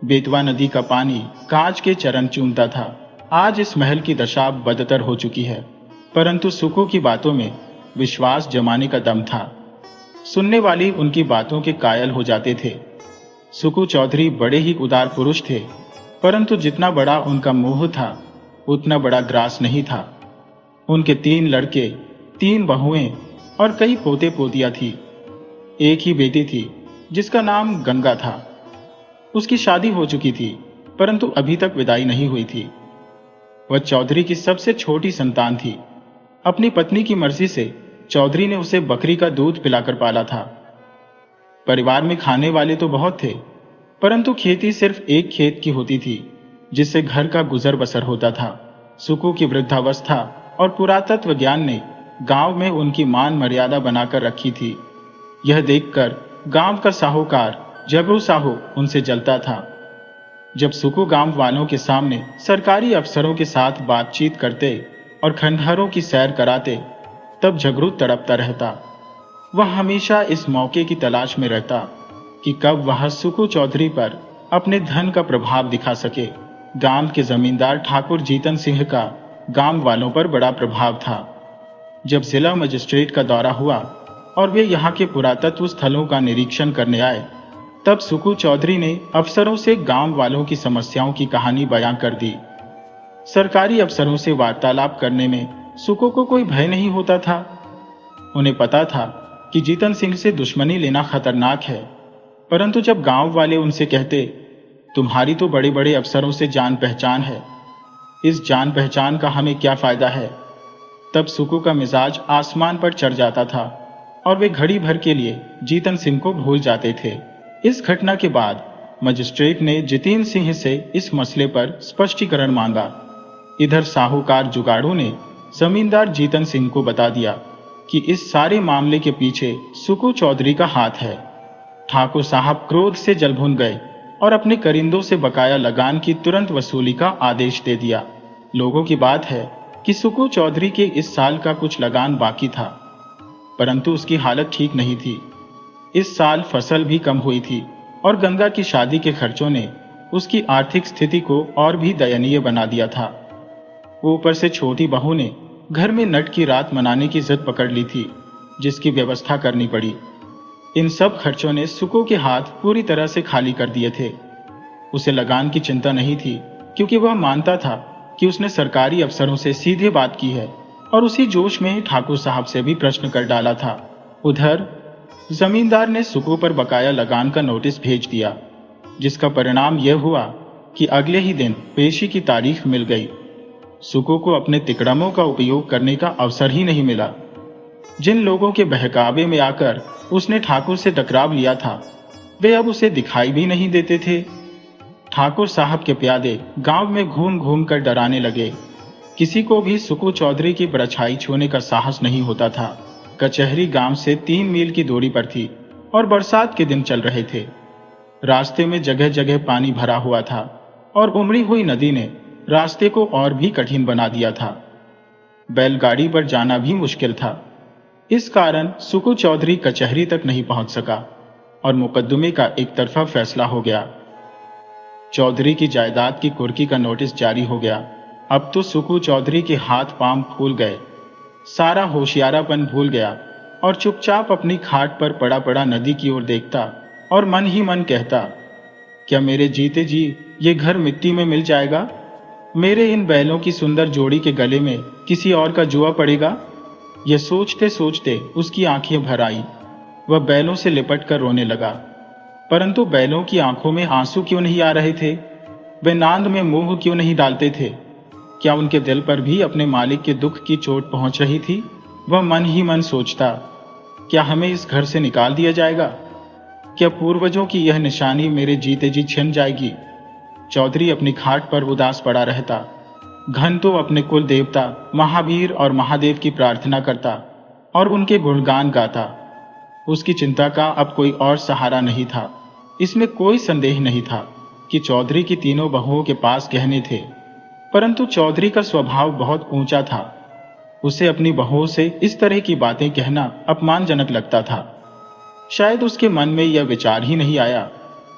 बेतवा नदी का पानी कांच के चरण चूमता था। आज इस महल की दशा बदतर हो चुकी है, परंतु सुकू की बातों में विश्वास जमाने का दम था। सुनने वाली उनकी बातों के कायल हो जाते थे। सुकू चौधरी बड़े ही उदार पुरुष थे, परंतु जितना बड़ा उनका मोह था, उतना बड़ा ग्रास नहीं था। उनके 3 लड़के, 3 बहुएं और कई पोते पोतियां थी। एक ही बेटी थी जिसका नाम गंगा था। उसकी शादी हो चुकी थी, परंतु अभी तक विदाई नहीं हुई थी। वह चौधरी की सबसे छोटी संतान थी। अपनी पत्नी की मर्जी से चौधरी ने उसे बकरी का दूध पिलाकर पाला था। परिवार में खाने वाले तो बहुत थे, परंतु खेती सिर्फ एक खेत की होती थी, जिससे घर का गुजर बसर होता था। सुकू की वृद्धावस्था और पुरातत्व ज्ञान ने गांव में उनकी मान मर्यादा बनाकर रखी थी। यह देखकर गांव का साहूकार जगरू साहू उनसे जलता था। जब सुकू गांव वालों के सामने सरकारी अफसरों के साथ बातचीत करते और खंडहरों की सैर कराते, तब झगरू तड़पता रहता। वह हमेशा इस मौके की तलाश में रहता कि कब वह सुकू चौधरी पर अपने धन का प्रभाव दिखा सके। गांव के जमींदार ठाकुर जीतन सिंह का गांव वालों पर बड़ा प्रभाव था। जब जिला मजिस्ट्रेट का दौरा हुआ और वे यहाँ के पुरातत्व स्थलों का निरीक्षण करने आए, तब सुकू चौधरी ने अफसरों से गांव वालों की समस्याओं की कहानी बयां कर दी। सरकारी अफसरों से वार्तालाप करने में सुकू को कोई भय नहीं होता था। उन्हें पता था कि जीतन सिंह से दुश्मनी लेना खतरनाक है, परंतु जब गांव वाले उनसे कहते, तुम्हारी तो बड़े बड़े अफसरों से जान पहचान है, इस जान पहचान का हमें क्या फायदा है, तब सुकू का मिजाज आसमान पर चढ़ जाता था और वे घड़ी भर के लिए जीतन सिंह को भूल जाते थे। इस घटना के बाद मजिस्ट्रेट ने जितेंद्र सिंह से इस मसले पर स्पष्टीकरण मांगा। इधर साहूकार जुगाड़ू ने जमींदार जीतन सिंह को बता दिया कि इस सारे मामले के पीछे सुकू चौधरी का हाथ है। ठाकुर साहब क्रोध से जलभुन गए और अपने करिंदों से बकाया लगान की तुरंत वसूली का आदेश दे दिया। लोगों की बात है कि सुकू चौधरी के इस साल का कुछ लगान बाकी था, परंतु उसकी हालत ठीक नहीं थी। इस साल फसल भी कम हुई थी और गंगा की शादी के खर्चों ने उसकी आर्थिक स्थिति को और भी दयनीय बना दिया था। ऊपर से छोटी बहू ने घर में नट की रात मनाने की जिद पकड़ ली थी, जिसकी व्यवस्था करनी पड़ी। इन सब खर्चों ने सुकू के हाथ पूरी तरह से खाली कर दिए थे। उसे लगान की चिंता नहीं थी, क्योंकि वह मानता था कि उसने सरकारी अफसरों से सीधे बात की है और उसी जोश में ठाकुर साहब से भी प्रश्न कर डाला था। उधर जमींदार ने सुकू पर बकाया लगान का नोटिस भेज दिया, जिसका परिणाम यह हुआ कि अगले ही दिन पेशी की तारीख मिल गई। सुकू को अपने तिकड़मों का उपयोग करने का अवसर ही नहीं मिला। जिन लोगों के बहकावे में आकर उसने ठाकुर से टकराव लिया था, वे अब उसे दिखाई भी नहीं देते थे। ठाकुर साहब के प्यादे गांव में घूम घूम कर डराने लगे। किसी को भी सुकू चौधरी की परछाई छूने का साहस नहीं होता था। कचहरी गांव से 3 मील की दूरी पर थी और बरसात के दिन चल रहे थे। रास्ते में जगह जगह पानी भरा हुआ था और उमड़ी हुई नदी ने रास्ते को और भी कठिन बना दिया था। बैलगाड़ी पर जाना भी मुश्किल था। इस कारण सुकू चौधरी कचहरी तक नहीं पहुंच सका और मुकदमे का एक तरफा फैसला हो गया। चौधरी की जायदाद की कुर्की का नोटिस जारी हो गया। अब तो सुकू चौधरी के हाथ पांव फूल गए, सारा होशियारापन भूल गया और चुपचाप अपनी खाट पर पड़ा पड़ा नदी की ओर देखता और मन ही मन कहता, क्या मेरे जीते जी ये घर मिट्टी में मिल जाएगा? मेरे इन बैलों की सुंदर जोड़ी के गले में किसी और का जुआ पड़ेगा? यह सोचते सोचते उसकी आंखें भर आई। वह बैलों से लिपट कर रोने लगा, परंतु बैलों की आंखों में आंसू क्यों नहीं आ रहे थे? वे नांद में मुंह क्यों नहीं डालते थे? क्या उनके दिल पर भी अपने मालिक के दुख की चोट पहुंच रही थी? वह मन ही मन सोचता, क्या हमें इस घर से निकाल दिया जाएगा? क्या पूर्वजों की यह निशानी मेरे जीते जी छिन जाएगी? चौधरी अपनी खाट पर उदास पड़ा रहता। घंटों अपने कुल देवता महावीर और महादेव की प्रार्थना करता और उनके गुणगान गाता। उसकी चिंता का अब कोई और सहारा नहीं था। इसमें कोई संदेह नहीं था कि चौधरी की तीनों बहुओं के पास गहने थे, परंतु चौधरी का स्वभाव बहुत ऊंचा था। उसे अपनी बहुओं से इस तरह की बातें कहना अपमानजनक लगता था। शायद उसके मन में यह विचार ही नहीं आया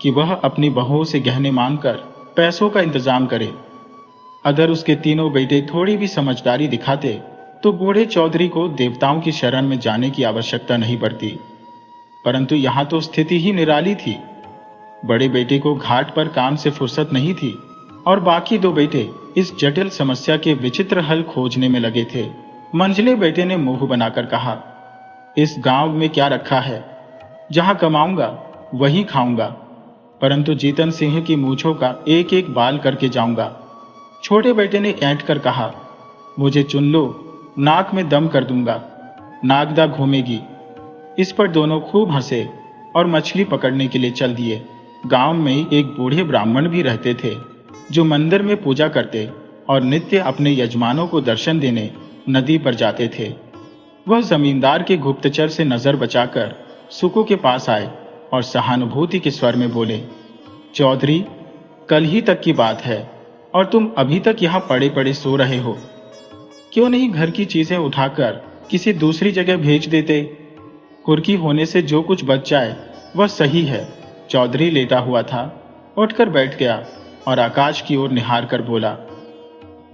कि वह अपनी बहुओं से गहने मांगकर पैसों का इंतजाम करे। अगर उसके तीनों बेटे थोड़ी भी समझदारी दिखाते तो बूढ़े चौधरी को देवताओं की शरण में जाने की आवश्यकता नहीं पड़ती, परंतु यहां तो स्थिति ही निराली थी। बड़े बेटे को घाट पर काम से फुर्सत नहीं थी और बाकी 2 बेटे इस जटिल समस्या के विचित्र हल खोजने में लगे थे। मंझले बेटे ने मुंह बनाकर कहा, इस गांव में क्या रखा है? जहां कमाऊंगा वहीं खाऊंगा, परंतु जीतन सिंह की मूंछों का एक एक बाल करके जाऊंगा। छोटे बेटे ने ऐंठ कर कहा, मुझे चुन लो, नाक में दम कर दूंगा, नागदा घूमेगी। इस पर दोनों खूब हंसे और मछली पकड़ने के लिए चल दिए। गांव में एक बूढ़े ब्राह्मण भी रहते थे जो मंदिर में पूजा करते और नित्य अपने यजमानों को दर्शन देने नदी पर जाते थे। वह जमींदार के गुप्तचर से नजर बचाकर सुकू के पास आए और सहानुभूति के स्वर में बोले, चौधरी, कल ही तक की बात है और तुम अभी तक यहाँ पड़े पड़े सो रहे हो। क्यों नहीं घर की चीजें उठाकर किसी दूसरी जगह भेज देते? कुर्की होने से जो कुछ बच जाए वह सही है। चौधरी लेटा हुआ था, उठकर बैठ गया और आकाश की ओर निहार कर बोला,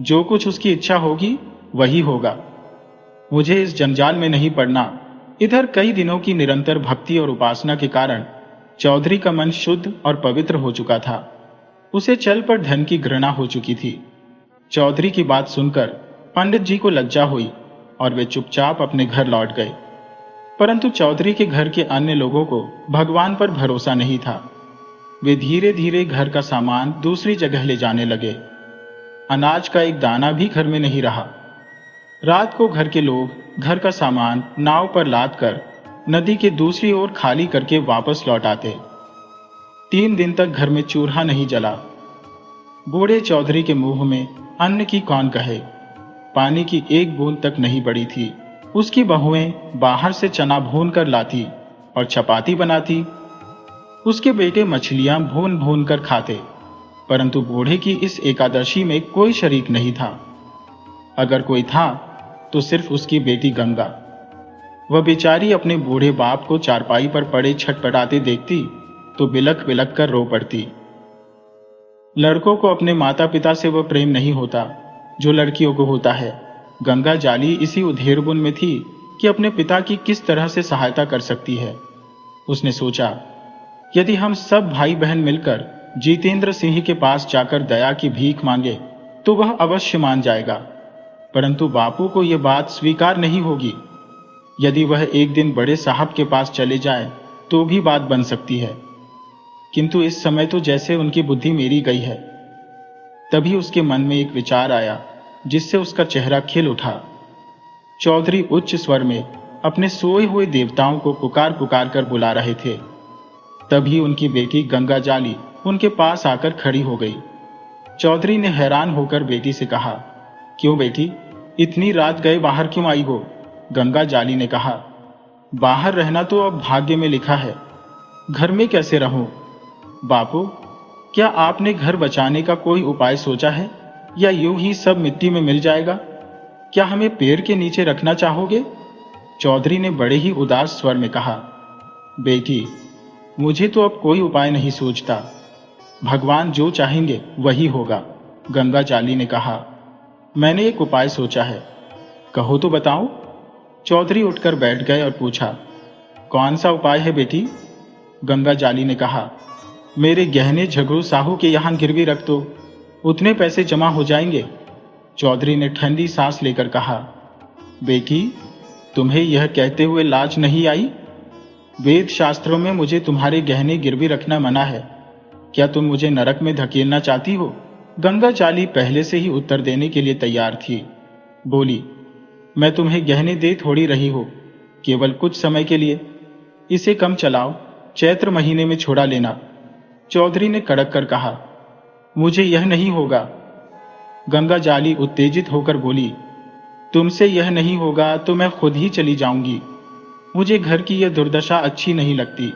जो कुछ उसकी इच्छा होगी वही होगा। मुझे इस जंजाल में नहीं पड़ना। इधर कई दिनों की निरंतर भक्ति और उपासना के कारण चौधरी का मन शुद्ध और पवित्र हो चुका था। उसे चल पर धन की घृणा हो चुकी थी। चौधरी की बात सुनकर पंडित जी को लज्जा हुई और वे चुपचाप अपने घर लौट गए। परंतु चौधरी के घर के अन्य लोगों को भगवान पर भरोसा नहीं था। वे धीरे धीरे घर का सामान दूसरी जगह ले जाने लगे। अनाज का एक दाना भी घर में नहीं रहा। रात को घर के लोग घर का सामान नाव पर लाद कर नदी के दूसरी ओर खाली करके वापस लौट आते। 3 दिन तक घर में चूल्हा नहीं जला। बूढ़े चौधरी के मुंह में अन्न की कौन कहे। पानी की एक बूंद तक नहीं पड़ी थी। उसकी बहुएं बाहर से चना भून कर लाती और चपाती बनाती। उसके बेटे मछलियां भून भून कर खाते, परंतु बूढ़े की इस एकादशी में कोई शरीक नहीं था। अगर कोई था तो सिर्फ उसकी बेटी गंगा। वह बेचारी अपने बूढ़े बाप को चारपाई पर पड़े छटपटाते देखती तो बिलक बिलक कर रो पड़ती। लड़कों को अपने माता पिता से वह प्रेम नहीं होता जो लड़कियों को होता है। गंगा जाली इसी उधेड़बुन में थी कि अपने पिता की किस तरह से सहायता कर सकती है। उसने सोचा, यदि हम सब भाई बहन मिलकर जितेंद्र सिंह के पास जाकर दया की भीख मांगे तो वह अवश्य मान जाएगा, परंतु बापू को यह बात स्वीकार नहीं होगी। यदि वह एक दिन बड़े साहब के पास चले जाए तो भी बात बन सकती है, किंतु इस समय तो जैसे उनकी बुद्धि मेरी गई है। तभी उसके मन में एक विचार आया जिससे उसका चेहरा खिल उठा। चौधरी उच्च स्वर में अपने सोए हुए देवताओं को पुकार पुकार कर बुला रहे थे। तभी उनकी बेटी गंगा जाली उनके पास आकर खड़ी हो गई। चौधरी ने हैरान होकर बेटी से कहा, क्यों बेटी, इतनी रात गए बाहर क्यों आई हो? गंगा जाली ने कहा, बाहर रहना तो अब भाग्य में लिखा है, घर में कैसे रहूं? बापू, क्या आपने घर बचाने का कोई उपाय सोचा है या यूं ही सब मिट्टी में मिल जाएगा? क्या हमें पेड़ के नीचे रखना चाहोगे? चौधरी ने बड़े ही उदास स्वर में कहा, बेटी, मुझे तो अब कोई उपाय नहीं सूझता। भगवान जो चाहेंगे वही होगा। गंगा जाली ने कहा, मैंने एक उपाय सोचा है। कहो तो बताओ। चौधरी उठकर बैठ गए और पूछा, कौन सा उपाय है बेटी? गंगा जाली ने कहा, मेरे गहने झगड़ू साहू के यहां गिरवी रख दो, उतने पैसे जमा हो जाएंगे। चौधरी ने ठंडी सांस लेकर कहा, बेटी, तुम्हें यह कहते हुए लाज नहीं आई? वेद शास्त्रों में मुझे तुम्हारे गहने गिरवी रखना मना है। क्या तुम मुझे नरक में धकेलना चाहती हो? गंगा जाली पहले से ही उत्तर देने के लिए तैयार थी। बोली, मैं तुम्हें गहने दे थोड़ी रही हो, केवल कुछ समय के लिए। इसे कम चलाओ, चैत्र महीने में छोड़ा लेना। चौधरी ने कड़क कर कहा, मुझे यह नहीं होगा। गंगा जाली उत्तेजित होकर बोली, तुमसे यह नहीं होगा तो मैं खुद ही चली जाऊंगी। मुझे घर की यह दुर्दशा अच्छी नहीं लगती।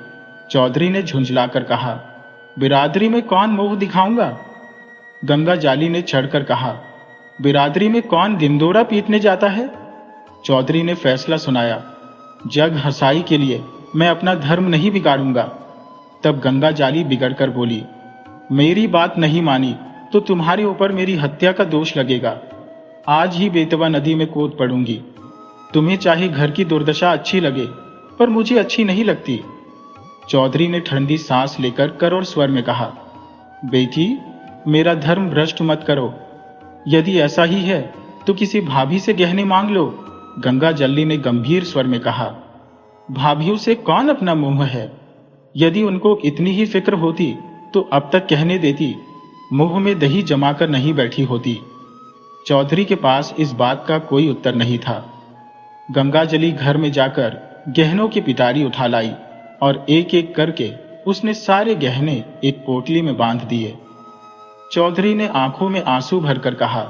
चौधरी ने झुंझलाकर कहा, बिरादरी में कौन मोह दिखाऊंगा? गंगा जाली ने चढ़कर कहा, बिरादरी में कौन दिंदोरा पीटने जाता है? चौधरी ने फैसला सुनाया, जग हंसाई के लिए मैं अपना धर्म नहीं बिगाड़ूंगा। तब गंगा जाली बिगड़कर बोली, मेरी बात नहीं मानी तो तुम्हारे ऊपर मेरी हत्या का दोष लगेगा। आज ही बेतवा नदी में कूद पड़ूंगी। तुम्हें चाहे घर की दुर्दशा अच्छी लगे, पर मुझे अच्छी नहीं लगती। चौधरी ने ठंडी सांस लेकर करोड़ स्वर में कहा, बेटी, मेरा धर्म भ्रष्ट मत करो। यदि ऐसा ही है तो किसी भाभी से गहने मांग लो। गंगा जल्ली ने गंभीर स्वर में कहा, भाभियों से कौन अपना मुंह है? यदि उनको इतनी ही फिक्र होती तो अब तक कहने देती, मुंह में दही जमाकर नहीं बैठी होती। चौधरी के पास इस बात का कोई उत्तर नहीं था। गंगाजली घर में जाकर गहनों की पिटारी उठा लाई और एक एक करके उसने सारे गहने एक पोटली में बांध दिए। चौधरी ने आंखों में आंसू भरकर कहा,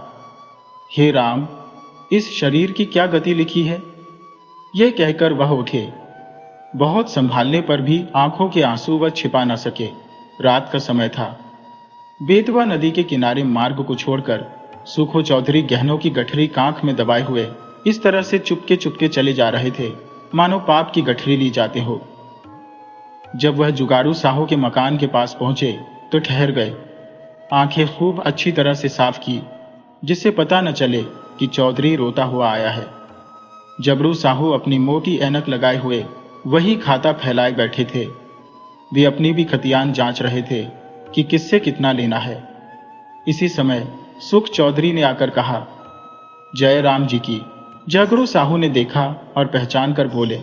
हे राम, इस शरीर की क्या गति लिखी है? यह कहकर वह उठे। बहुत संभालने पर भी आंखों के आंसू वह छिपा न सके। रात का समय था। बेतवा नदी के किनारे मार्ग को छोड़कर सुखो चौधरी गहनों की गठरी कांख में दबाए हुए इस तरह से चुपके चुपके चले जा रहे थे मानो पाप की गठरी ली जाते हो। जब वह जुगाड़ू साहू के मकान के पास पहुंचे तो ठहर गए। आंखें खूब अच्छी तरह से साफ की, जिससे पता न चले कि चौधरी रोता हुआ आया है। जबरू साहू अपनी मोटी ऐनक लगाए हुए वही खाता फैलाए बैठे थे। वे अपनी भी खतियान जांच रहे थे कि किससे कितना लेना है। इसी समय सुख चौधरी ने आकर कहा, जय राम जी की। जगरू साहू ने देखा और पहचान कर बोले,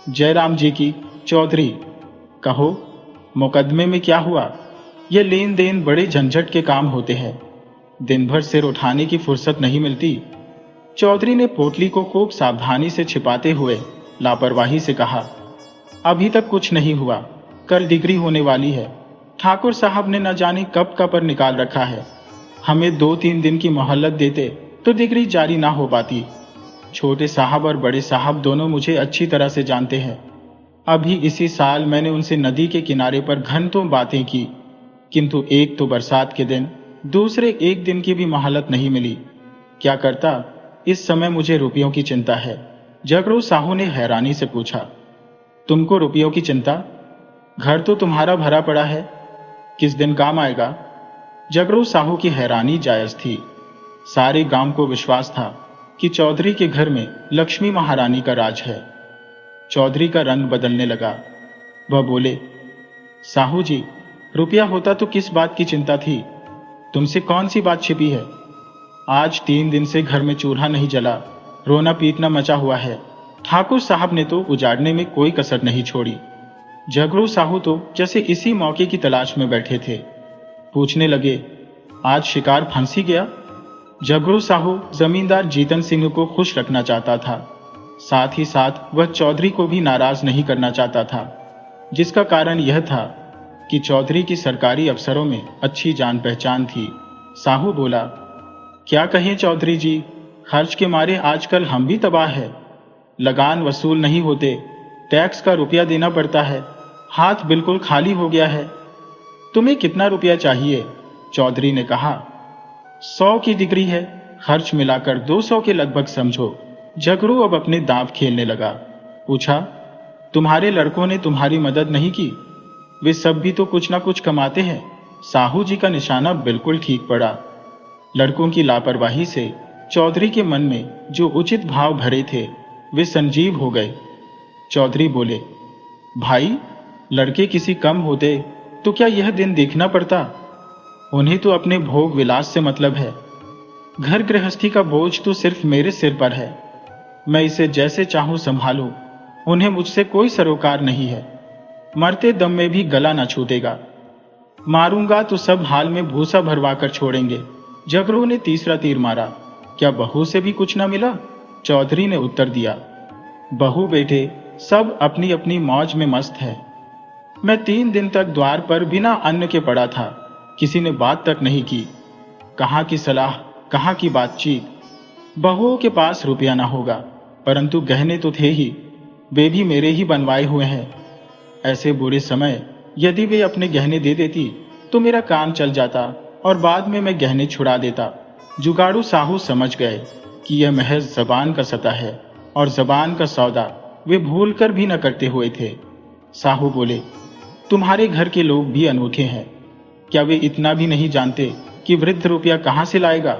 जय राम जी की चौधरी। कहो, मुकदमे में क्या हुआ? ये लेन देन बड़े झंझट के काम होते हैं, दिन भर सिर उठाने की फुर्सत नहीं मिलती। चौधरी ने पोटली को खूब सावधानी से छिपाते हुए लापरवाही से कहा, अभी तक कुछ नहीं हुआ, कल डिग्री होने वाली है। ठाकुर साहब ने न जाने कब का पर निकाल रखा है। हमें 2-3 दिन की मोहलत देते तो डिग्री जारी ना हो पाती। छोटे साहब और बड़े साहब दोनों मुझे अच्छी तरह से जानते हैं। अभी इसी साल मैंने उनसे नदी के किनारे पर घंटों बातें की, किंतु एक तो बरसात के दिन, दूसरे एक दिन की भी मोहलत नहीं मिली। क्या करता? इस समय मुझे रुपयों की चिंता है। जगरू साहू ने हैरानी से पूछा। तुमको रुपयों की चिंता? घर तो तुम्हारा भरा पड़ा है, किस दिन काम आएगा? जगरू साहू की हैरानी जायज थी। सारे गांव को विश्वास था कि चौधरी के घर में लक्ष्मी महारानी का राज है। चौधरी का रंग बदलने लगा। वह बोले, साहू जी, रुपया होता तो किस बात की चिंता थी? तुमसे कौन सी बात छिपी है? आज 3 दिन से घर में चूल्हा नहीं जला, रोना पीटना मचा हुआ है। ठाकुर साहब ने तो उजाड़ने में कोई कसर नहीं छोड़ी। जगरू साहू तो जैसे इसी मौके की तलाश में बैठे थे। पूछने लगे, आज शिकार फंसी गया? जगरू साहू जमींदार जीतन सिंह को खुश रखना चाहता था, साथ ही साथ वह चौधरी को भी नाराज नहीं करना चाहता था, जिसका कारण यह था कि चौधरी की सरकारी अफसरों में अच्छी जान पहचान थी। साहू बोला, क्या कहें चौधरी जी, खर्च के मारे आजकल हम भी तबाह है। लगान वसूल नहीं होते, टैक्स का रुपया देना पड़ता है, हाथ बिल्कुल खाली हो गया है। तुम्हें कितना रुपया चाहिए? चौधरी ने कहा। 100 की डिग्री है, खर्च मिलाकर 200 के लगभग समझो। जगरू अब अपने दांव खेलने लगा। पूछा, तुम्हारे लड़कों ने तुम्हारी मदद नहीं की? वे सब भी तो कुछ ना कुछ कमाते हैं। साहू जी का निशाना बिल्कुल ठीक पड़ा। लड़कों की लापरवाही से चौधरी के मन में जो उचित भाव भरे थे वे संजीव हो गए। चौधरी बोले, भाई, लड़के किसी कम होते तो क्या यह दिन देखना पड़ता? उन्हें तो अपने भोग विलास से मतलब है। घर गृहस्थी का बोझ तो सिर्फ मेरे सिर पर है। मैं इसे जैसे चाहूं संभालूं, उन्हें मुझसे कोई सरोकार नहीं है। मरते दम में भी गला न छूटेगा। मारूंगा तो सब हाल में भूसा भरवा कर छोड़ेंगे। जगरू ने तीसरा तीर मारा। क्या बहू से भी कुछ न मिला? चौधरी ने उत्तर दिया, बहू बेटे सब अपनी अपनी मौज में मस्त है। मैं 3 दिन तक द्वार पर बिना अन्न के पड़ा था, किसी ने बात तक नहीं की। कहाँ की सलाह, कहाँ की बातचीत। बहुओं के पास रुपया ना होगा, परंतु गहने तो थे ही, वे भी मेरे ही बनवाए हुए हैं। ऐसे बुरे समय यदि वे अपने गहने दे देती तो मेरा काम चल जाता और बाद में मैं गहने छुड़ा देता। जुगाड़ू साहू समझ गए कि यह महज जबान का सता है और जबान का सौदा वे भूल कर भी न करते हुए थे। साहू बोले, तुम्हारे घर के लोग भी अनूठे हैं। क्या वे इतना भी नहीं जानते कि वृद्ध रुपया कहाँ से लाएगा?